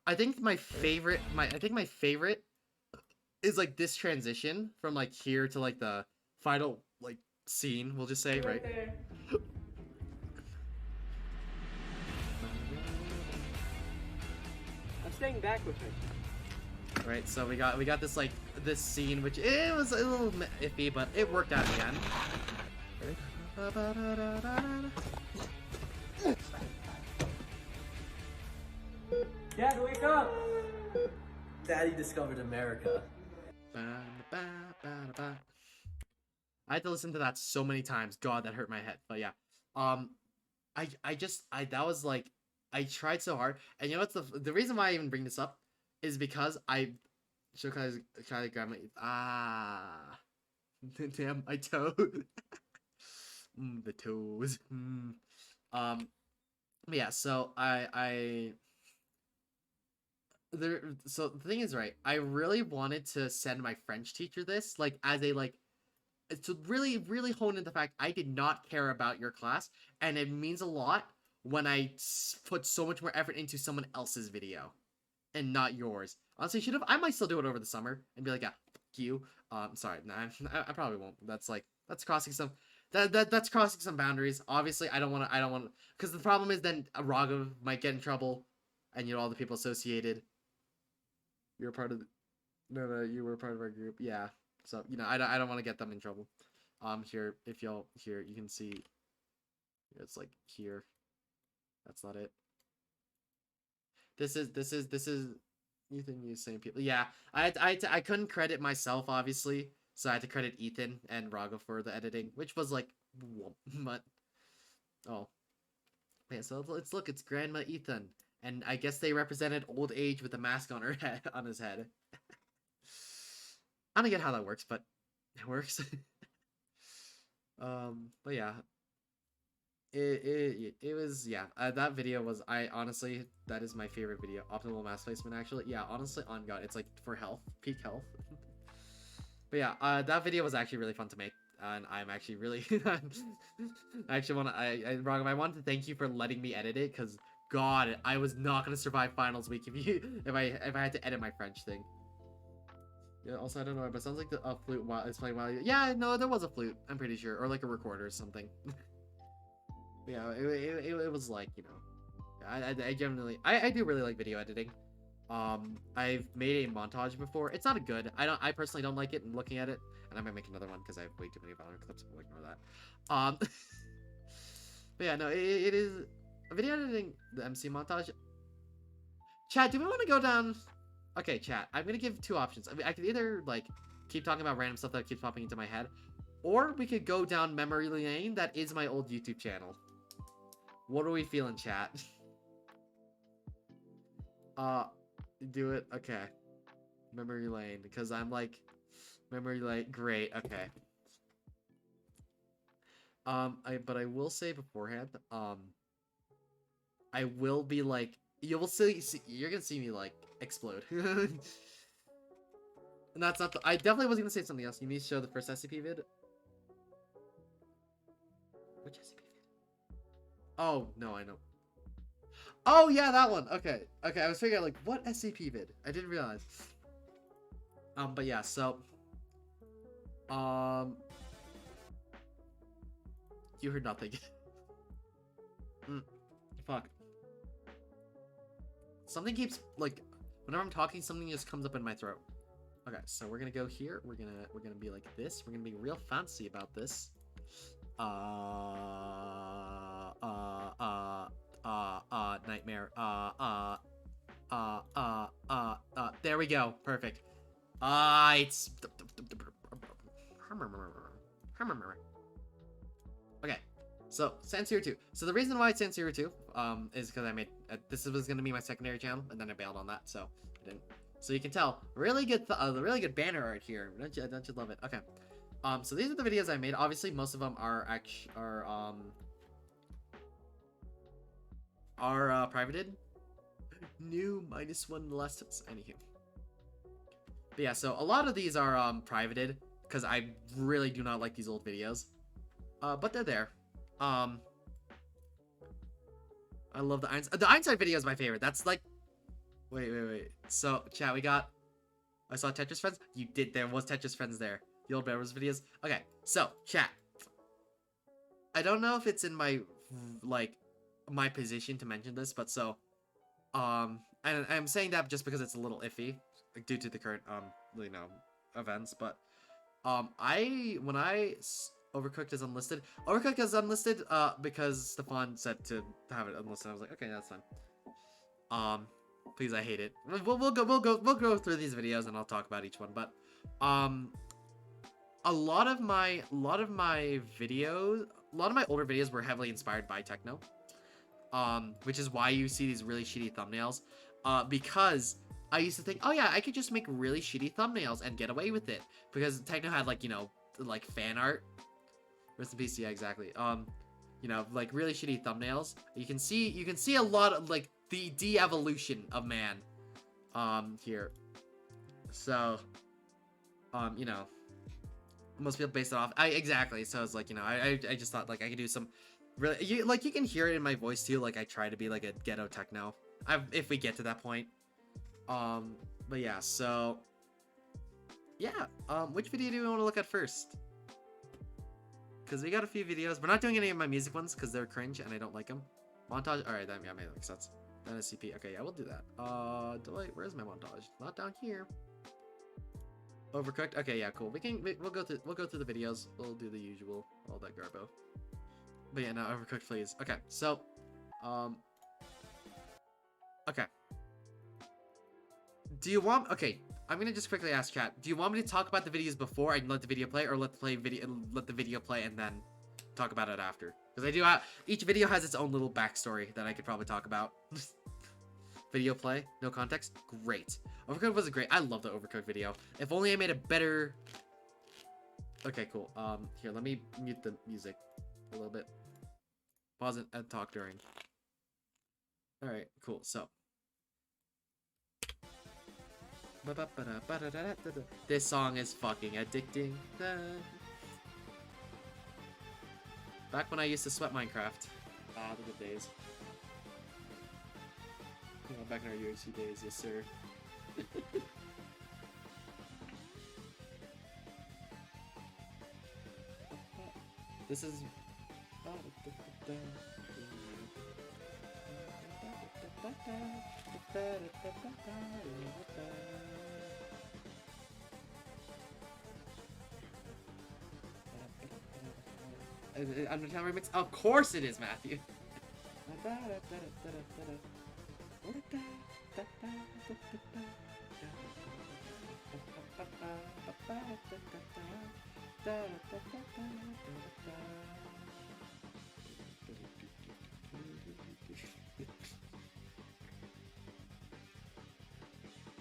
I think my favorite is like this transition from like here to like the final like scene. We'll just say right. There. I'm staying back with her. Right, so we got this like this scene, which it was a little iffy, but it worked out in the end. Dad, wake up! Daddy discovered America. I had to listen to that so many times. God, that hurt my head. But yeah, that was like, I tried so hard, and you know what's the reason why I even bring this up is because I should kind of grab my damn my toe. The toes. But yeah, so so the thing is, right, I really wanted to send my French teacher this, like, as a, like, to really, really hone in the fact I did not care about your class, and it means a lot when I put so much more effort into someone else's video, and not yours. Honestly, I might still do it over the summer, and be like, yeah, fuck you. Sorry, nah, I probably won't. That's crossing some, that's crossing some boundaries. Obviously, I don't want to, because the problem is then Raghav might get in trouble, and all the people associated. You're part of no, you were part of our group. Yeah. So, I don't want to get them in trouble. Here, if y'all, here, you can see, it's like here. That's not it. This is Ethan, you same people. Yeah, I couldn't credit myself, obviously, so I had to credit Ethan and Raga for the editing, which was like, but, oh. Yeah, so look, it's Grandma Ethan. And I guess they represented old age with a mask on her head, on his head. I don't get how that works, but it works. But yeah, it was, yeah. That video was, honestly, that is my favorite video. Optimal mask placement, actually. Yeah, honestly, on God, it's like for health, peak health. But yeah, that video was actually really fun to make, and I'm actually really, I actually want to, Raghav, I wanted to thank you for letting me edit it, because God, I was not gonna survive finals week if I had to edit my French thing. Yeah, also, I don't know, but it sounds like the flute while it's playing while you... Yeah, no, there was a flute, I'm pretty sure. Or like a recorder or something. Yeah, it was like, I generally... I do really like video editing. I've made a montage before. It's not a good. I personally don't like it, and looking at it, and I might make another one because I have way too many Valorant clips. We'll ignore that. But yeah, no, it is... Video editing, the MC montage. Chat, do we want to go down... Okay, chat, I'm gonna give two options. I could either, like, keep talking about random stuff that keeps popping into my head, or we could go down memory lane. That is my old YouTube channel. What are we feeling, chat? Do it? Okay. Memory lane, because I'm like... Memory lane, great, okay. But I will say beforehand, I will be, like, you will see you're gonna see me like explode. And that's not the, I definitely was gonna say something else. You need to show the first SCP vid. Which SCP vid? Oh no, I know. Oh yeah, that one. Okay, okay. I was figuring like what SCP vid. I didn't realize. But yeah. So, you heard nothing. Fuck. Something keeps like whenever I'm talking, something just comes up in my throat. Okay, so we're gonna go here. We're gonna be like this. We're gonna be real fancy about this. Nightmare. There we go. Perfect. It's okay. So Sansir 2. So the reason why it's Sansir 2 is because I made this was gonna be my secondary channel, and then I bailed on that, so I didn't. So you can tell, really good banner art here. Don't you love it? Okay. So these are the videos I made. Obviously, most of them are privated. New -1 less. Anywho. But yeah, so a lot of these are privated because I really do not like these old videos. But they're there. I love the Einstein video is my favorite. That's like, wait. So chat, we got. I saw Tetris Friends. You did. There was Tetris Friends there. The old Bears videos. Okay, so chat. I don't know if it's in my my position to mention this, but so and I'm saying that just because it's a little iffy, like, due to the current events. But when Overcooked is unlisted. Overcooked is unlisted because Stefan said to have it unlisted. I was like, okay, that's fine. Please, I hate it. We'll go through these videos and I'll talk about each one. But a lot of my older videos were heavily inspired by techno. Which is why you see these really shitty thumbnails. Because I used to think, oh yeah, I could just make really shitty thumbnails and get away with it because techno had like fan art. Rest in peace, yeah, exactly. Like really shitty thumbnails. You can see a lot of like the de-evolution of man here. So most people base it off exactly. So it's like, I just thought like I could do some really you can hear it in my voice too, like I try to be like a ghetto techno if we get to that point. But yeah, so yeah, which video do we want to look at first? Because we got a few videos. We're not doing any of my music ones because they're cringe and I don't like them. Montage. All right, that makes sense. Then SCP. Okay, yeah, we'll do that. Where's my montage? Not down here. Overcooked. Okay, yeah, cool. We'll go through the videos. We'll do the usual, all that garbo. But yeah, no, Overcooked, please. Okay, so, okay. Do you want? Okay, I'm gonna just quickly ask chat. Do you want me to talk about the videos before I let the video play, or let the video play and then talk about it after? Because I do have each video has its own little backstory that I could probably talk about. Video play, no context, great. Overcooked was great. I love the Overcooked video. If only I made a better. Okay, cool. Here, let me mute the music a little bit. Pause it and talk during. All right, cool. So. This song is fucking addicting. Back when I used to sweat Minecraft. Ah, the good days. Back in our UHC days, yes sir. This is. Undertale remix? Of course it is, Matthew.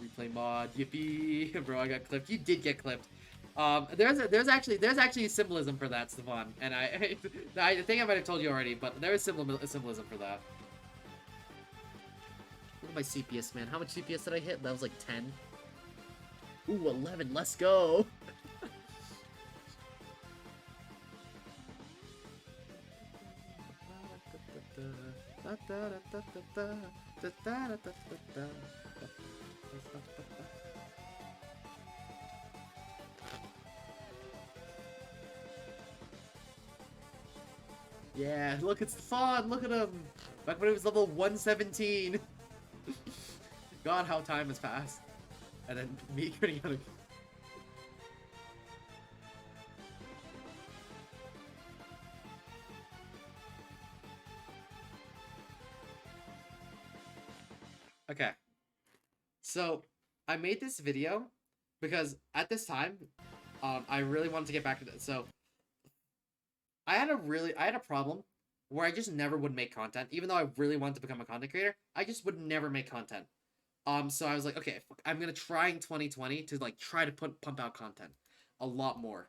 Replay mod, yippee, bro! I got clipped. You did get clipped. There's actually symbolism for that, Stefan, and I think I might have told you already, but there is symbolism for that. at my CPS, man. How much CPS did I hit? That was like 10. Ooh, 11. Let's go. Yeah, look, it's Stefan. Look at him. Back when he was level 117. God, how time has passed. And then me getting out of... Okay. So, I made this video because at this time, I really wanted to get back to this. So, I had a problem where I just never would make content. Even though I really wanted to become a content creator, I just would never make content. So I was like, okay, I'm gonna try in 2020 to like try to pump out content a lot more.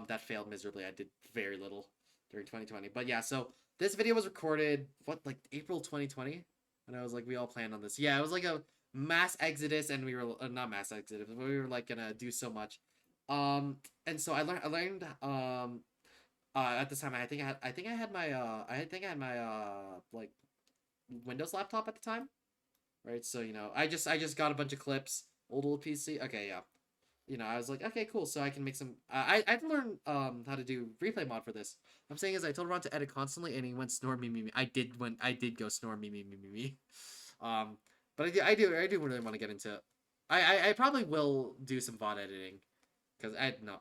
That failed miserably. I did very little during 2020. But yeah, so this video was recorded like April 2020, and I was like, we all planned on this. Yeah, it was like a mass exodus, and we were not mass exodus, but we were like gonna do so much. And so I learned at this time I think I had my like Windows laptop at the time. Right, so, you know, I just got a bunch of clips, old PC, okay, yeah. You know, I was like, okay, cool, so I can make some, I had to learn, how to do replay mod for this. I'm saying is I told Ron to edit constantly, and he went snore me, I did go snore me. But I do really want to get into, I probably will do some VOD editing, because I don't know,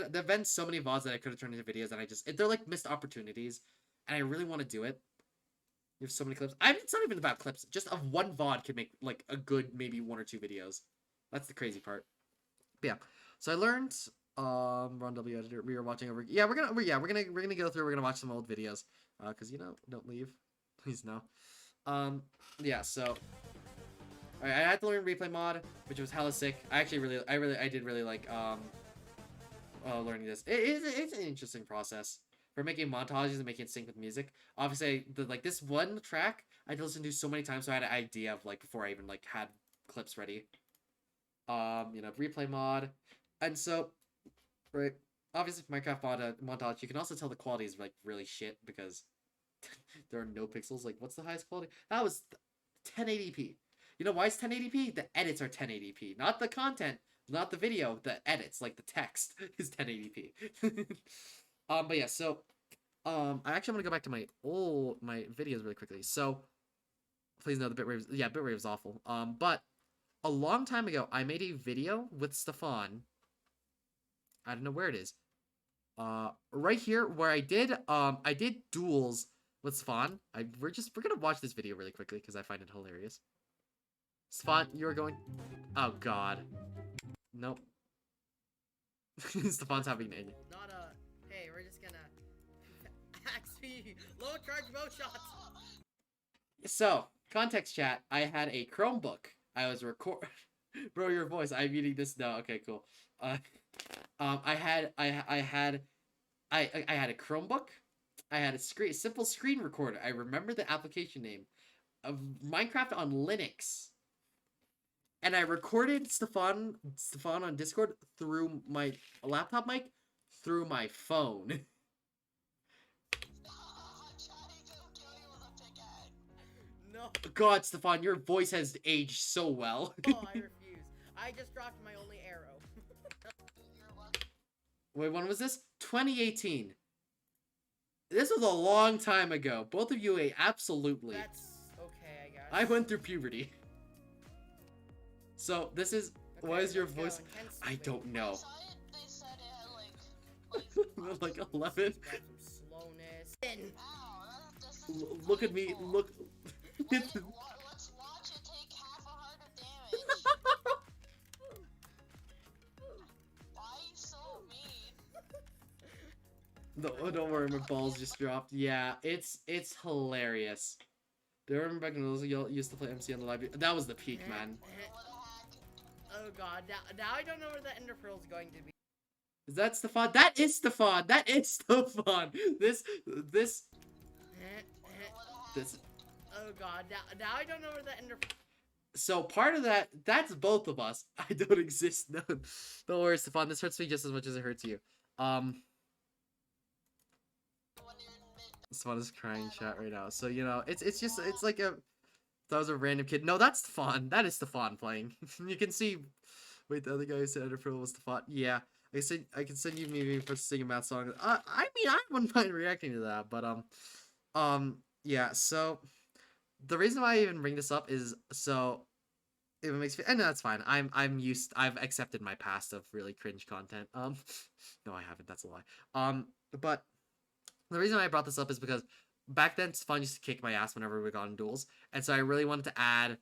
there've been so many VODs that I could have turned into videos, and they're like missed opportunities, and I really want to do it. You have so many clips. It's not even about clips. Just of one VOD could make like a good maybe 1 or 2 videos. That's the crazy part. But yeah. So I learned Ron W editor. We were watching over. Yeah, we're gonna go through. We're gonna watch some old videos. Cause you know, don't leave, please no. Yeah. So. Alright, I had to learn replay mod, which was hella sick. I did really like learning this. It's an interesting process. For making montages and making it sync with music. Obviously, this one track I had to listen to so many times, so I had an idea of like before I even like had clips ready. You know, replay mod, and so, right. Obviously, Minecraft montage. You can also tell the quality is like really shit because there are no pixels. Like, what's the highest quality? That was 1080p. You know why it's 1080p? The edits are 1080p, not the content, not the video. The edits, like the text, is 1080p. But yeah, so, I actually want to go back to my videos really quickly. So, please know the bitrate is awful. But a long time ago, I made a video with Stefan. I don't know where it is. Right here where I did duels with Stefan. We're gonna watch this video really quickly because I find it hilarious. Stefan, you're going. Oh God. Nope. Stefan's having an. Not a. Hey, we're just gonna. XP! Low charge bow shots! So, context chat, I had a Chromebook. I was Bro, your voice, I'm muting this now. Okay, cool. I had a Chromebook. I had a simple screen recorder. I remember the application name of Minecraft on Linux. And I recorded Stefan on Discord through my laptop mic through my phone. No. God, Stefan, your voice has aged so well. Oh, I refuse. I just dropped my only arrow. Wait, when was this? 2018. This was a long time ago. Both of you, absolutely. That's okay, I guess. I went through puberty. So, this is... Okay, what is your let's go. voice? I don't know. They said it had like Like 11? Got some slowness. Look at me. Look. let's watch it take half a heart of damage. Why are you so mean? No, don't worry, my balls just dropped. Yeah, it's hilarious. Do you remember back in those y'all used to play MC on the library? That was the peak, man. Oh God, now I don't know where the Ender Pearl is going to be. Is that Stefan? That is Stefan. That is Stefan. This. Oh God, now I don't know where the Ender. So part of that's both of us. I don't exist. No, don't worry, Stefan. This hurts me just as much as it hurts you. Stefan is crying in chat right now. So you know, it's just it's like a that was a random kid. No, that's Stefan. That is Stefan playing. You can see. Wait, the other guy who said Edinburgh was Stefan. Yeah, I can send you maybe for singing math song. I mean, I wouldn't mind reacting to that, but yeah. So the reason why I even bring this up is so if it makes me, and that's fine. I've accepted my past of really cringe content. No, I haven't. That's a lie. But the reason why I brought this up is because back then Stefan used to kick my ass whenever we got in duels, and so I really wanted to add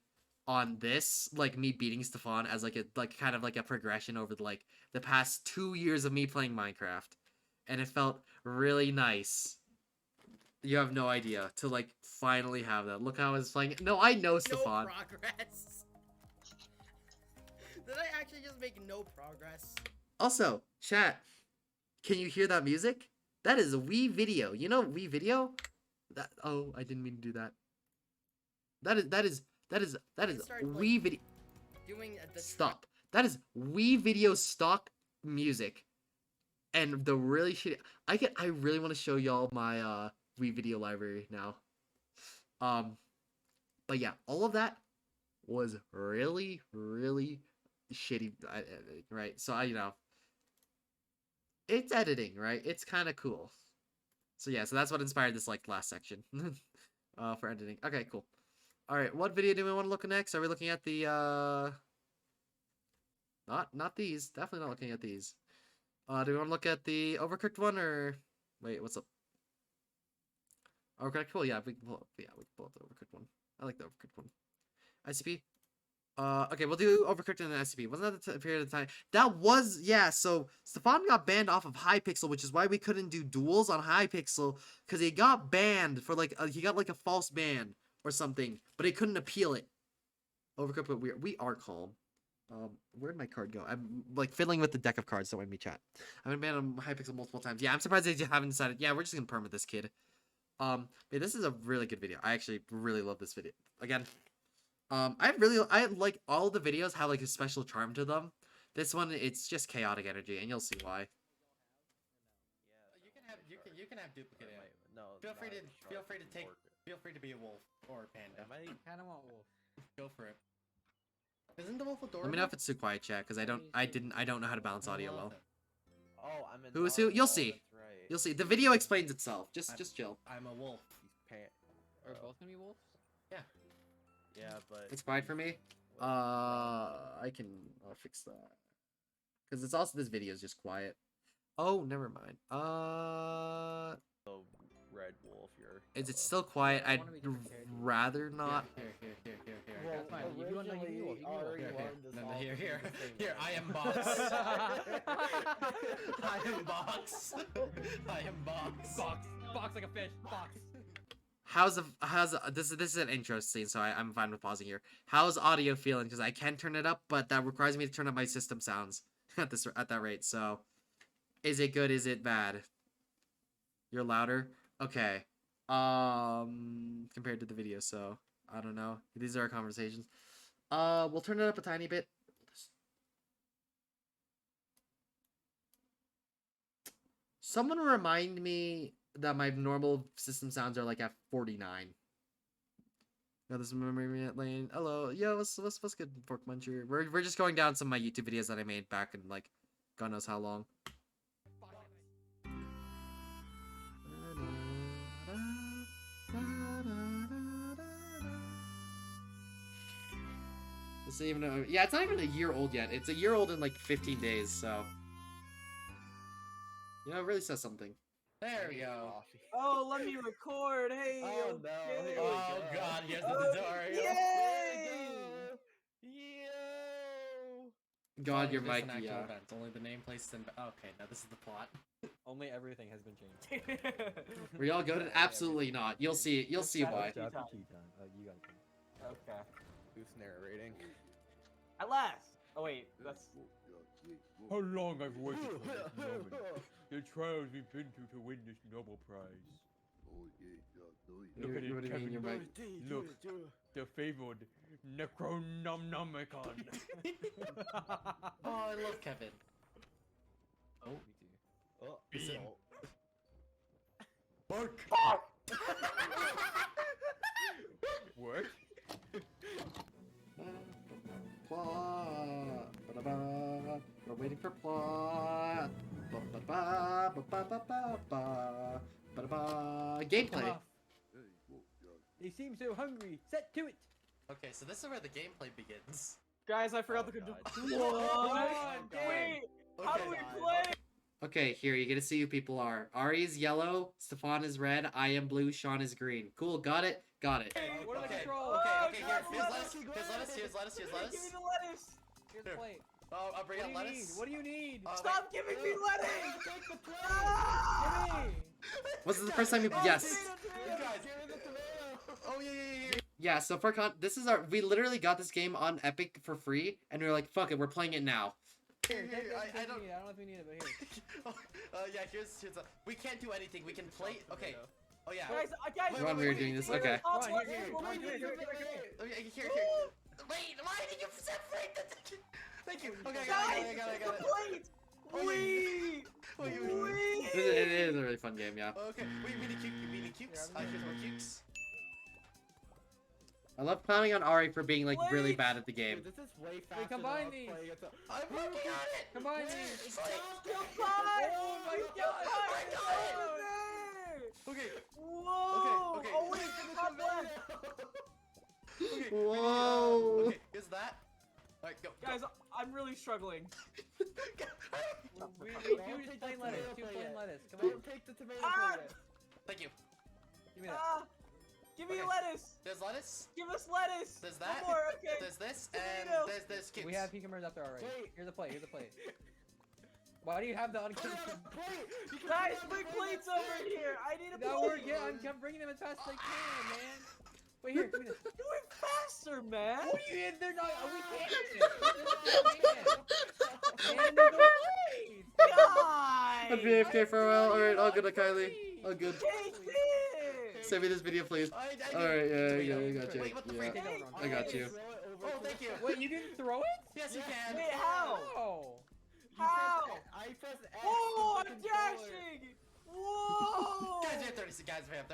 on this like me beating Stefan as like a kind of like a progression over the past 2 years of me playing Minecraft, and it felt really nice. You have no idea to like finally have that. Look how I was playing. No, I know No Stefan. progress. Did I actually just make no progress? Also, chat, can you hear that music? That is Wii Video. You know Wii Video? That I didn't mean to do that. That is Start, like, Wii Video. Doing the Stop. That is Wii Video stock music. And the really shitty I really want to show y'all my Wii Video library now. But yeah, all of that was really shitty, right? So you know, it's editing, right? It's kind of cool. So yeah, so that's what inspired this like last section for editing. Okay, cool. All right, what video do we want to look at next? Are we looking at the not these? Definitely not looking at these. Do we want to look at the overcooked one or wait? What's up? Overcooked? Cool. Yeah, we can pull up. Yeah, we can pull up the overcooked one. I like the overcooked one. ICP. Okay, we'll do Overcooked and then SCP. Wasn't that the period of time? That was, yeah, so Stefan got banned off of Hypixel, which is why we couldn't do duels on Hypixel, because he got banned for, like, he got, like, a false ban or something, but he couldn't appeal it. Overcooked, but we are calm. Where'd my card go? I'm, like, fiddling with the deck of cards, don't mind me, chat. I've been banned on Hypixel multiple times. Yeah, I'm surprised they haven't decided, yeah, we're just gonna permit this kid. But this is a really good video. I actually really love this video. Again, I like all the videos have like a special charm to them. This one, it's just chaotic energy, and you'll see why. You can have duplicate. No. Feel free to be a wolf or a panda. I kind of want wolf. Go for it. Isn't the wolf adorable? Let me know if it's too quiet, chat, because I don't know how to balance audio well. Oh, I'm in. Who is who? You'll see. Right. You'll see. The video explains itself. Just chill. I'm a wolf. Are both gonna be wolves? Yeah. Yeah, but It's quiet for me. I'll fix that. Because it's also this video is just quiet. Oh, never mind. the red wolf. You're. Is it still quiet? I I'd wanna be different characters. rather not. Here. Well, That's fine. If you want, like, give me wolf, give me wolf. already Here, learned this all here. from the same Here, way. I am box. I am box. I am box. Box like a fish. Box. This is an intro scene, so I'm fine with pausing here. How's audio feeling? Because I can turn it up, but that requires me to turn up my system sounds at that rate. So, is it good? Is it bad? You're louder. Okay. Compared to the video, so I don't know. These are our conversations. We'll turn it up a tiny bit. Someone remind me that my normal system sounds are like at 49. Now this is memory lane. Hello, yo, what's good, Pork Muncher? We're just going down some of my YouTube videos that I made back in like God knows how long. It's even yeah, it's not even a year old yet. It's a year old in like 15 days, so you know, it really says something. There we go. Oh, let me record. Hey. Oh, no, okay. here we Oh go. god, here's the Oh, tutorial. yay! Yo! God, your This is mic, an actual yeah. event. Only the name, place, and okay. Now this is the plot. Only everything has been changed. Were y'all good? Absolutely not. You'll see it. You'll see why. You You got got Okay. Who's narrating? At last. Oh wait, that's. How long I've waited for this moment. The trials we've been through to win this Nobel Prize. Look at it, What do you mean, Kevin. your mic? Look, the favored Necronomicon. Oh, I love Kevin. Oh, me too. Oh, Is it- Bark. What? Plot. Ba-da-ba. We're waiting for plot. Ba-ba-ba, ba-ba-ba-ba-ba. Ba-da-ba. Gameplay. Off. They seem so hungry. Set to it. Okay, so this is where the gameplay begins. Guys, I forgot Oh, the control. God. What? Wait, how do we play? Okay, here, you get to see who people are. Ari is yellow, Stefan is red, I am blue, Sean is green. Cool, got it? Got it. What are the Okay, controls? okay, here, God, here's lettuce, lettuce, here's lettuce, here's lettuce, here's Give me lettuce. the lettuce. Here's the plate. Oh, I'll bring What out do you need? lettuce. What do you need? Stop giving me lettuce. Give me. Was this the first time you- Oh, Yes. tomato, Guys. Give me the tomato. Oh, yeah. Yeah, so for this is we literally got this game on Epic for free, and we were like, fuck it, we're playing it now. Here, take this, I take don't- it. I don't know if we need it, but here. Yeah, here's we can't do anything, we can play, okay. Oh, yeah. Guys, Wait, Ron, we were doing this, okay. Come on, here. Here. Wait, why did you separate the... Thank you. Okay, I Guys, got it. the plate. Wee. It is a really fun game, yeah. Okay, wait, mini cukes. Here's more cukes. I love clowning on Ari for being like really Wait. bad at the game. Dude, this is way faster. Wait, combine these. I'm working on it! Combine these. Stop the pie. Oh my Keep the God. pie I got over there. Okay, Whoa. okay. Oh wait, the top left. okay. Whoa. Okay, here's that. Alright, go. Guys, I'm really struggling. We need two plain lettuce. Two plain lettuce. Come on. Don't take the tomato Ah! plate. Thank you. Give me that. Give me Okay. lettuce. There's lettuce. Give us lettuce. There's One that. more, okay. There's this, and Tomato. there's cukes. We have cucumbers up there already. Wait. Here's the plate. Here's the plate. Why do you have the Put it uncooked? on a plate. You can Guys, put it on bring the plates plate. over here. I need a No, we're plate. yeah. I'm bringing them as fast as I can, man. Wait here. Give me this. Do it faster, man. What do you? They're not. We can't. Man, there's no plates. Guys. I'm AFK for a while. Alright, all good, Kylie. All good. Take this. Send me this video, please. Alright, yeah, I got you. Wait, what the Yeah, frick? Take it over. I got you. Throw it over Oh, to thank the- you. Wait, you didn't throw it? Yes, you can. Wait, how? Oh. You How? press- I press X. Whoa, on I'm the controller. dashing. Whoa. Guys, we have 30 seconds. Guys, we have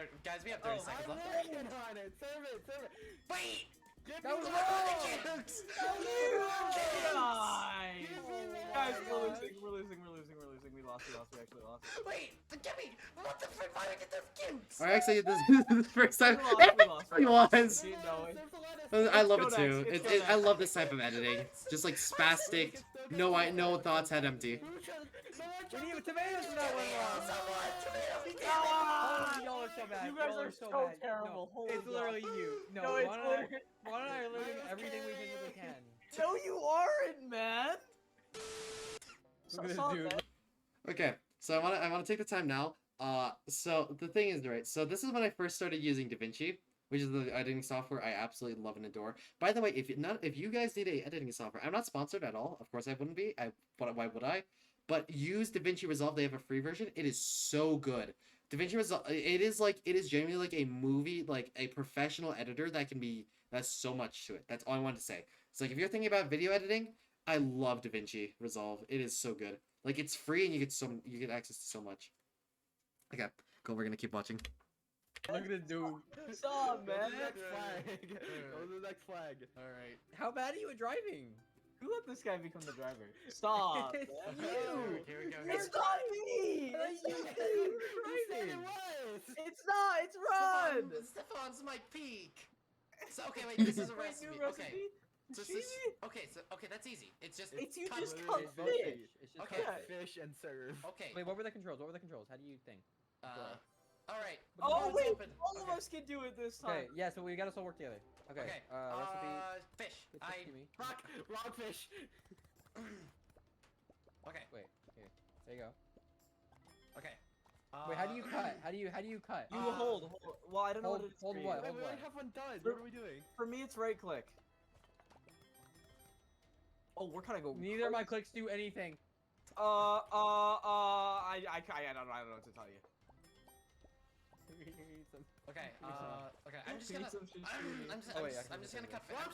30 Oh, seconds I'm left. working on it. Serve it. Wait! Give That me was the wrong. Cukes! Guys, we're losing. We lost. We actually lost. Wait! Give me! What the frick? Why did I get those cukes? Alright, actually, this is the first time We lost. he was. You know it. Serve the lettuce. I love It's it too. Codex, it's I Codex. love this type of editing. Just like spastic, no thoughts, head empty. We need tomatoes in that one. Ah! Oh, y'all are so bad. You guys Y'all are so so bad. terrible. No, Holy it's literally you. No, No, it's Juan and I are literally doing everything we physically can. No, you aren't, man. Look at this Stop dude. it. Okay, so I wanna take the time now. So the thing is, right, so this is when I first started using DaVinci, which is the editing software I absolutely love and adore. By the way, if you guys need a editing software, I'm not sponsored at all. Of course I wouldn't be. Why would I? But use DaVinci Resolve. They have a free version. It is so good. DaVinci Resolve. It is genuinely like a movie, like a professional editor that's so much to it. That's all I wanted to say. It's like if you're thinking about video editing, I love DaVinci Resolve. It is so good. Like it's free and you get access to so much. Okay, cool. We're gonna keep watching. Look at this dude. Stop, Go to man. the next flag. Go to the next flag. Alright. How bad are you at driving? Who let this guy become the driver? Stop. It's man. you. Here we go. It's not me. It's You you. said It was. It's not. It's Ron. Stefan's my peak. So okay, wait. This is a Wait, recipe. new recipe? Okay. So Cheesy? okay, that's easy. It's just It's you cut- just Literally, cook it's both fish. fish. It's just Okay. cooked fish. Fish and serve. Okay. Wait, what were the controls? How do you think? All right. Oh Let's wait, open. all of Okay. us can do it this Okay, time. yeah, so we gotta all work together. Okay, Okay. recipe. Fish. Get this to me. Rock fish. Okay. Wait, here. There you go. Okay. Wait, how do you cut? How do you cut? You hold. Well, I don't know Hold- what it is. hold for you. what? Wait, Hold we what? already have one done. What are we doing? For me, it's right click. Oh, we're kind of going. Neither of my clicks do anything. I don't know what to tell you. Okay, okay, I'm just gonna, I'm just gonna cut fish.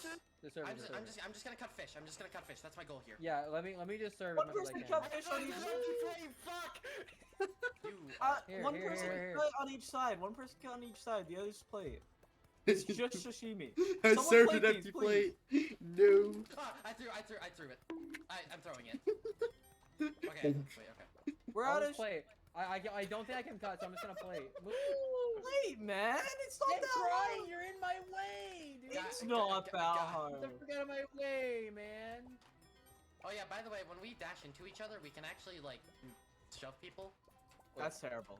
I'm just gonna cut fish. I'm just gonna cut fish. That's my goal here. Yeah, let me just serve One as much as I person can. cut fish on each side. Fuck! Here, One here, person here, cut on each side. One person cut on each side. The other's plate. It's It's just sashimi. I Someone served plate an these, empty please. plate. No. Ah, I threw it. I'm throwing it. Okay, wait, okay. We're I'll out of just play. I don't think I can cut, so I'm just gonna play. Wait, man, it's not I'm that trying. hard. You're in my way, dude. It's not that hard. Get out of my way, man. Oh yeah, by the way, when we dash into each other, we can actually like shove people. That's terrible.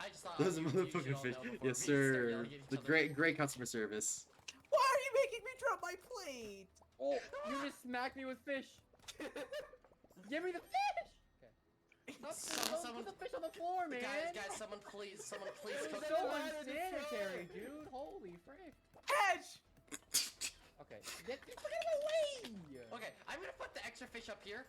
I just thought Those you should motherfucking all fish. know before Yes, we start sir. yelling at each The other. great customer service. Why are you making me drop my plate? Oh, you just smacked me with fish. Give me the fish. Okay. Someone, Put the fish on the floor, man. guys, someone please It's cook so the unsanitary, dude. Holy frick. Catch! Okay. Get out of my way. Okay, I'm gonna put the extra fish up here.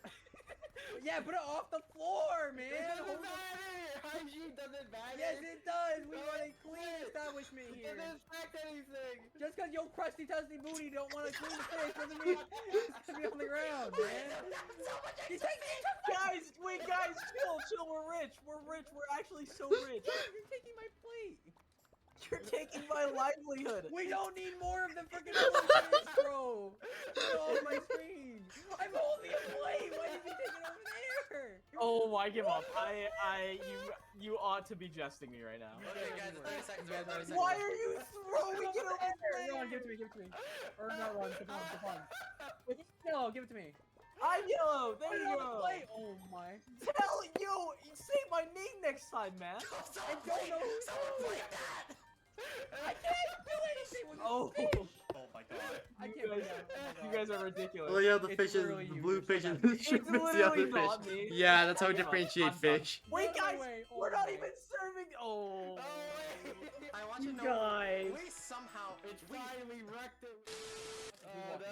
Yeah, put it off the floor, man. It doesn't matter! Hygiene doesn't matter! Yes, it does. We run a clean establishment It here. doesn't affect anything! Just because your crusty tusty booty don't want to clean the fish doesn't mean it's gonna be on the ground, man. Guys, wait, guys, chill. We're rich. We're actually so rich. You're taking my plate. You're taking my livelihood. We don't need more of the freaking fish, bro. It's on my screen. I'm holding a plate. Why did you take it over there? Oh, I give up. You ought to be jesting me right now. Okay, guys, 30 seconds. 30 seconds. Why are you throwing it over there? Ron, give it to me. Or not, Ron, Stefan. Wait, no, give it to me. I'm yellow. There you Put it on the go. plate. Oh my. Tell you, say my name next time, man. I don't know who's doing that. I can't do anything with Oh. this fish. Oh my god. I can't do that. Oh You my guys God. are ridiculous. Oh yeah, the It's fish is literally the you, blue you're so fish and bad. the shrimp is the other literally fish. not me. Yeah, that's how we I'm done. differentiate I'm done. fish. Wait, Get out of guys, the way. Oh we're not my. even serving. Oh. I want you to know. Guys. We somehow. It's fine, we wrecked it!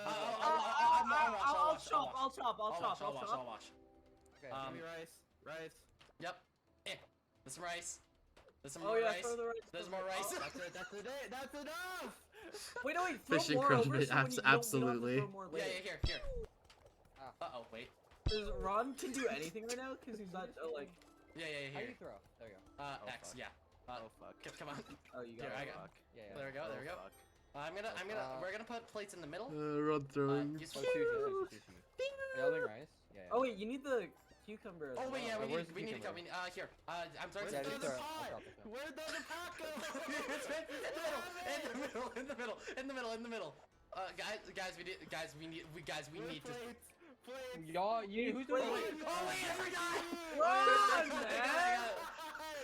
I'll chop. I'll wash. Okay. Give me rice. Yep. There's some rice. There's some Oh more yeah, rice. throw the rice. There's more rice. That's enough! Wait, no, wait. Throw Fish and more crunch over bait, so when you don't- absolutely. we don't have to throw more Yeah, later. here. Uh-oh, wait. Does Ron can do anything right now? Because he's not like. Yeah, How do here. you throw? There you go. X, fuck. yeah. Oh fuck. Come on. Oh, you Here, got I it. got. Yeah. There we go. There we go. fuck. We're gonna put plates in the middle. Rod throwing. Use Oh, sushi. Yelling rice. Yeah. Oh wait, you need the cucumber. As Oh wait, yeah, well. where's we the need to go. cucumber? Here. I'm sorry. Yeah, Where's just the throw it. pot? I'll drop this one. Where does the pot go? In the middle. Guys, we need to. Plates! Y'all, who's doing Wait, it? Oh wait, I forgot. Run, man!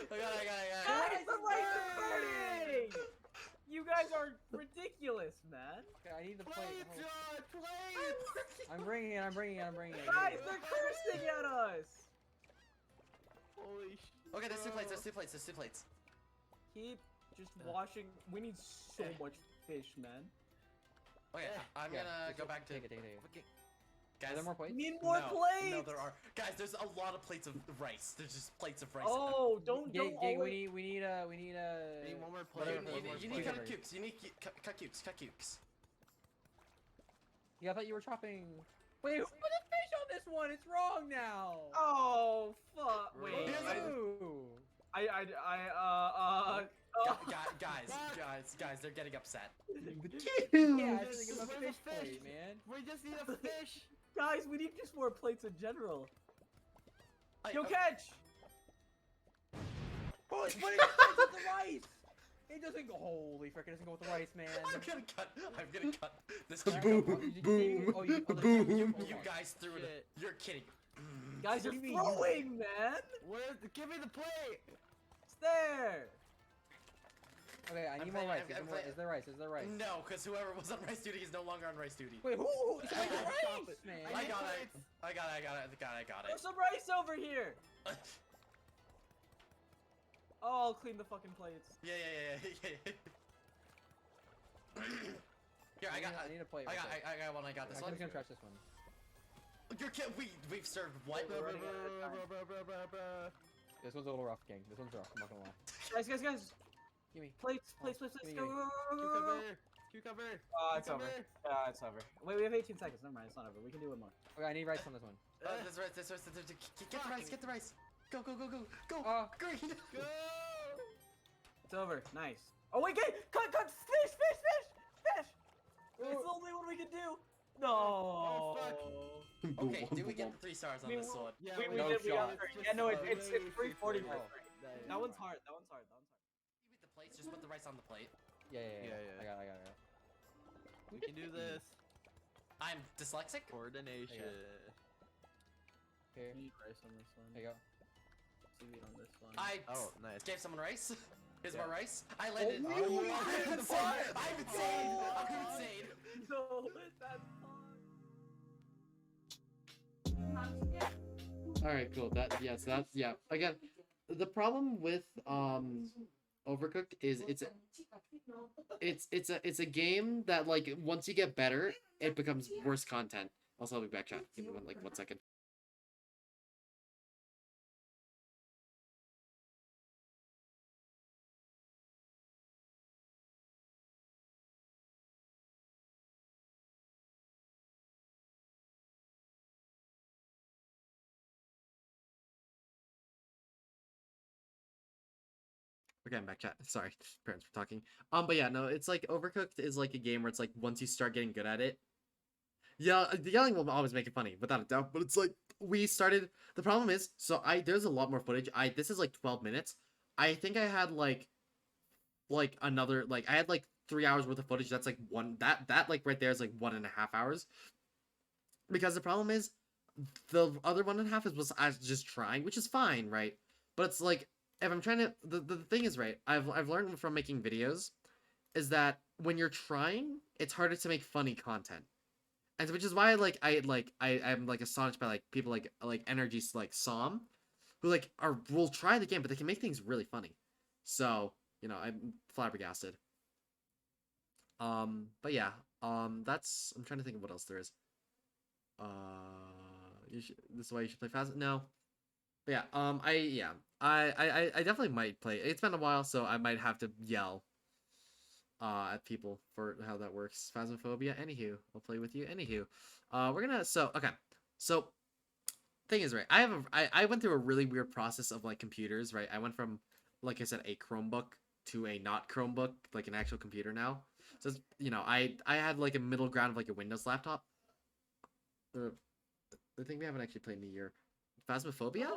I got it. Guys, the rice is burning! You guys are ridiculous, man. Okay, I need the plate. Plates, Hold John! Plates! on. I'm bringing it. Guys, they're cursing at us. Holy shit. Okay, there's two plates. Keep just washing. We need so much fish, man. Okay, I'm gonna go back to. Take it. Guys, Are there more plates? We need more plates. No, there are. Guys, there's a lot of plates of rice. There's just plates of rice. Oh, don't Gang, always. we need We need one more plate. You need cut cubes. You need cut cubes. Yeah, I thought you were chopping. Wait, who put a fish on this one? It's wrong now. Oh, fuck. Wait. Guys, they're getting upset. Yeah, I think it's a fish plate, man. We just need a fish! Guys, we need just more plates in general. I- Yo, okay. catch! Oh, it's putting it with the rice. It doesn't go. Holy frick! It doesn't go with the rice, man. I'm gonna cut this. Boom, boom, boom. You guys threw it. Shit. You're kidding. Guys, you're What do you mean? throwing, man! Give me the plate! It's there! Okay, I need more rice. Is there rice? No, because whoever was on rice duty is no longer on rice duty. Wait, who? It's like rice, man. I got Throw it. some rice over here! Oh, I'll clean the fucking plates. Yeah. Here, I need a plate. got one. I got this I'm one. just gonna trash this one. You're kidding. We've served what? This one's a little rough, gang. This one's rough. I'm not gonna lie. Guys. Give me. Plates. Go. Cucumber. Oh, it's over. Yeah, it's over. Wait, we have 18 seconds. Never mind, it's not over. We can do one more. Okay, I need rice on this one. This rice. Get the rice. Go. Green. Go. It's over. Nice. Oh wait, cut! Fish! It's the only one we can do. No. Oh, fuck. Okay, do we get the 3 stars on this one? Yeah, We No did. We got shot. three. Yeah, no, it's 340 by 3. That That one's hard. You eat the plates, just put the rice on the plate. Yeah. Yeah. I got it. We can do this. I'm dyslexic. Coordination. Here. Need rice on this one. There you go. Seaweed on this one. I Oh, nice. gave someone rice. Here's Yeah. my rice. I landed. Oh, I'm what? insane. No, that's All right, cool. Yeah. Again, the problem with Overcooked is it's a game that like once you get better, it becomes worse content. Also, I'll be back, chat. Give me one second. Again, back chat. Sorry, parents were talking. But yeah, no, it's like Overcooked is like a game where it's like once you start getting good at it, yeah, the yelling will always make it funny, without a doubt. But it's like we started. The problem is, so there's a lot more footage. This is like 12 minutes. I think I had like another I had like 3 hours worth of footage. That's like that like right there is like 1.5 hours. Because the problem is, the other 1.5 was I was just trying, which is fine, right? But it's like if I'm trying to the thing is, right, I've learned from making videos is that when you're trying, it's harder to make funny content. And which is why I'm like astonished by like people like Energy like Som, who like will try the game, but they can make things really funny. So, you know, I'm flabbergasted. But yeah, I'm trying to think of what else there is. This is why you should play fast. No. But yeah, I definitely might play. It's been a while, so I might have to yell at people for how that works. Phasmophobia. Anywho, I'll play with you. Anywho, okay. So thing is, right, I went through a really weird process of like computers, right? I went from, like I said, a Chromebook to a not Chromebook, like an actual computer now. So it's, you know, I had like a middle ground of like a Windows laptop. The thing we haven't actually played in a year. Phasmophobia?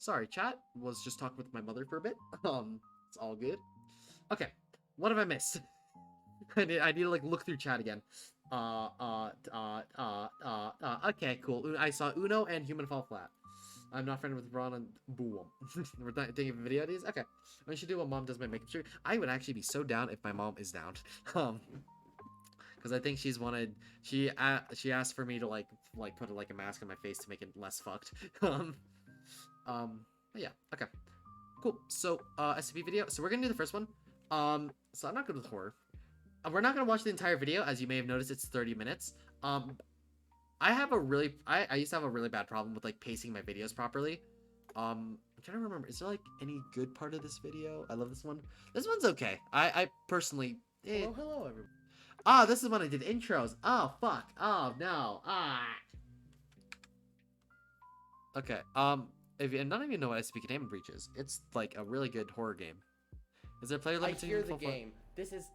Sorry, chat. Was just talking with my mother for a bit. It's all good. Okay, what have I missed? I need to like look through chat again. Okay, cool. I saw Uno and Human Fall Flat. I'm not friendly with Ron and Boom. We're not thinking of video ideas? Okay. I should do what mom does my makeup stream. I would actually be so down if my mom is down. Because I think she's wanted, she asked for me to like put like a mask on my face to make it less fucked. But yeah, okay. Cool. So, SCP video. So we're gonna do the first one. So I'm not good with horror. We're not gonna watch the entire video, as you may have noticed. It's 30 minutes. I have a really, I used to have a really bad problem with like pacing my videos properly. I'm trying to remember. Is there like any good part of this video? I love this one. This one's okay. I personally. Hello, everyone. Ah, this is when I did intros. Oh fuck. Oh no. Ah. Okay. If and none of you know what SCP Containment Breach is, it's like a really good horror game. Is there player I limitation? hear the game. This is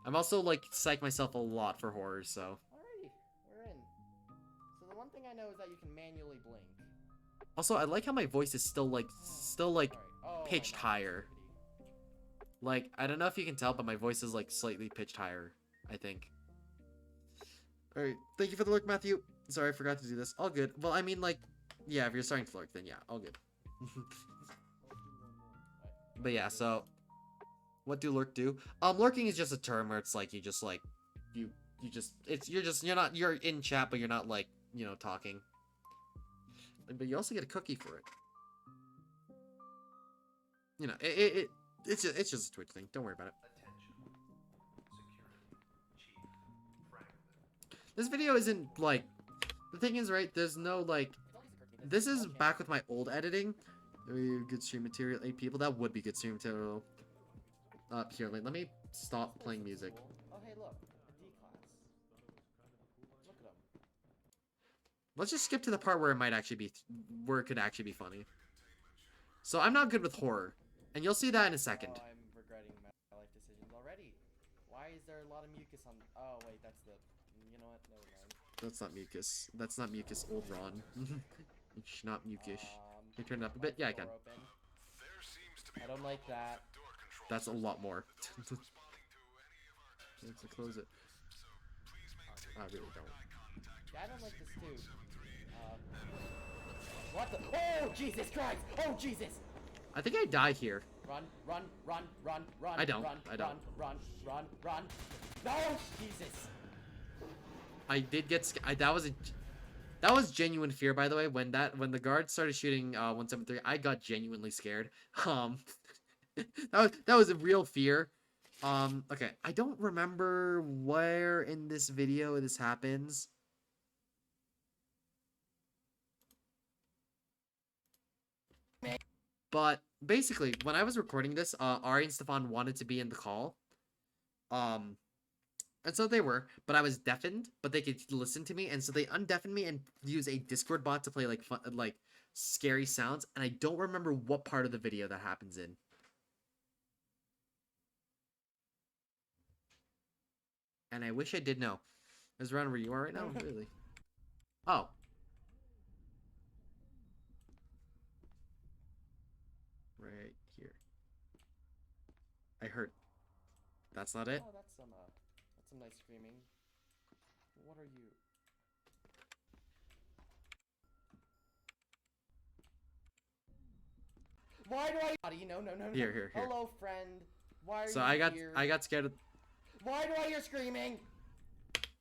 I'm also like psych myself a lot for horror, so. Alrighty, we're in. So the one thing I know is that you can manually blink. Also, I like how my voice is still like pitched higher. Like, I don't know if you can tell, but my voice is like slightly pitched higher, I think. Alright, thank you for the lurk, Matthew. Sorry, I forgot to do this. All good. Well, I mean, like, yeah, if you're starting to lurk, then yeah, all good. But yeah, so what do lurk do? Lurking is just a term where it's like you just like you're in chat, but you're not like, you know, talking. But you also get a cookie for it. You know, it's just a Twitch thing. Don't worry about it. This video isn't like, the thing is, right, there's no like, this is back with my old editing. Good stream material, 8 people, that would be good stream material. Here, let me stop playing music. Oh hey look, D class. Look at them. Let's just skip to the part where it might actually be, where it could actually be funny. So I'm not good with horror, and you'll see that in a second. Oh, I'm regretting my life decisions already. Why is there a lot of mucus on? Oh wait, that's the. You know what? Never mind. That's not mucus. That's not mucus, old Ron. It's not mucus. Can you turn it up a bit? Yeah, I can. I don't like that. That's a lot more. Let's close it. I really don't. Yeah, I don't like this too. What the? Oh Jesus Christ! Oh Jesus! I think I die here. Run, run, run, run, run. I don't. Run, I don't. Run, run, run, run. No, Jesus! I did get that was genuine fear, by the way. When the guard started shooting 173, I got genuinely scared. That was a real fear. Okay, I don't remember where in this video this happens. But basically, when I was recording this, Ari and Stefan wanted to be in the call. And so they were, but I was deafened, but they could listen to me, and so they undeafened me and used a Discord bot to play like fun, like scary sounds, and I don't remember what part of the video that happens in. And I wish I did know. Is around where you are right now? Really? Oh. Right here. I heard. That's not it? Oh, that's some nice screaming. What are you? Why do I? No. Here. Hello, friend. Why are so you here? I got scared of. Why do I hear screaming?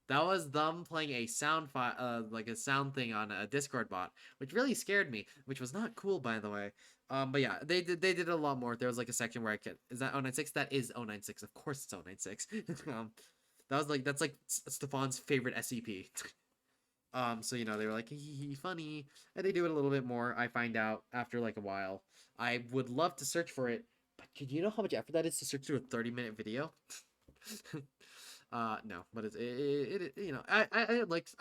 That was them playing a sound file, like a sound thing on a Discord bot, which really scared me, which was not cool, by the way. But yeah, they did a lot more. There was like a section where I could. Is that 096? That is 096. Of course, it's 096. That's like Stefan's favorite SCP. So you know they were like hee funny, and they do it a little bit more. I find out after like a while. I would love to search for it, but could you know how much effort that is to search through a 30-minute video? No, but it you know I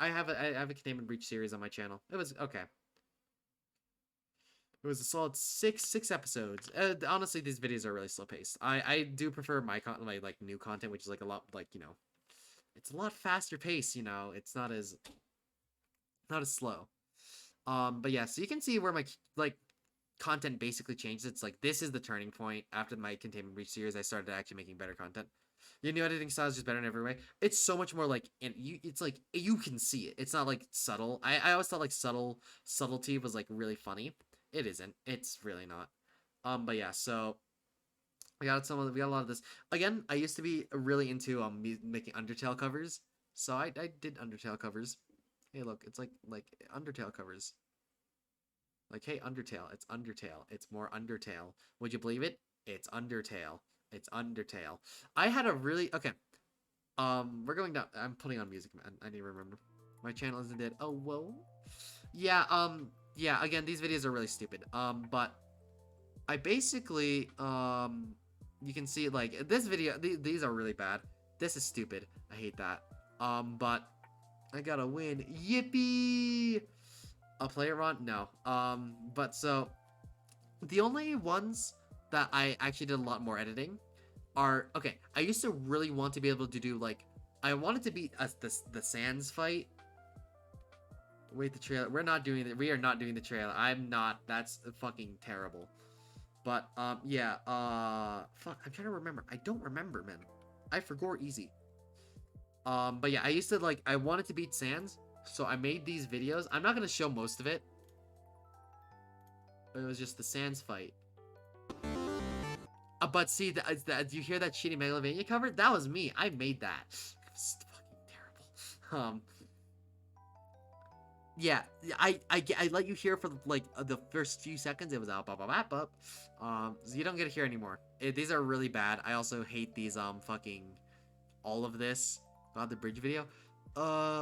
have a Containment Breach series on my channel. It was okay. It was a solid six episodes. Honestly, these videos are really slow paced. I do prefer my like new content, which is like a lot like, you know, it's a lot faster paced. You know, it's not as slow. But yeah, so you can see where my like content basically changes. It's like this is the turning point. After my Containment Breach series, I started actually making better content. Your new editing style is just better in every way. It's so much more like, and it's like you can see it. It's not like subtle. I always thought like subtlety was like really funny. It isn't. It's really not. But yeah, so we got a lot of this. Again, I used to be really into making Undertale covers. So I did Undertale covers. Hey, look, it's like Undertale covers. Like, hey, Undertale, it's Undertale. It's more Undertale. Would you believe it? It's Undertale. It's Undertale. I had a really okay. We're going down. I'm putting on music, man. I need to remember. My channel isn't dead. Oh, whoa. Yeah. Yeah. Again, these videos are really stupid. But I basically you can see like this video. These are really bad. This is stupid. I hate that. But I gotta win. Yippee! A player run? No. But so the only ones that I actually did a lot more editing are okay. I used to really want to be able to do like I wanted to beat the Sands fight. Wait, the trailer. We're not doing it. We are not doing the trailer. I'm not. That's fucking terrible. But yeah. Fuck. I'm trying to remember. I don't remember, man. I forgot easy. But yeah, I used to like. I wanted to beat Sands, so I made these videos. I'm not gonna show most of it. But it was just the Sands fight. But see, do you hear that shitty Megalovania cover? That was me. I made that. It's fucking terrible. Yeah, I let you hear for like the first few seconds. It was up, up, up, up, up. So you don't get to hear anymore. These are really bad. I also hate these fucking all of this. God, the bridge video.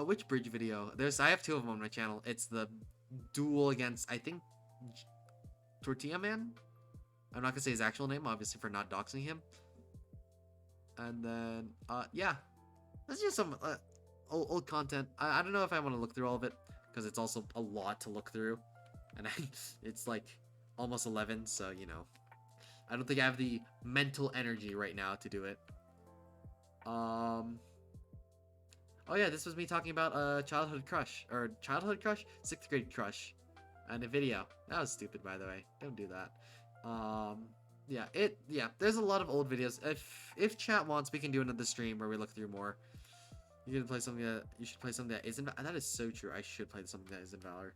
Which bridge video? I have two of them on my channel. It's the duel against I think Tortilla Man. I'm not gonna say his actual name, obviously, for not doxing him. And then, yeah, that's just some old content. I don't know if I want to look through all of it because it's also a lot to look through, and it's like almost 11, so you know, I don't think I have the mental energy right now to do it. Oh yeah, this was me talking about a childhood crush, 6th grade crush, and a video. That was stupid, by the way. Don't do that. Yeah, there's a lot of old videos. If chat wants, we can do another stream where we look through more. You should play something that isn't. That is so true. I should play something that isn't Valor.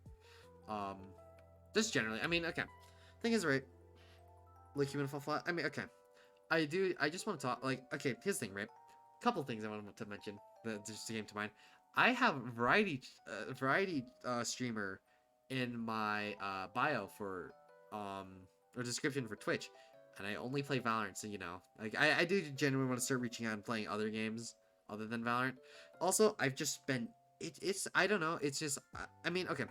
Just generally. I mean, okay. Thing is, right? Like human fall flat. I mean, okay. I just want to talk. Like, okay. Here's the thing, right? Couple things I want to mention that just came to mind. I have variety streamer in my bio for or description for Twitch, and I only play Valorant, so you know, like I do genuinely want to start reaching out and playing other games other than Valorant. Also, I've just spent it's I don't know, it's just I mean, okay,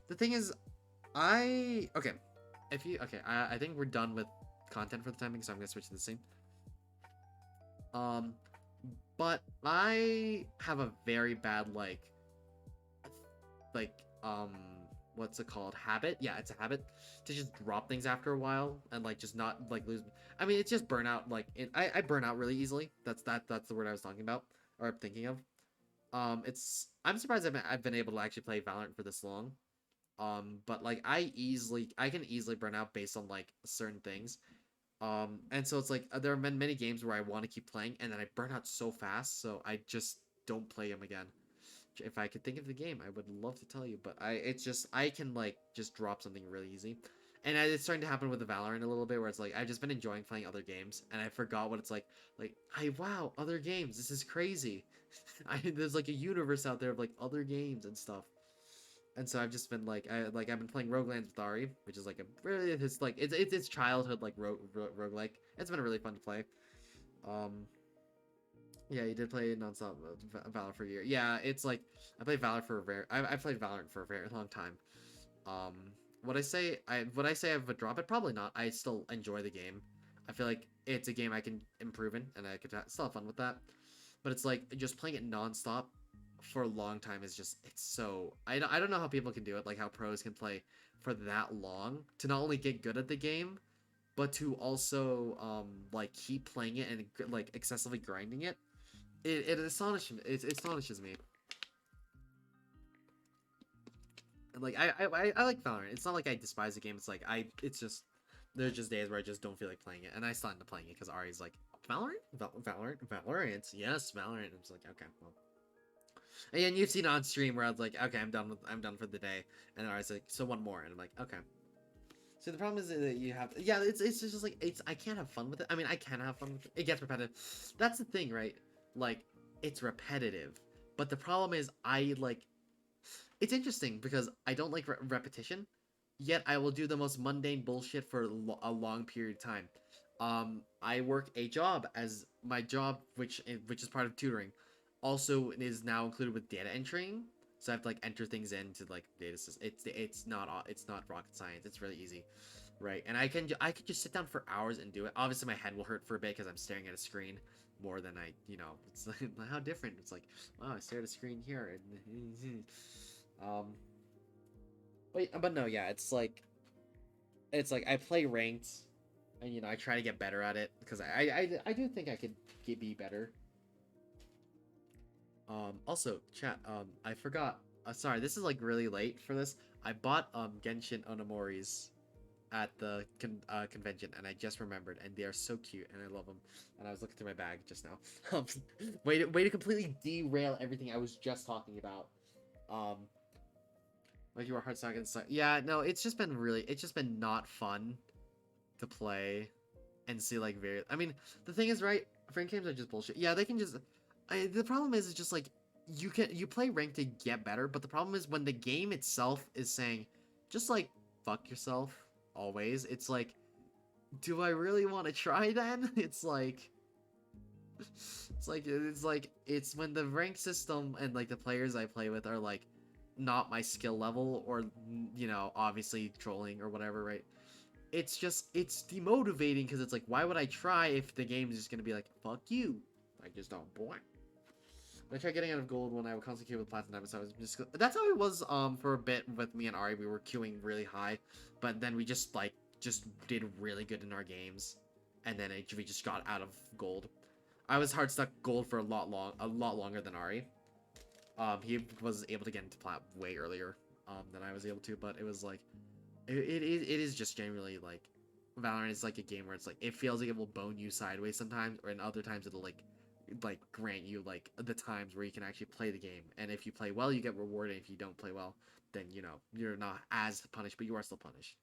the thing is, I think we're done with content for the time being, so I'm gonna switch to the scene. But I have a very bad like what's it called? Habit? Yeah, it's a habit to just drop things after a while and like just not like lose. I mean, it's just burnout. Like I burn out really easily. That's the word I was talking about or thinking of. I'm surprised I've been able to actually play Valorant for this long. But like I can easily burn out based on like certain things. And so it's like there have been many games where I want to keep playing and then I burn out so fast, so I just don't play them again. If I could think of the game, I would love to tell you, but I can like just drop something really easy, and it's starting to happen with the Valorant a little bit, where it's like I've just been enjoying playing other games, and I forgot what it's like. Like wow, other games, this is crazy. There's like a universe out there of like other games and stuff, and so I've just been like I've been playing Roguelands with Ari, which is like a really it's childhood like roguelike. It's been really fun to play. Yeah, you did play nonstop Valor for a year. Yeah, it's like I played Valor for I played Valorant for a very long time. Would I say I would drop it? Probably not. I still enjoy the game. I feel like it's a game I can improve in, and I could still have fun with that. But it's like just playing it nonstop for a long time is just it's so I don't know how people can do it. Like how pros can play for that long to not only get good at the game, but to also like keep playing it and like excessively grinding it. It astonishes me. It astonishes me. Like I like Valorant. It's not like I despise the game. It's like it's just there's just days where I just don't feel like playing it, and I started into playing it because Ari's like Valorant, yes, Valorant. I'm just like, okay, well. And you've seen it on stream where I was like, okay, I'm done for the day, and Ari's like, so one more, and I'm like, okay. So the problem is that you have, yeah, it's just like I can't have fun with it. I mean, I can have fun with it. It gets repetitive. That's the thing, right? Like, it's repetitive, but the problem is it's interesting because I don't like repetition, yet I will do the most mundane bullshit for a long period of time. I work a job as my job, which is part of tutoring, also is now included with data entering. So I have to like enter things into like data system. It's not rocket science. It's really easy, right? And I could just sit down for hours and do it. Obviously, my head will hurt for a bit because I'm staring at a screen more than it's like how different. It's like, wow, I stare at a screen here, and but no, yeah, it's like I play ranked, and I try to get better at it because I do think I could be better. Also, chat. I forgot. Sorry, this is like really late for this. I bought Genshin Onomori's at the convention, and I just remembered, and they are so cute, and I love them. And I was looking through my bag just now. Way to completely derail everything I was just talking about. Like you were hard stuck and stuff. Yeah, no, it's just been not fun to play and see like very. I mean, the thing is, right? Frank games are just bullshit. Yeah, they can just. The problem is, it's just like you play rank to get better, but the problem is when the game itself is saying, just like fuck yourself always. It's like, do I really want to try then? It's when the rank system and like the players I play with are like not my skill level or obviously trolling or whatever, right? It's demotivating because it's like, why would I try if the game is just gonna be like, fuck you? I just don't boy. When I tried getting out of gold when I would constantly queue with platinum, so I was just that's how it was for a bit with me and Ari. We were queuing really high, but then we just did really good in our games, and then we just got out of gold. I was hard stuck gold for a lot longer than Ari. He was able to get into plat way earlier than I was able to, but it was like it is just generally like Valorant is like a game where it's like it feels like it will bone you sideways sometimes, or in other times it'll like grant you like the times where you can actually play the game, and if you play well you get rewarded. If you don't play well, then you're not as punished, but you are still punished.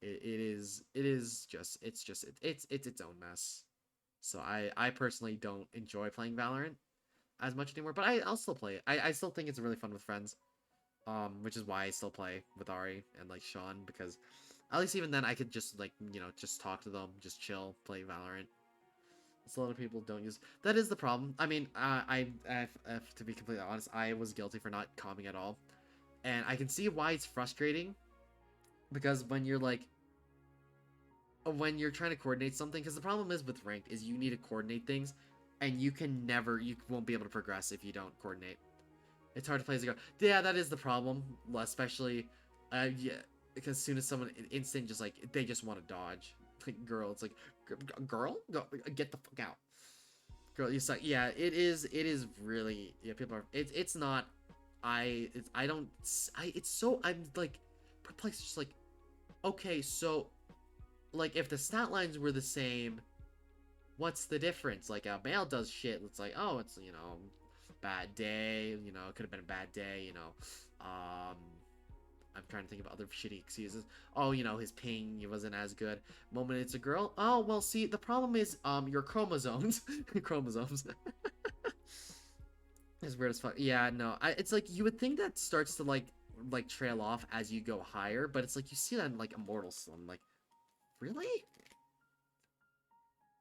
It's its own mess. So I personally don't enjoy playing Valorant as much anymore, but I'll still play it. I still think it's really fun with friends, which is why I still play with Ari and like Sean, because at least even then I could just like just talk to them, just chill, play Valorant. A lot of people don't use. That is the problem. I mean, to be completely honest, I was guilty for not calming at all, and I can see why it's frustrating, because when you're trying to coordinate something, because the problem is with ranked is you need to coordinate things, and you won't be able to progress if you don't coordinate. It's hard to play as a girl. Yeah, that is the problem, especially, yeah, because as soon as someone instant just like they just want to dodge. Like girl, it's like girl, go get the fuck out. Girl, you suck. Yeah, it is really, yeah, people are it's not. It's so, I'm like perplexed, just like, okay, so like if the stat lines were the same, what's the difference? Like a male does shit, it's like, oh, it's bad day, it could have been a bad day, I'm trying to think of other shitty excuses. Oh, his ping, it wasn't as good. Moment it's a girl. Oh, well, see, the problem is, your chromosomes. Chromosomes. It's weird as fuck. Yeah, no, it's like, you would think that starts to, like trail off as you go higher, but it's like, you see that in, like, Immortals. I'm like, really?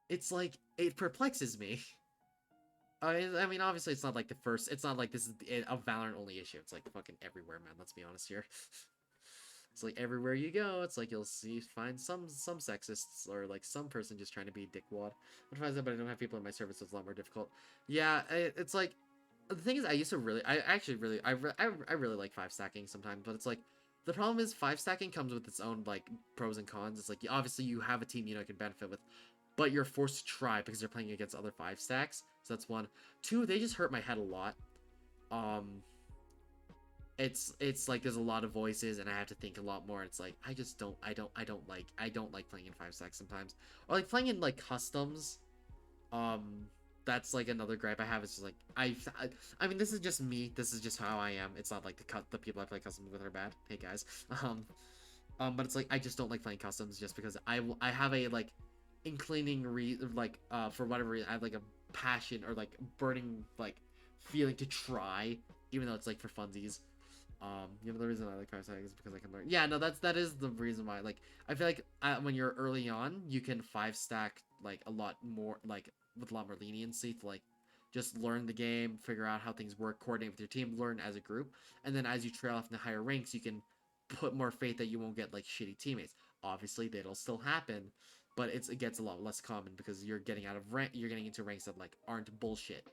It's like, it perplexes me. I mean, obviously, it's not like it's not like this is a Valorant only issue. It's like fucking everywhere, man. Let's be honest here. It's like everywhere you go, it's like you'll find some sexists or like some person just trying to be a dickwad. But I don't have people in my service, it's a lot more difficult. Yeah, it's like the thing is, I used to really, I really like 5-stacking sometimes, but it's like the problem is 5-stacking comes with its own like pros and cons. It's like obviously you have a team you can benefit with, but you're forced to try because you're playing against other 5-stacks. So that's one. Two, they just hurt my head a lot. it's like there's a lot of voices and I have to think a lot more. It's like I just don't I don't like playing in 5 stacks sometimes, or like playing in like customs. That's like another gripe I have. Is just like I mean, this is just me. This is just how I am. It's not like the people I play customs with are bad. Hey guys. But it's like I just don't like playing customs just because I have a like inclining for whatever reason I have like a passion or like burning like feeling to try, even though it's like for funsies. The reason I like 5 stacks is because I can learn. Yeah, no, that is the reason why. Like, I feel like when you're early on, you can 5 stack like a lot more, like with a lot more leniency to like just learn the game, figure out how things work, coordinate with your team, learn as a group, and then as you trail off in the higher ranks, you can put more faith that you won't get like shitty teammates. Obviously, that'll still happen, but it gets a lot less common because you're getting out of rank, you're getting into ranks that like aren't bullshit.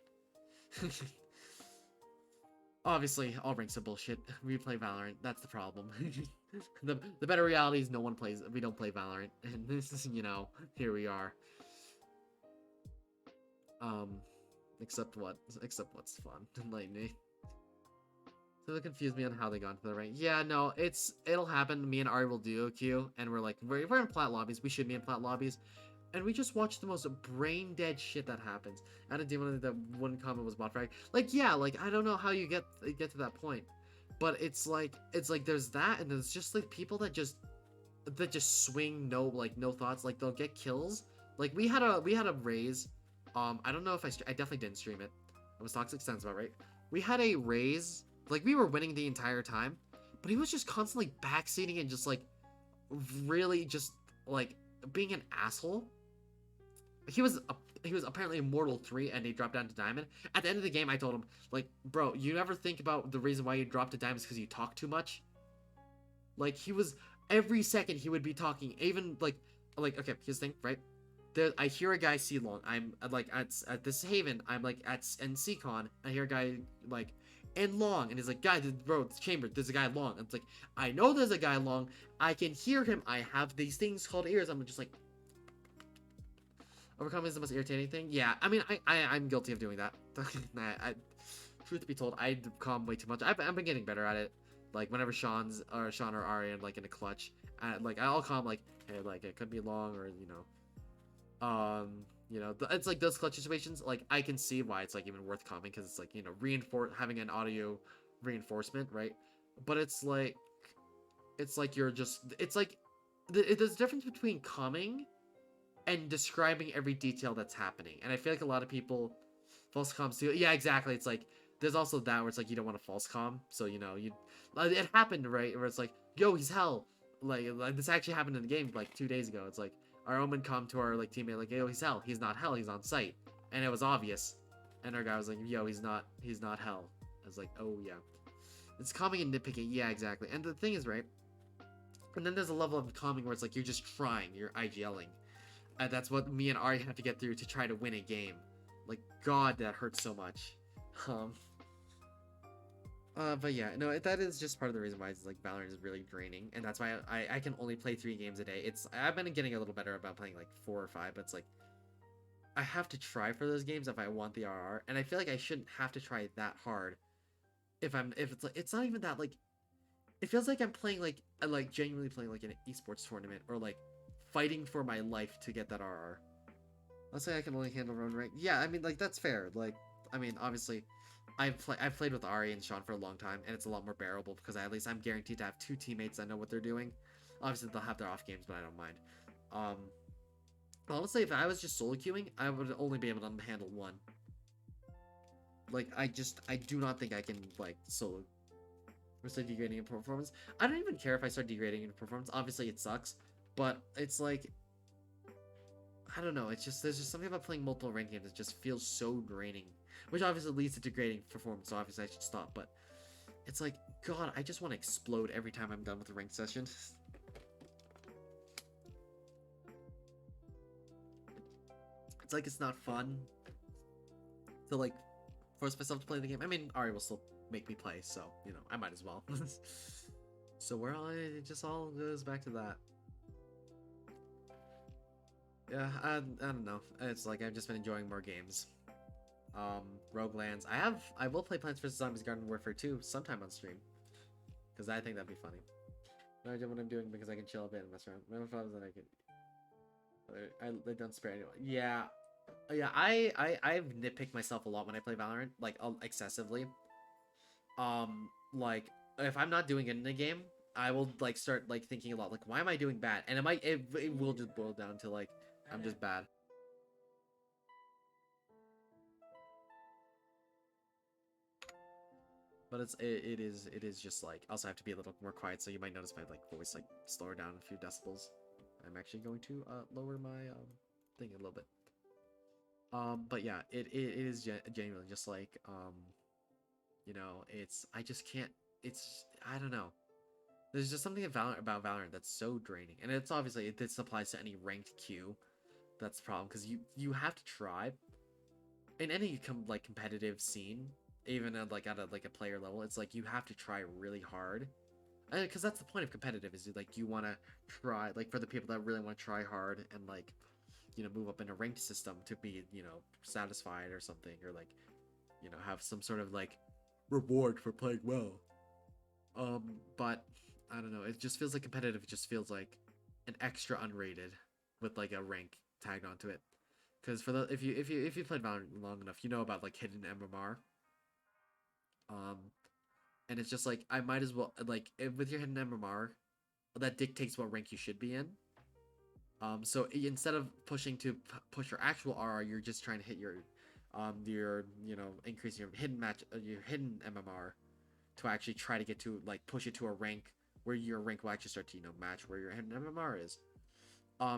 Obviously, all ranks are bullshit. We play Valorant. That's the problem. the better reality is we don't play Valorant. And this is, here we are. Except what's fun. Like me. So it confused me on how they got into the rank. Yeah, no, it'll happen. Me and Ari will do OQ, and we're like, we're in plat lobbies. We should be in plat lobbies. And we just watch the most brain dead shit that happens. I didn't do that one comment was bot frag. Like, yeah, like I don't know how you get to that point. But it's like there's that, and there's just like people that just swing no thoughts. Like they'll get kills. Like we had a raise. I don't know if I definitely didn't stream it. It was Toxic Sense about right. We had a raise. Like we were winning the entire time, but he was just constantly backseating and just like really just like being an asshole. He was apparently Immortal 3 and he dropped down to Diamond. At the end of the game, I told him, like, bro, you ever think about the reason why you dropped to Diamond is because you talk too much? Like, every second he would be talking, even, like, okay, here's the thing, right? I hear a guy C-Long. I'm, like, at this Haven, I'm, like, at NCCon, I hear a guy, like, in Long, and he's like, guy, bro, it's Chamber, there's a guy Long. And it's like, I know there's a guy Long, I can hear him, I have these things called ears, I'm just like, overcoming is the most irritating thing. Yeah, I mean, I'm guilty of doing that. Truth be told, I calm way too much. I've been getting better at it. Like whenever Sean or Ari are like in a clutch, like I'll calm like, hey, like it could be long or it's like those clutch situations. Like I can see why it's like even worth calming because it's like having an audio reinforcement, right? But it's like you're just there's a difference between calming and describing every detail that's happening. And I feel like a lot of people false comms too. Yeah, exactly. It's like there's also that where it's like you don't want to false comm, so it happened, right? Where it's like, yo, he's hell. Like this actually happened in the game like 2 days ago. It's like our Omen comm to our like teammate like, yo, he's hell. He's not hell. He's on site, and it was obvious. And our guy was like, yo, he's not hell. I was like, oh yeah, it's calming and nitpicking. Yeah, exactly. And the thing is, right? And then there's a level of calming where it's like you're just trying, you're IGLing. That's what me and Ari have to get through to try to win a game. Like, God, that hurts so much. But yeah, no, that is just part of the reason why it's like Valorant is really draining, and that's why I can only play 3 games a day. I've been getting a little better about playing like 4 or 5, but it's like I have to try for those games if I want the RR, and I feel like I shouldn't have to try that hard. If it's like it's not even that like it feels like I'm playing like genuinely playing like an esports tournament or like fighting for my life to get that RR. Let's say I can only handle run rank. Yeah, I mean, like, that's fair. Like, I mean, obviously, I've played with Ari and Sean for a long time, and it's a lot more bearable because at least I'm guaranteed to have 2 teammates that know what they're doing. Obviously, they'll have their off games, but I don't mind. Honestly, if I was just solo queuing, I would only be able to handle 1. Like, I do not think I can, like, solo. Or start degrading in performance. I don't even care if I start degrading in performance. Obviously, it sucks. But it's like, I don't know, there's just something about playing multiple ranked games that just feels so draining. Which obviously leads to degrading performance, so obviously I should stop, but it's like, God, I just want to explode every time I'm done with a ranked session. It's like it's not fun to like force myself to play the game. I mean, Ari will still make me play, so, I might as well. So it just all goes back to that. Yeah, I don't know. It's like I've just been enjoying more games. Roguelands. I will play Plants vs Zombies Garden Warfare 2 sometime on stream. because I think that'd be funny. I do what I'm doing because I can chill a bit and mess around. My problems that I can. They don't spare anyone. Yeah, yeah. I've nitpicked myself a lot when I play Valorant, like excessively. Like if I'm not doing it in the game, I will like start like thinking a lot, like why am I doing bad? And it will just boil down to like I'm just bad. But it is just like also I have to be a little more quiet, so you might notice my like voice like slower down a few decibels. I'm actually going to lower my thing a little bit. But yeah, it is genuinely just like you know, it's I just can't. It's I don't know. There's just something about Valorant that's so draining, and it's obviously this applies to any ranked queue. That's the problem because you have to try in any like competitive scene, even at like a player level. It's like you have to try really hard, because that's the point of competitive is like you want to try like for the people that really want to try hard and like you know move up in a ranked system to be you know satisfied or something or like you know have some sort of like reward for playing well. But I don't know. It just feels like competitive. It just feels like an extra unrated with like a rank tagged onto it. Because for the if you played Valorant long enough, you know about like hidden MMR. Um, and it's just like I might as well like with your hidden MMR, that dictates what rank you should be in. So instead of pushing to push your actual RR, you're just trying to hit your you know increasing your hidden your hidden MMR to actually try to get to like push it to a rank where your rank will actually start to you know match where your hidden MMR is.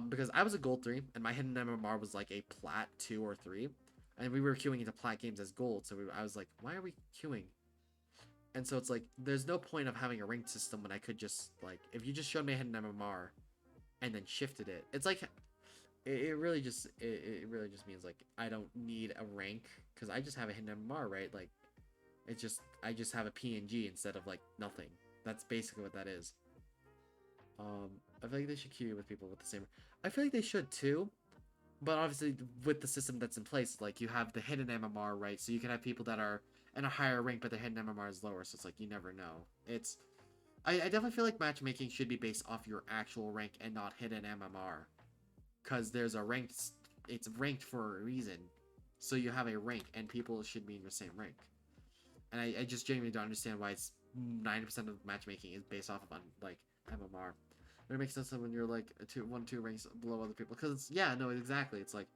Because I was a gold 3 and my hidden MMR was like a plat 2 or 3, and we were queuing into plat games as gold. So I was like, why are we queuing? And so it's like there's no point of having a ranked system when I could just like if you just showed me a hidden MMR and then shifted it. It's like it really just it really just means like I don't need a rank because I just have a hidden MMR, right? Like it's just I just have a PNG instead of like nothing. That's basically what that is. I feel like they should queue with people with the same. I feel like they should too, but obviously with the system that's in place, like you have the hidden MMR, right? So you can have people that are in a higher rank, but their hidden MMR is lower. So it's like you never know. It's I definitely feel like matchmaking should be based off your actual rank and not hidden MMR, because there's a ranked. It's ranked for a reason, so you have a rank, and people should be in your same rank. And I just genuinely don't understand why it's 90% of matchmaking is based off of like MMR. It makes sense when you're like 2 ranks below other people, because yeah, no, exactly. It's like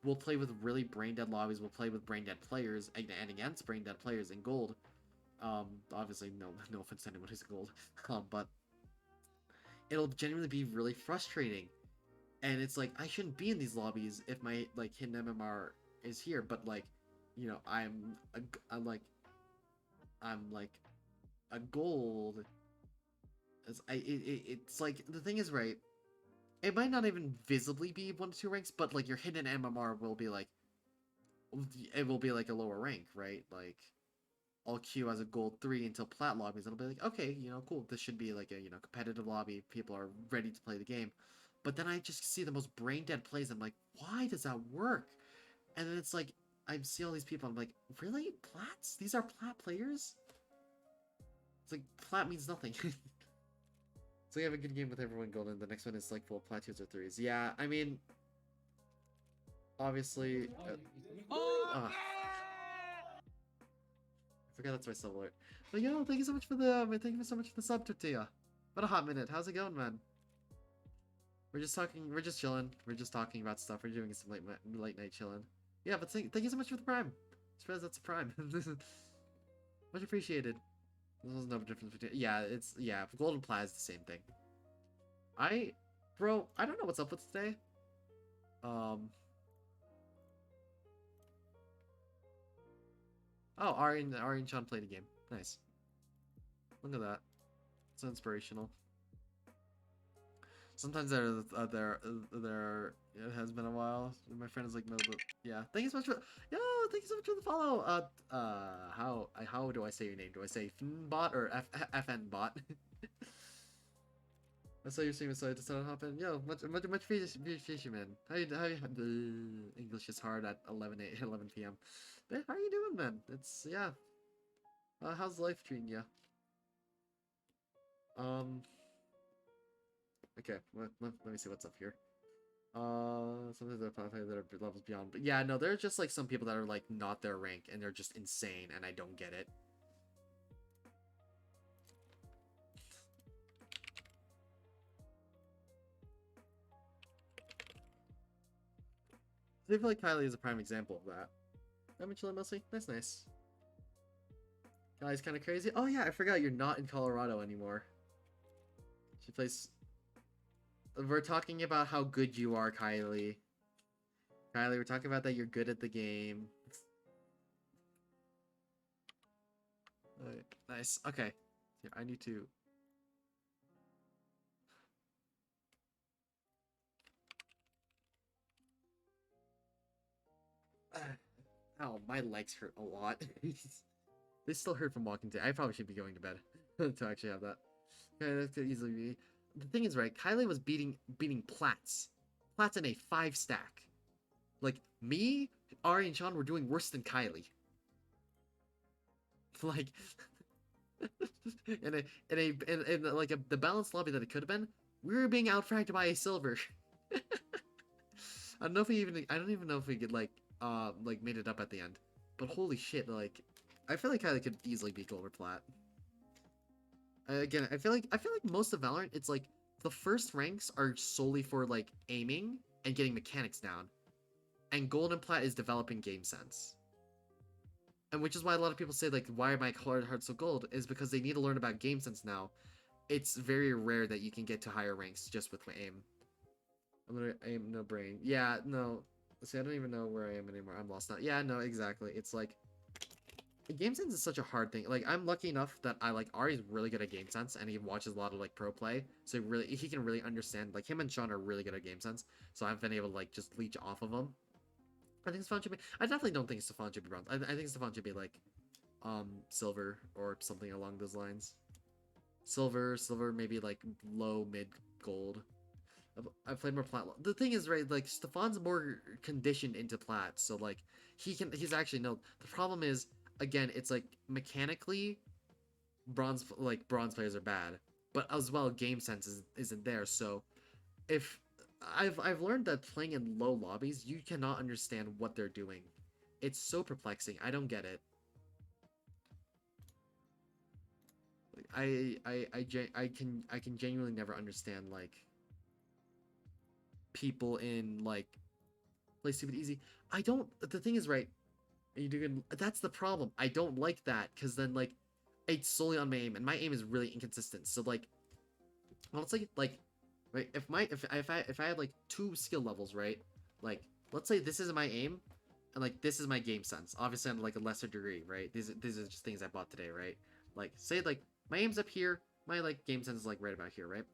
we'll play with really brain dead lobbies, we'll play with brain dead players and against brain dead players in gold. Obviously no offense to anyone who's in gold, but it'll genuinely be really frustrating. And it's like I shouldn't be in these lobbies if my like hidden MMR is here, but like you know I'm like a gold. It's like the thing is right. It might not even visibly be 1 to 2 ranks, but like your hidden MMR will be like it will be like a lower rank, right? Like I'll queue as a gold 3 until plat lobbies. It'll be like okay, you know, cool. This should be like a you know competitive lobby. People are ready to play the game. But then I just see the most brain dead plays. I'm like, why does that work? And then it's like I see all these people. I'm like, really, plats? These are plat players? It's like plat means nothing. So you have a good game with everyone golden. The next one is like full of plat 2s or 3s. Yeah, I mean, obviously. I forgot that's my sub alert. But yo, thank you so much for the thank you so much for the sub, Tortilla. What a hot minute. How's it going, man? We're just talking. We're just chilling. We're just talking about stuff. We're doing some late night chilling. Yeah, but thank you so much for the prime. Suppose that's a prime. Much appreciated. There's no difference between. Yeah, it's golden plat is the same thing. Bro, I don't know what's up with today. Oh, Ari and Sean played a game. Nice. Look at that. It's inspirational. Sometimes there it has been a while. My friend is like no, but yeah. Thank you so much for thank you so much for the follow. How do I say your name? Do I say Fnbot or FNbot? I saw your stream, so I decided to hop in. Yo, much appreciation, man. How you English is hard at 11 p.m. But how are you doing, man? It's yeah. How's life treating you? Okay, let me see what's up here. Sometimes there are players that are levels beyond, but yeah, no, there are just like some people that are like not their rank and they're just insane, and I don't get it. I feel like Kylie is a prime example of that. I'm chilling mostly. That's nice. Kylie's kind of crazy. Oh yeah, I forgot you're not in Colorado anymore. She plays. We're talking about how good you are, Kylie. Kylie, we're talking about that you're good at the game. Alright, nice. Okay. Here, I need to. Ow, my legs hurt a lot. They still hurt from walking today. I probably should be going to bed to actually have that. Okay, that could easily be. The thing is, right? Kylie was beating Platts. Platts in a 5 stack. Like me, Ari, and Sean were doing worse than Kylie. Like in like the balanced lobby that it could have been, we were being outfragged by a silver. I don't even know if we could like made it up at the end. But holy shit, like I feel like Kylie could easily beat Gold or Plat. Again, I feel like most of Valorant, it's like the first ranks are solely for like aiming and getting mechanics down. And Gold and Plat is developing game sense. And which is why a lot of people say like, why are my heart so gold? Is because they need to learn about game sense now. It's very rare that you can get to higher ranks just with my aim. I'm gonna aim no brain. Yeah, no. See, I don't even know where I am anymore. I'm lost now. Yeah, no, exactly. It's like game sense is such a hard thing. Like I'm lucky enough that Ari's really good at game sense and he watches a lot of like pro play. So he can really understand, like him and Sean are really good at game sense. So I've been able to like just leech off of them. I think Stefan should be. I definitely don't think Stefan should be bronze. I think Stefan should be like, silver or something along those lines. Silver, maybe like low mid gold. I've played more plat. The thing is, right? Like Stefan's more conditioned into plat, so like he's actually no. The problem is, again, it's like mechanically, bronze players are bad, but as well game sense isn't there. So if I've learned that playing in low lobbies, you cannot understand what they're doing. It's so perplexing. I don't get it. I can genuinely never understand like people in like play stupid easy. I don't. The thing is, right? You do good. That's the problem. I don't like that because then like it's solely on my aim, and my aim is really inconsistent. So like, honestly, like right, if I had like 2 skill levels, right? Like, let's say this is my aim, and like this is my game sense. Obviously, on like a lesser degree, right? These are just things I bought today, right? Like, say like my aim's up here, my like game sense is like right about here, right?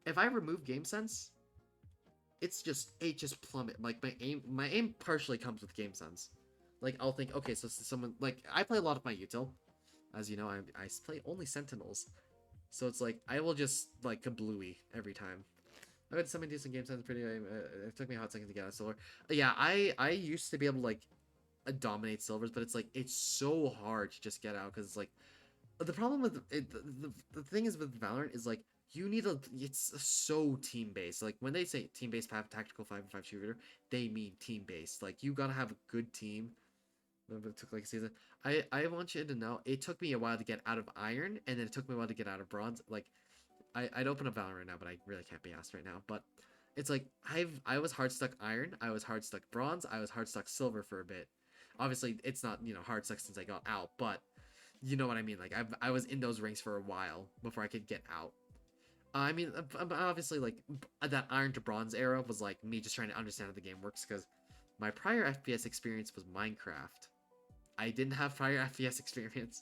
If I remove game sense, it just plummet. Like my aim partially comes with game sense. Like I'll think, okay, so someone like I play a lot of my util, as you know, I play only sentinels. So it's like, I will just, like, kablooey every time. I had some decent game sense pretty, it took me a hot second to get out of silver. Yeah, I used to be able to, like, dominate silvers, but it's, like, it's so hard to just get out, because it's, like, the problem with it, the thing is with Valorant is, like, you need it's so team-based. Like, when they say team-based tactical 5v5 shooter, they mean team-based. Like, you gotta have a good team. It took like a season. I want you to know, it took me a while to get out of iron, and then it took me a while to get out of bronze. Like, I'd open up Valorant right now, but I really can't be asked right now. But it's like I was hard stuck iron, I was hard stuck bronze, I was hard stuck silver for a bit. Obviously, it's not hard stuck since I got out, but you know what I mean. Like I was in those ranks for a while before I could get out. I mean, obviously, like that iron to bronze era was like me just trying to understand how the game works because my prior FPS experience was Minecraft. I didn't have prior FPS experience.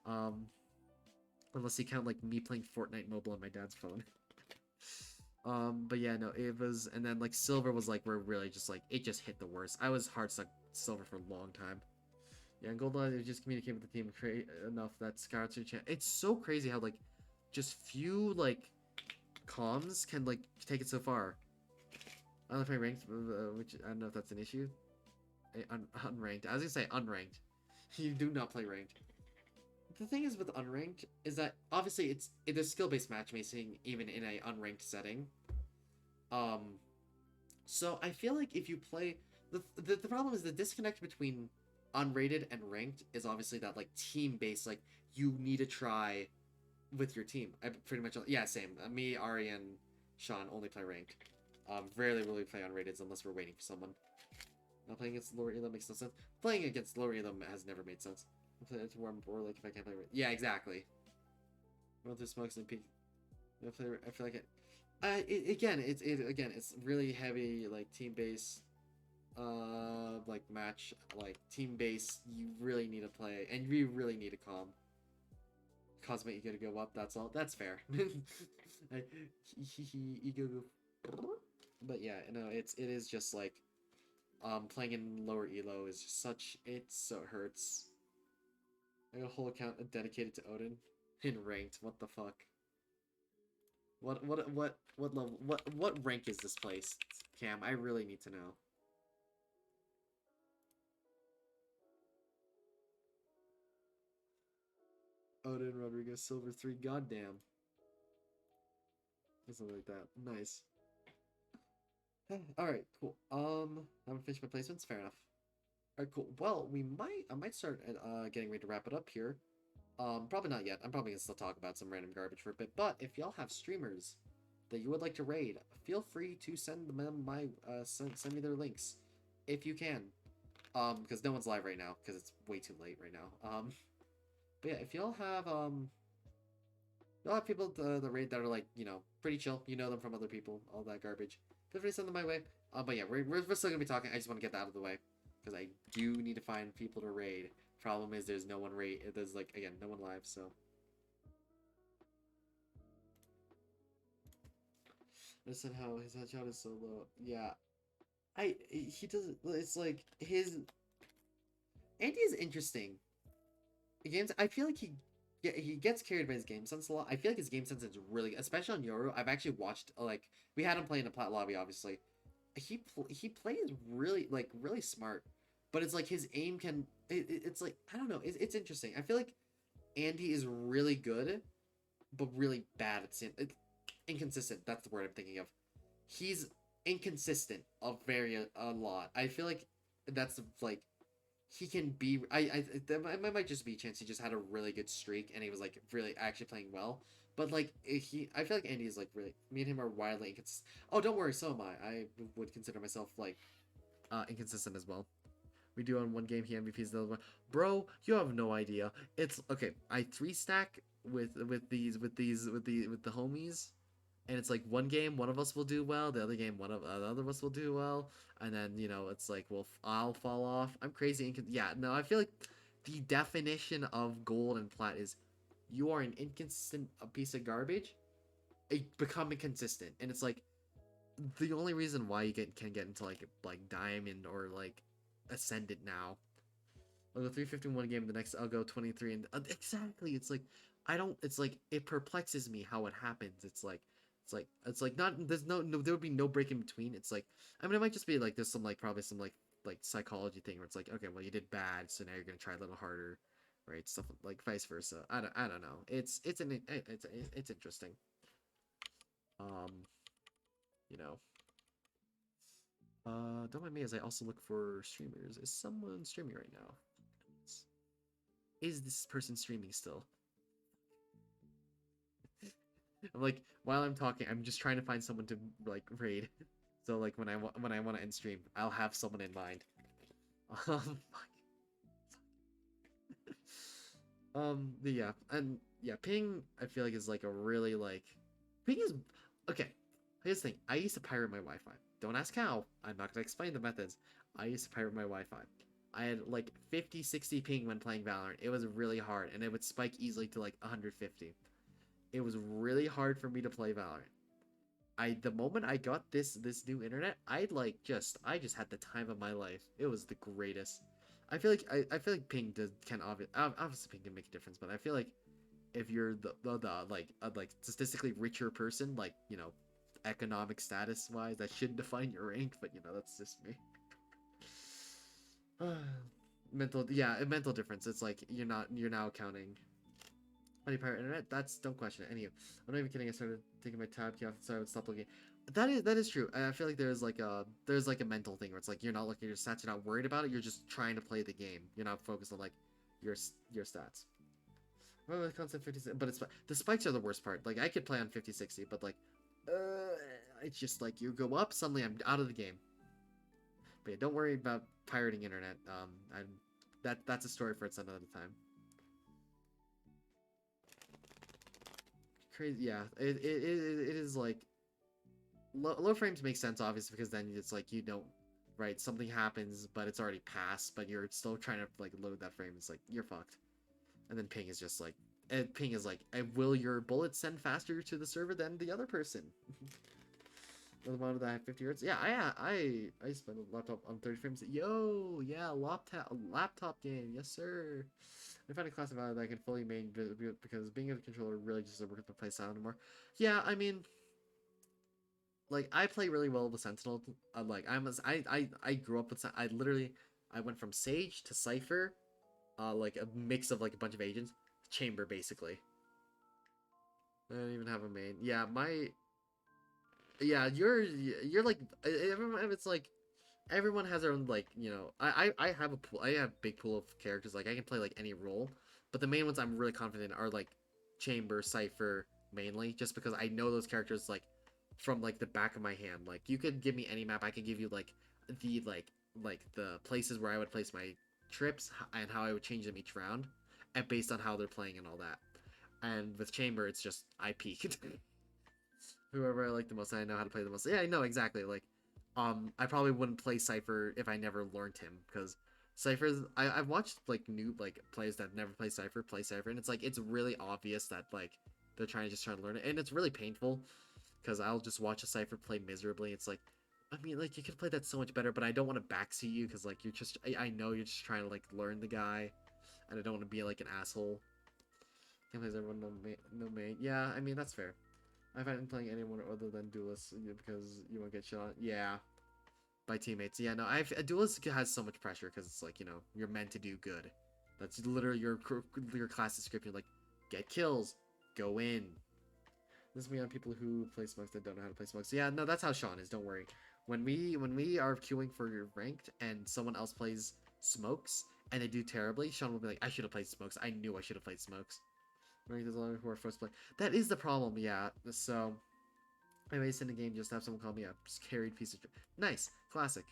Unless you count like me playing Fortnite mobile on my dad's phone. But yeah, no, it was, and then like silver was like where really just like it just hit the worst. I was hard stuck silver for a long time. Yeah, and Goldeneye just communicate with the team enough that scouts your chance. It's so crazy how like just few like comms can like take it so far. I don't know if I ranked, which I don't know if that's an issue. Unranked. I was gonna say unranked. You do not play ranked. the thing is with unranked is that obviously it is skill-based matchmaking even in a unranked setting. So I feel like if you play the problem is the disconnect between unrated and ranked is obviously that like team-based, like you need to try with your team. I pretty much same. Me, Ari, and Sean only play ranked. Rarely will we play unrated unless we're waiting for someone. Not playing against lower elo makes no sense. Playing against lower elo has never made sense. I play it to warm or like if I can't play ranked. Yeah, exactly. Run through smokes and peek. I feel like it's really heavy like team based like match like team based. You really need to play and you really need to calm. Cosmic ego to go up, that's all. That's fair. Ego go. But yeah, no, it is just like playing in lower elo is just such so it hurts. I got a whole account dedicated to Odin in ranked. What the fuck? What level what rank is this place? Cam, I really need to know. Odin Rodriguez Silver 3, goddamn. Something like that. Nice. Alright, cool. I haven't finished my placements, fair enough. Alright, cool. Well, I might start getting ready to wrap it up here. Probably not yet. I'm probably gonna still talk about some random garbage for a bit, but if y'all have streamers that you would like to raid, feel free to send them send me their links. If you can. Because no one's live right now, because it's way too late right now. But yeah, if y'all have people the raid that are like, you know, pretty chill, you know them from other people, all that garbage, feel free to send them my way. But yeah, we're still gonna be talking. I just want to get that out of the way because I do need to find people to raid. Problem is there's no one raid. There's like again no one live, so. Listen, how his headshot is so low. Yeah, he doesn't. It's like his. Andy is interesting. Games. I feel like he gets carried by his game sense a lot. I feel like his game sense is really, especially on Yoru. I've actually watched like we had him play in a plat lobby, obviously. He plays really really smart, but it's like his aim can. It's like I don't know. It's interesting. I feel like Andy is really good, but really bad at inconsistent. That's the word I'm thinking of. He's inconsistent a lot. I feel like that's like he can be. That might just be a chance he just had a really good streak and he was like really actually playing well. But like I feel like Andy is like really. Me and him are wildly inconsistent. Oh, don't worry, so am I. I would consider myself like inconsistent as well. We do on one game, he MVPs the other one. Bro, you have no idea. It's okay. I 3-stack with the homies, and it's like one game one of us will do well, the other game one of the other of us will do well, and then you know it's like I'll fall off. I'm crazy. Yeah, no, I feel like the definition of gold and plat is you are an inconsistent piece of garbage, becoming consistent, and it's like the only reason why you can get into like diamond or like ascendant now. I'll go 351 game, the next I'll go 23 and exactly. It's like I don't. It's like it perplexes me how it happens. It's like not there's no there would be no break in between. It's like I mean it might just be like there's some like probably some like psychology thing where it's like okay well you did bad so now you're gonna try a little harder, right? Stuff like vice versa. I don't know. It's interesting. You know. Don't mind me as I also look for streamers. Is someone streaming right now? Is this person streaming still? I'm like, while I'm talking, I'm just trying to find someone to like raid. So like when I want to end stream, I'll have someone in mind. Yeah, and yeah, ping I feel like is like a really like ping is okay. Here's the thing. I used to pirate my Wi-Fi. Don't ask how. I'm not gonna explain the methods. I used to pirate my Wi-Fi. I had like 50, 60 ping when playing Valorant. It was really hard, and it would spike easily to like 150. It was really hard for me to play Valorant. The moment I got this new internet, I just had the time of my life. It was the greatest. I feel like ping obviously ping can make a difference, but I feel like if you're the like statistically richer person, like you know, economic status wise, that should define your rank, but you know that's just me. mental difference. It's like you're now counting Why do you pirate internet? That's don't question it. Any of. I'm not even kidding. I started taking my tab key off, so I would stop looking. That is true. I feel like there's like a mental thing where it's like you're not looking at your stats, you're not worried about it. You're just trying to play the game. You're not focused on like your stats. Well, the constant 50, but the spikes are the worst part. Like I could play on 50-60, but like, it's just like you go up, suddenly I'm out of the game. But yeah, don't worry about pirating internet. That's a story for its another time. Crazy, yeah. It is like low frames make sense obviously because then it's like you don't right something happens but it's already passed but you're still trying to like load that frame. It's like you're fucked. And then ping is just like ping is like will your bullets send faster to the server than the other person? The monitor that had 50 hertz. Yeah, I spent a laptop on 30 frames. Yo, yeah, laptop game, yes sir. I found a class of value that I can fully main because being a controller really just doesn't work with the play style anymore. Yeah, I mean, like I play really well with Sentinel. Like I grew up with I went from Sage to Cypher, like a mix of like a bunch of agents, Chamber basically. I don't even have a main. Yeah, you're like everyone. It's like everyone has their own like I have a pool. I have a big pool of characters. Like I can play like any role, but the main ones I'm really confident in are like Chamber, Cypher mainly, just because I know those characters like from like the back of my hand. Like you could give me any map, I could give you like the the places where I would place my trips and how I would change them each round, and based on how they're playing and all that. And with Chamber, it's just I peek. Whoever I like the most, I know how to play the most. Yeah, I know exactly. Like, I probably wouldn't play Cypher if I never learned him because Cypher's. I've watched like new like players that never play Cypher, and it's like it's really obvious that like they're trying to learn it, and it's really painful because I'll just watch a Cypher play miserably. It's like, I mean, like you could play that so much better, but I don't want to backseat you because like you're just. I know you're just trying to like learn the guy, and I don't want to be like an asshole. Can't play everyone no main. Yeah, I mean that's fair. I haven't playing anyone other than duelists because you won't get shot. Yeah, by teammates. Yeah, no, a duelist has so much pressure because it's like you're meant to do good. That's literally your class description. Like, get kills, go in. This is me on people who play smokes that don't know how to play smokes. Yeah, no, that's how Sean is. Don't worry. When we are queuing for ranked and someone else plays smokes and they do terribly, Sean will be like, I should have played smokes. I knew I should have played smokes. There's a lot of who are first play. That is the problem, yeah. So, I race in the game just have someone call me a carried piece of. Nice, classic.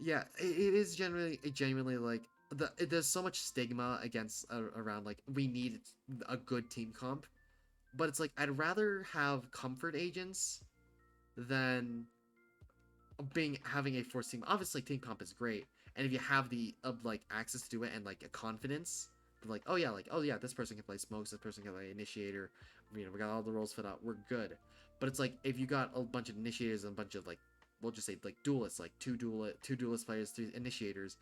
Yeah, it is genuinely like there's so much stigma against around like we need a good team comp, but it's like I'd rather have comfort agents than having a forced team. Obviously, team comp is great, and if you have the like access to do it and like a confidence. Like oh yeah this person can play smokes, this person can play initiator, we got all the roles fit out, we're good. But it's like if you got a bunch of initiators and a bunch of like we'll just say like duelists, like two duelist players, 3 initiators,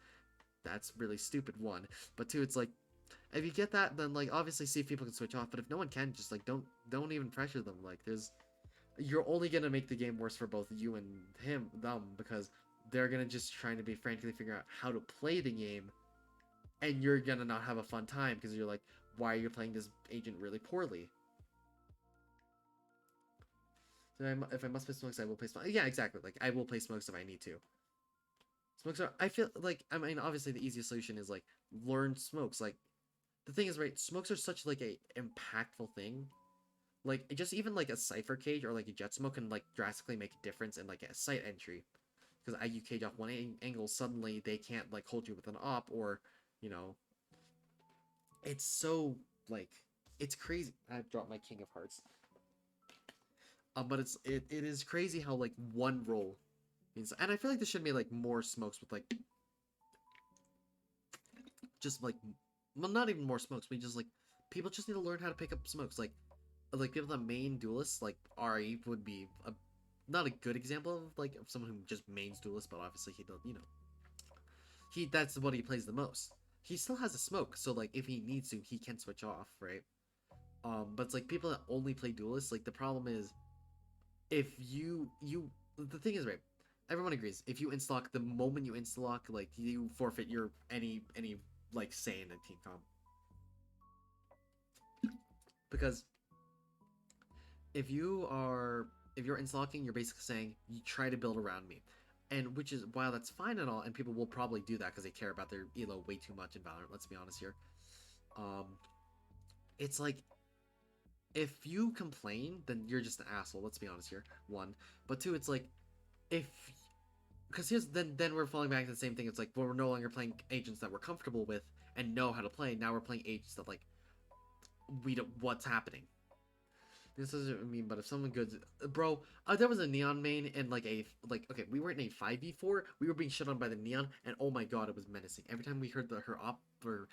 that's really stupid, one. But two, it's like if you get that, then like obviously see if people can switch off, but if no one can, just like don't even pressure them. Like you're only gonna make the game worse for both you and them because they're gonna just trying to be frantically figure out how to play the game. And you're gonna not have a fun time because you're like, why are you playing this agent really poorly? So if I must play smokes, I will play smokes. Yeah, exactly. Like I will play smokes if I need to. Smokes are. I feel like I mean, obviously the easiest solution is like learn smokes. Like the thing is, right? Smokes are such like a impactful thing. Like just even like a cipher cage or like a jet smoke can like drastically make a difference in like a site entry. Because you cage off one angle, suddenly they can't like hold you with an op or it's so like it's crazy. I've dropped my King of Hearts. But it is crazy how like one roll means, and I feel like there should be like more smokes with like just like well not even more smokes, but just like people just need to learn how to pick up smokes. Like people that main duelists like RE would be not a good example of like of someone who just mains duelist, but obviously he don't that's what he plays the most. He still has a smoke, so like if he needs to, he can switch off, right? But it's like people that only play duelists, like the problem is if you the thing is, right, everyone agrees, if you instalock, the moment you instalock, like you forfeit your any like say in a team comp. because if you're installing, you're basically saying you try to build around me, and which is while that's fine and all, and people will probably do that because they care about their elo way too much in Valorant. Let's be honest here. It's like if you complain, then you're just an asshole. Let's be honest here. One, but two, it's like if because here's then we're falling back to the same thing. It's like well, we're no longer playing agents that we're comfortable with and know how to play. Now we're playing agents that like we don't what's happening. This doesn't mean, but if someone good, bro, there was a neon main and like okay, we were in a 5v4. We were being shit on by the neon, and oh my god, it was menacing. Every time we heard her op or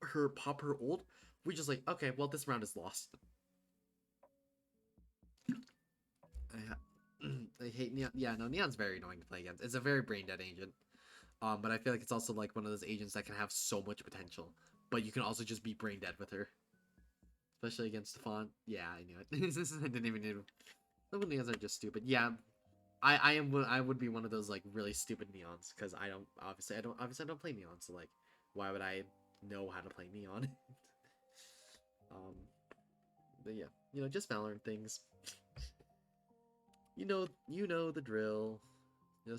her pop her ult, we just like okay, well this round is lost. I hate neon. Yeah, no, neon's very annoying to play against. It's a very brain dead agent. But I feel like it's also like one of those agents that can have so much potential, but you can also just be brain dead with her. Especially against Stefan. Yeah, I knew it. I didn't even know. Some neons are just stupid. Yeah, I would be one of those like really stupid neons because I don't play neon. So like, why would I know how to play neon? But yeah, just Valorant things. You know the drill. You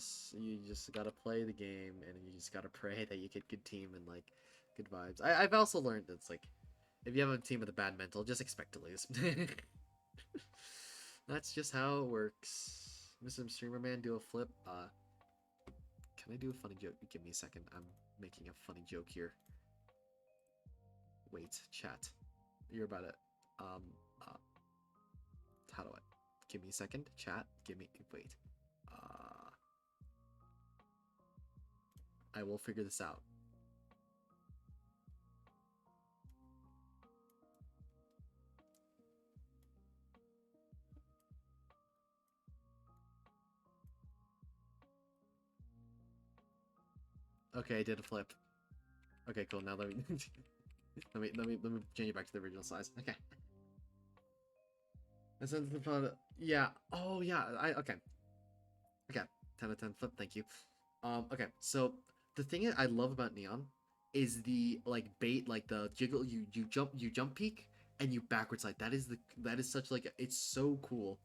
just gotta play the game and you just gotta pray that you get good team and like good vibes. I've also learned that it's like if you have a team with a bad mental, just expect to lose. That's just how it works. Mr. Streamer Man, do a flip. Can I do a funny joke? Give me a second. I'm making a funny joke here. Wait, chat. You're about it. How do I? Give me a second. Chat. Wait. I will figure this out. Okay, I did a flip. Okay, cool. Now let me let me change it back to the original size. Okay. Yeah. Oh yeah. Okay. Okay. 10 out of 10 flip. Thank you. Okay. So the thing I love about Neon is the like bait, like the jiggle. You jump peek and you backwards slide. That is such like it's so cool.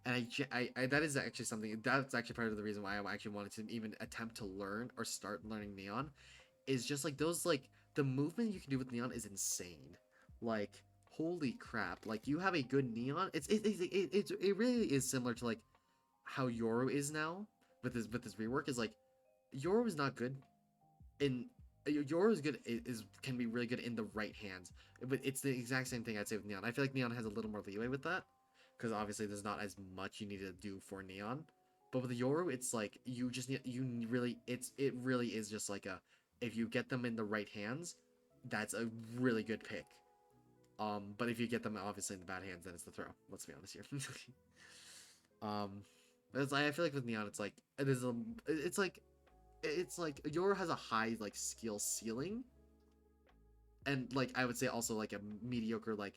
And I that is actually something that's actually part of the reason why I actually wanted to even attempt to learn or start learning Neon, is just like those like the movement you can do with Neon is insane. Like holy crap! Like you have a good Neon, it really is similar to like how Yoru is now with his rework. Is like Yoru is not good in Yoru is good is can be really good in the right hands, but it's the exact same thing I'd say with Neon. I feel like Neon has a little more leeway with that because obviously there's not as much you need to do for Neon. But with the Yoru, it's like you just need it really is just like a if you get them in the right hands, that's a really good pick. But if you get them obviously in the bad hands, then it's the throw. Let's be honest here. I feel like with Neon, it's like it's like Yoru has a high like skill ceiling, and like I would say also like a mediocrely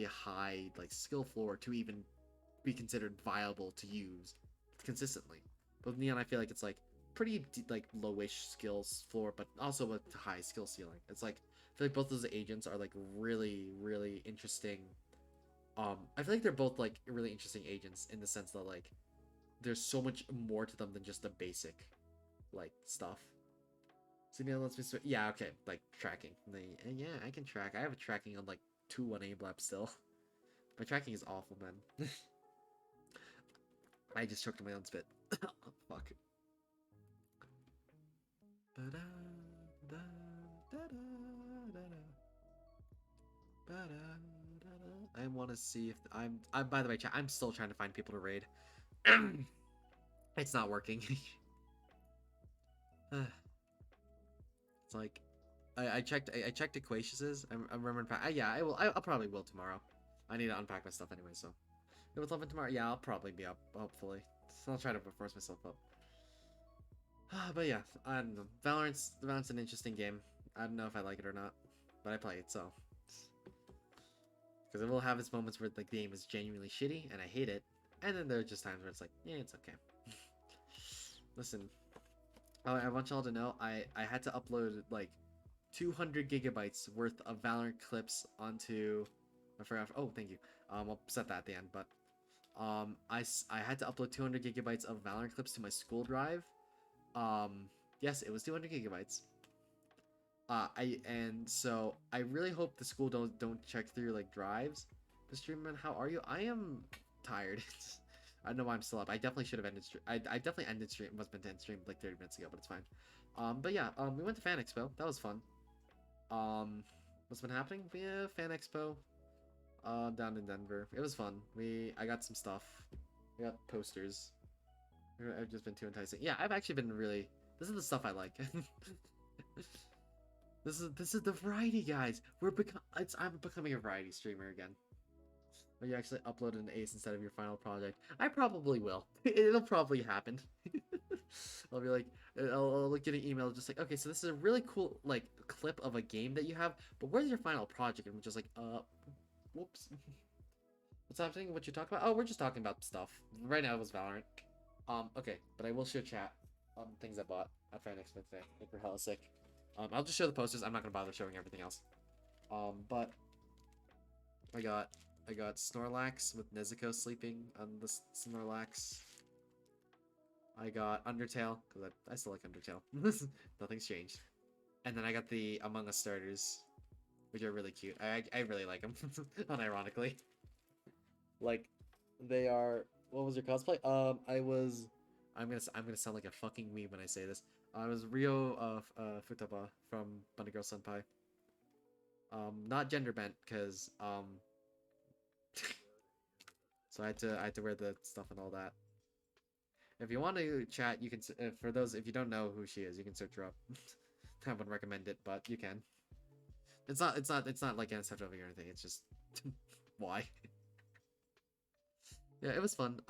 high like skill floor to even be considered viable to use consistently. But with Neon, I feel like it's like pretty like lowish skills floor, but also with high skill ceiling. It's like I feel like both those agents are like really interesting. I feel like they're both like really interesting agents in the sense that like there's so much more to them than just the basic like stuff. So Neon lets me yeah, okay, like tracking. Yeah, I can track. I have a tracking on like 2-1 aim lab still. My tracking is awful, man. I just choked on my own spit. Fuck. I want to see if I'm by the way, chat, I'm still trying to find people to raid. It's not working. It's like I checked Aquatius's. I remember yeah, I'll probably will tomorrow. I need to unpack my stuff anyway, so with 11 tomorrow, yeah, I'll probably be up, hopefully. So I'll try to force myself up. But yeah, I don't know. Valorant's an interesting game. I don't know if I like it or not, but I play it, so. Because it will have its moments where the game is genuinely shitty, and I hate it. And then there are just times where it's like, yeah, it's okay. Listen, I want y'all to know, I had to upload, like, 200 gigabytes worth of Valorant clips onto. I forgot. Oh, thank you. I'll set that at the end, but I had to upload 200 gigabytes of Valorant clips to my school drive. Yes, it was 200 gigabytes. So I really hope the school don't check through like drives. The streamer, how are you? I am tired. I don't know why I'm still up. I definitely should have ended stream. I definitely ended stream. Was meant to end stream like 30 minutes ago, but it's fine. But yeah, we went to Fan Expo. That was fun. What's been happening? Yeah, Fan Expo. Down in Denver. It was fun. I got some stuff. We got posters. I've just been too enticing. Yeah, I've actually been really. This is the stuff I like. This is the variety, guys. I'm becoming a variety streamer again. Will you actually upload an ace instead of your final project? I probably will. It'll probably happen. I'll be like, I'll get an email just like, okay, so this is a really cool like clip of a game that you have, but where's your final project? And we're just like, whoops. What's happening? What you talking about? Oh, we're just talking about stuff. Right now it was Valorant. Okay, but I will show chat things I bought at Fan Expo today. I think we're hella sick. I'll just show the posters. I'm not gonna bother showing everything else. But I got Snorlax with Nezuko sleeping on the Snorlax. I got Undertale because I still like Undertale. Nothing's changed. And then I got the Among Us starters, which are really cute. I really like them, unironically. Like, they are. What was your cosplay? I'm gonna sound like a fucking weeb when I say this. I was Ryo Futaba from Bunny Girl Senpai. Not gender bent, cause so I had to wear the stuff and all that. If you want to chat, you can. For those, if you don't know who she is, you can search her up. I wouldn't recommend it, but you can. It's not like NSFW or anything. It's just why. Yeah, it was fun.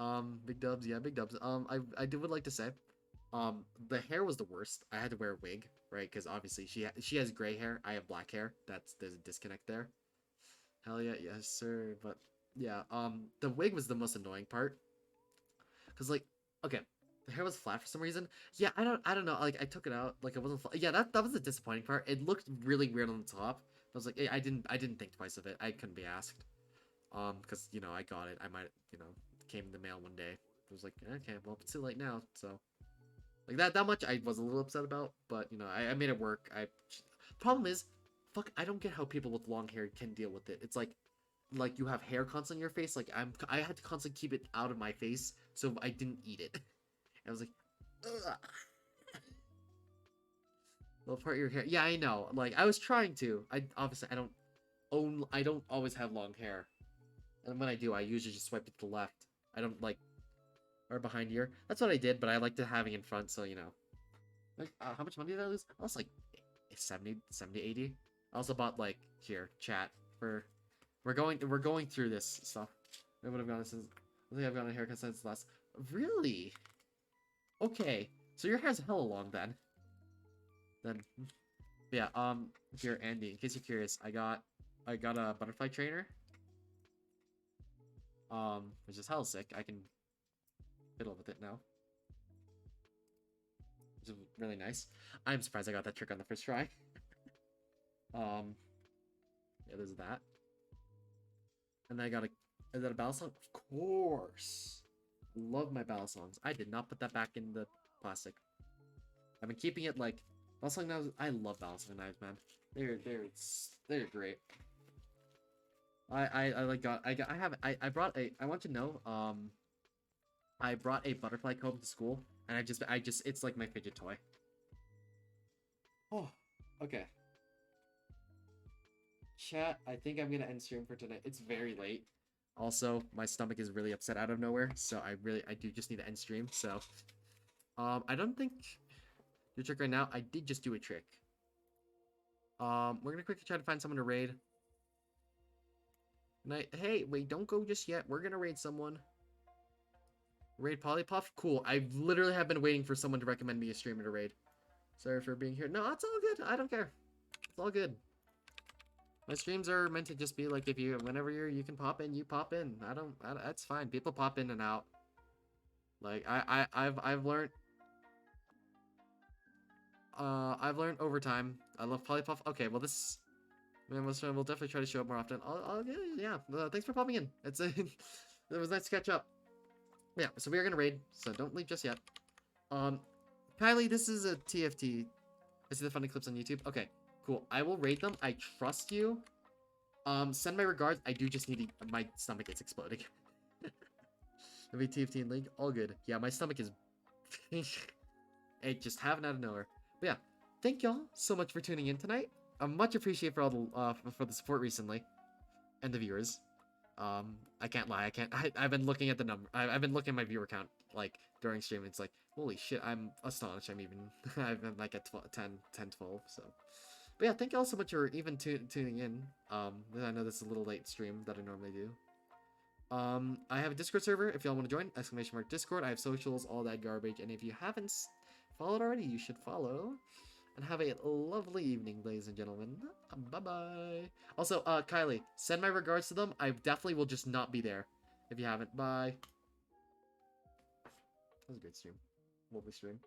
Big dubs. Yeah, big dubs. I would like to say, the hair was the worst. I had to wear a wig, right? Because obviously she has gray hair. I have black hair. There's a disconnect there. Hell yeah, yes sir. But yeah, the wig was the most annoying part. Cause like, okay, the hair was flat for some reason. Yeah, I don't know. Like I took it out. Like it wasn't. Yeah, that was the disappointing part. It looked really weird on the top. I was like, hey, I didn't think twice of it. I couldn't be asked. Because you know I got it. I might came in the mail one day. I was like, okay, well it's too late now. So like that much I was a little upset about, but I made it work. Problem is, fuck, I don't get how people with long hair can deal with it. It's like you have hair constantly in your face. Like I had to constantly keep it out of my face so I didn't eat it. I was like, ugh. Well, part of your hair. Yeah, I know. Like I was trying to. Obviously I don't always have long hair. And when I do, I usually just swipe it to the left. I don't like, or behind here. That's what I did, but I liked it having in front, so Like, how much money did I lose? I was like 70, 80. I also bought like here, chat for. We're going through this stuff. I would have gone since. I think I've gotten a haircut since last. Really? Okay, so your hair's hella long then. Yeah. Here, Andy. In case you're curious, I got a butterfly trainer. Which is hell sick. I can fiddle with it now, which is really nice. I'm surprised I got that trick on the first try. Yeah, there's that. And then I got is that a battle song? Of course. Love my battle songs. I did not put that back in the plastic. I've been keeping it like battle song knives. I love battle song knives, man. They're great. I brought a. I want to know. I brought a butterfly comb to school, and it's like my fidget toy. Oh, okay. Chat, I think I'm gonna end stream for tonight. It's very late. Also, my stomach is really upset out of nowhere, so I do just need to end stream. So, I don't think your trick right now. I did just do a trick. We're gonna quickly try to find someone to raid. Hey, wait, don't go just yet. We're gonna raid someone. Raid Polypuff? Cool. I literally have been waiting for someone to recommend me a streamer to raid. Sorry for being here. No, it's all good. I don't care. It's all good. My streams are meant to just be like whenever you can pop in, you pop in. That's fine. People pop in and out. Like I've learned. I've learned over time. I love Polypuff. Okay, well this, man, we'll definitely try to show up more often. Yeah. Thanks for popping in. It's it was nice to catch up. Yeah, so we are gonna raid. So don't leave just yet. Kylie, this is a TFT. I see the funny clips on YouTube. Okay, cool. I will raid them. I trust you. Send my regards. I do just need to, my stomach is exploding. Maybe TFT and League. All good. Yeah, my stomach is it just happened out of nowhere. But yeah, thank y'all so much for tuning in tonight. I much appreciate for all the for the support recently, and the viewers. I can't lie. I've been looking at the number. I've been looking at my viewer count like during stream. It's like holy shit. I'm astonished. I'm even. I've been like at 10, 12. So, but yeah, thank y'all so much for even tuning in. I know this is a little late stream that I normally do. I have a Discord server if y'all want to join. ! Discord. I have socials, all that garbage. And if you haven't followed already, you should follow. And have a lovely evening, ladies and gentlemen. Bye-bye. Also, Kylie, send my regards to them. I definitely will just not be there if you haven't. Bye. That was a great stream. Lovely stream.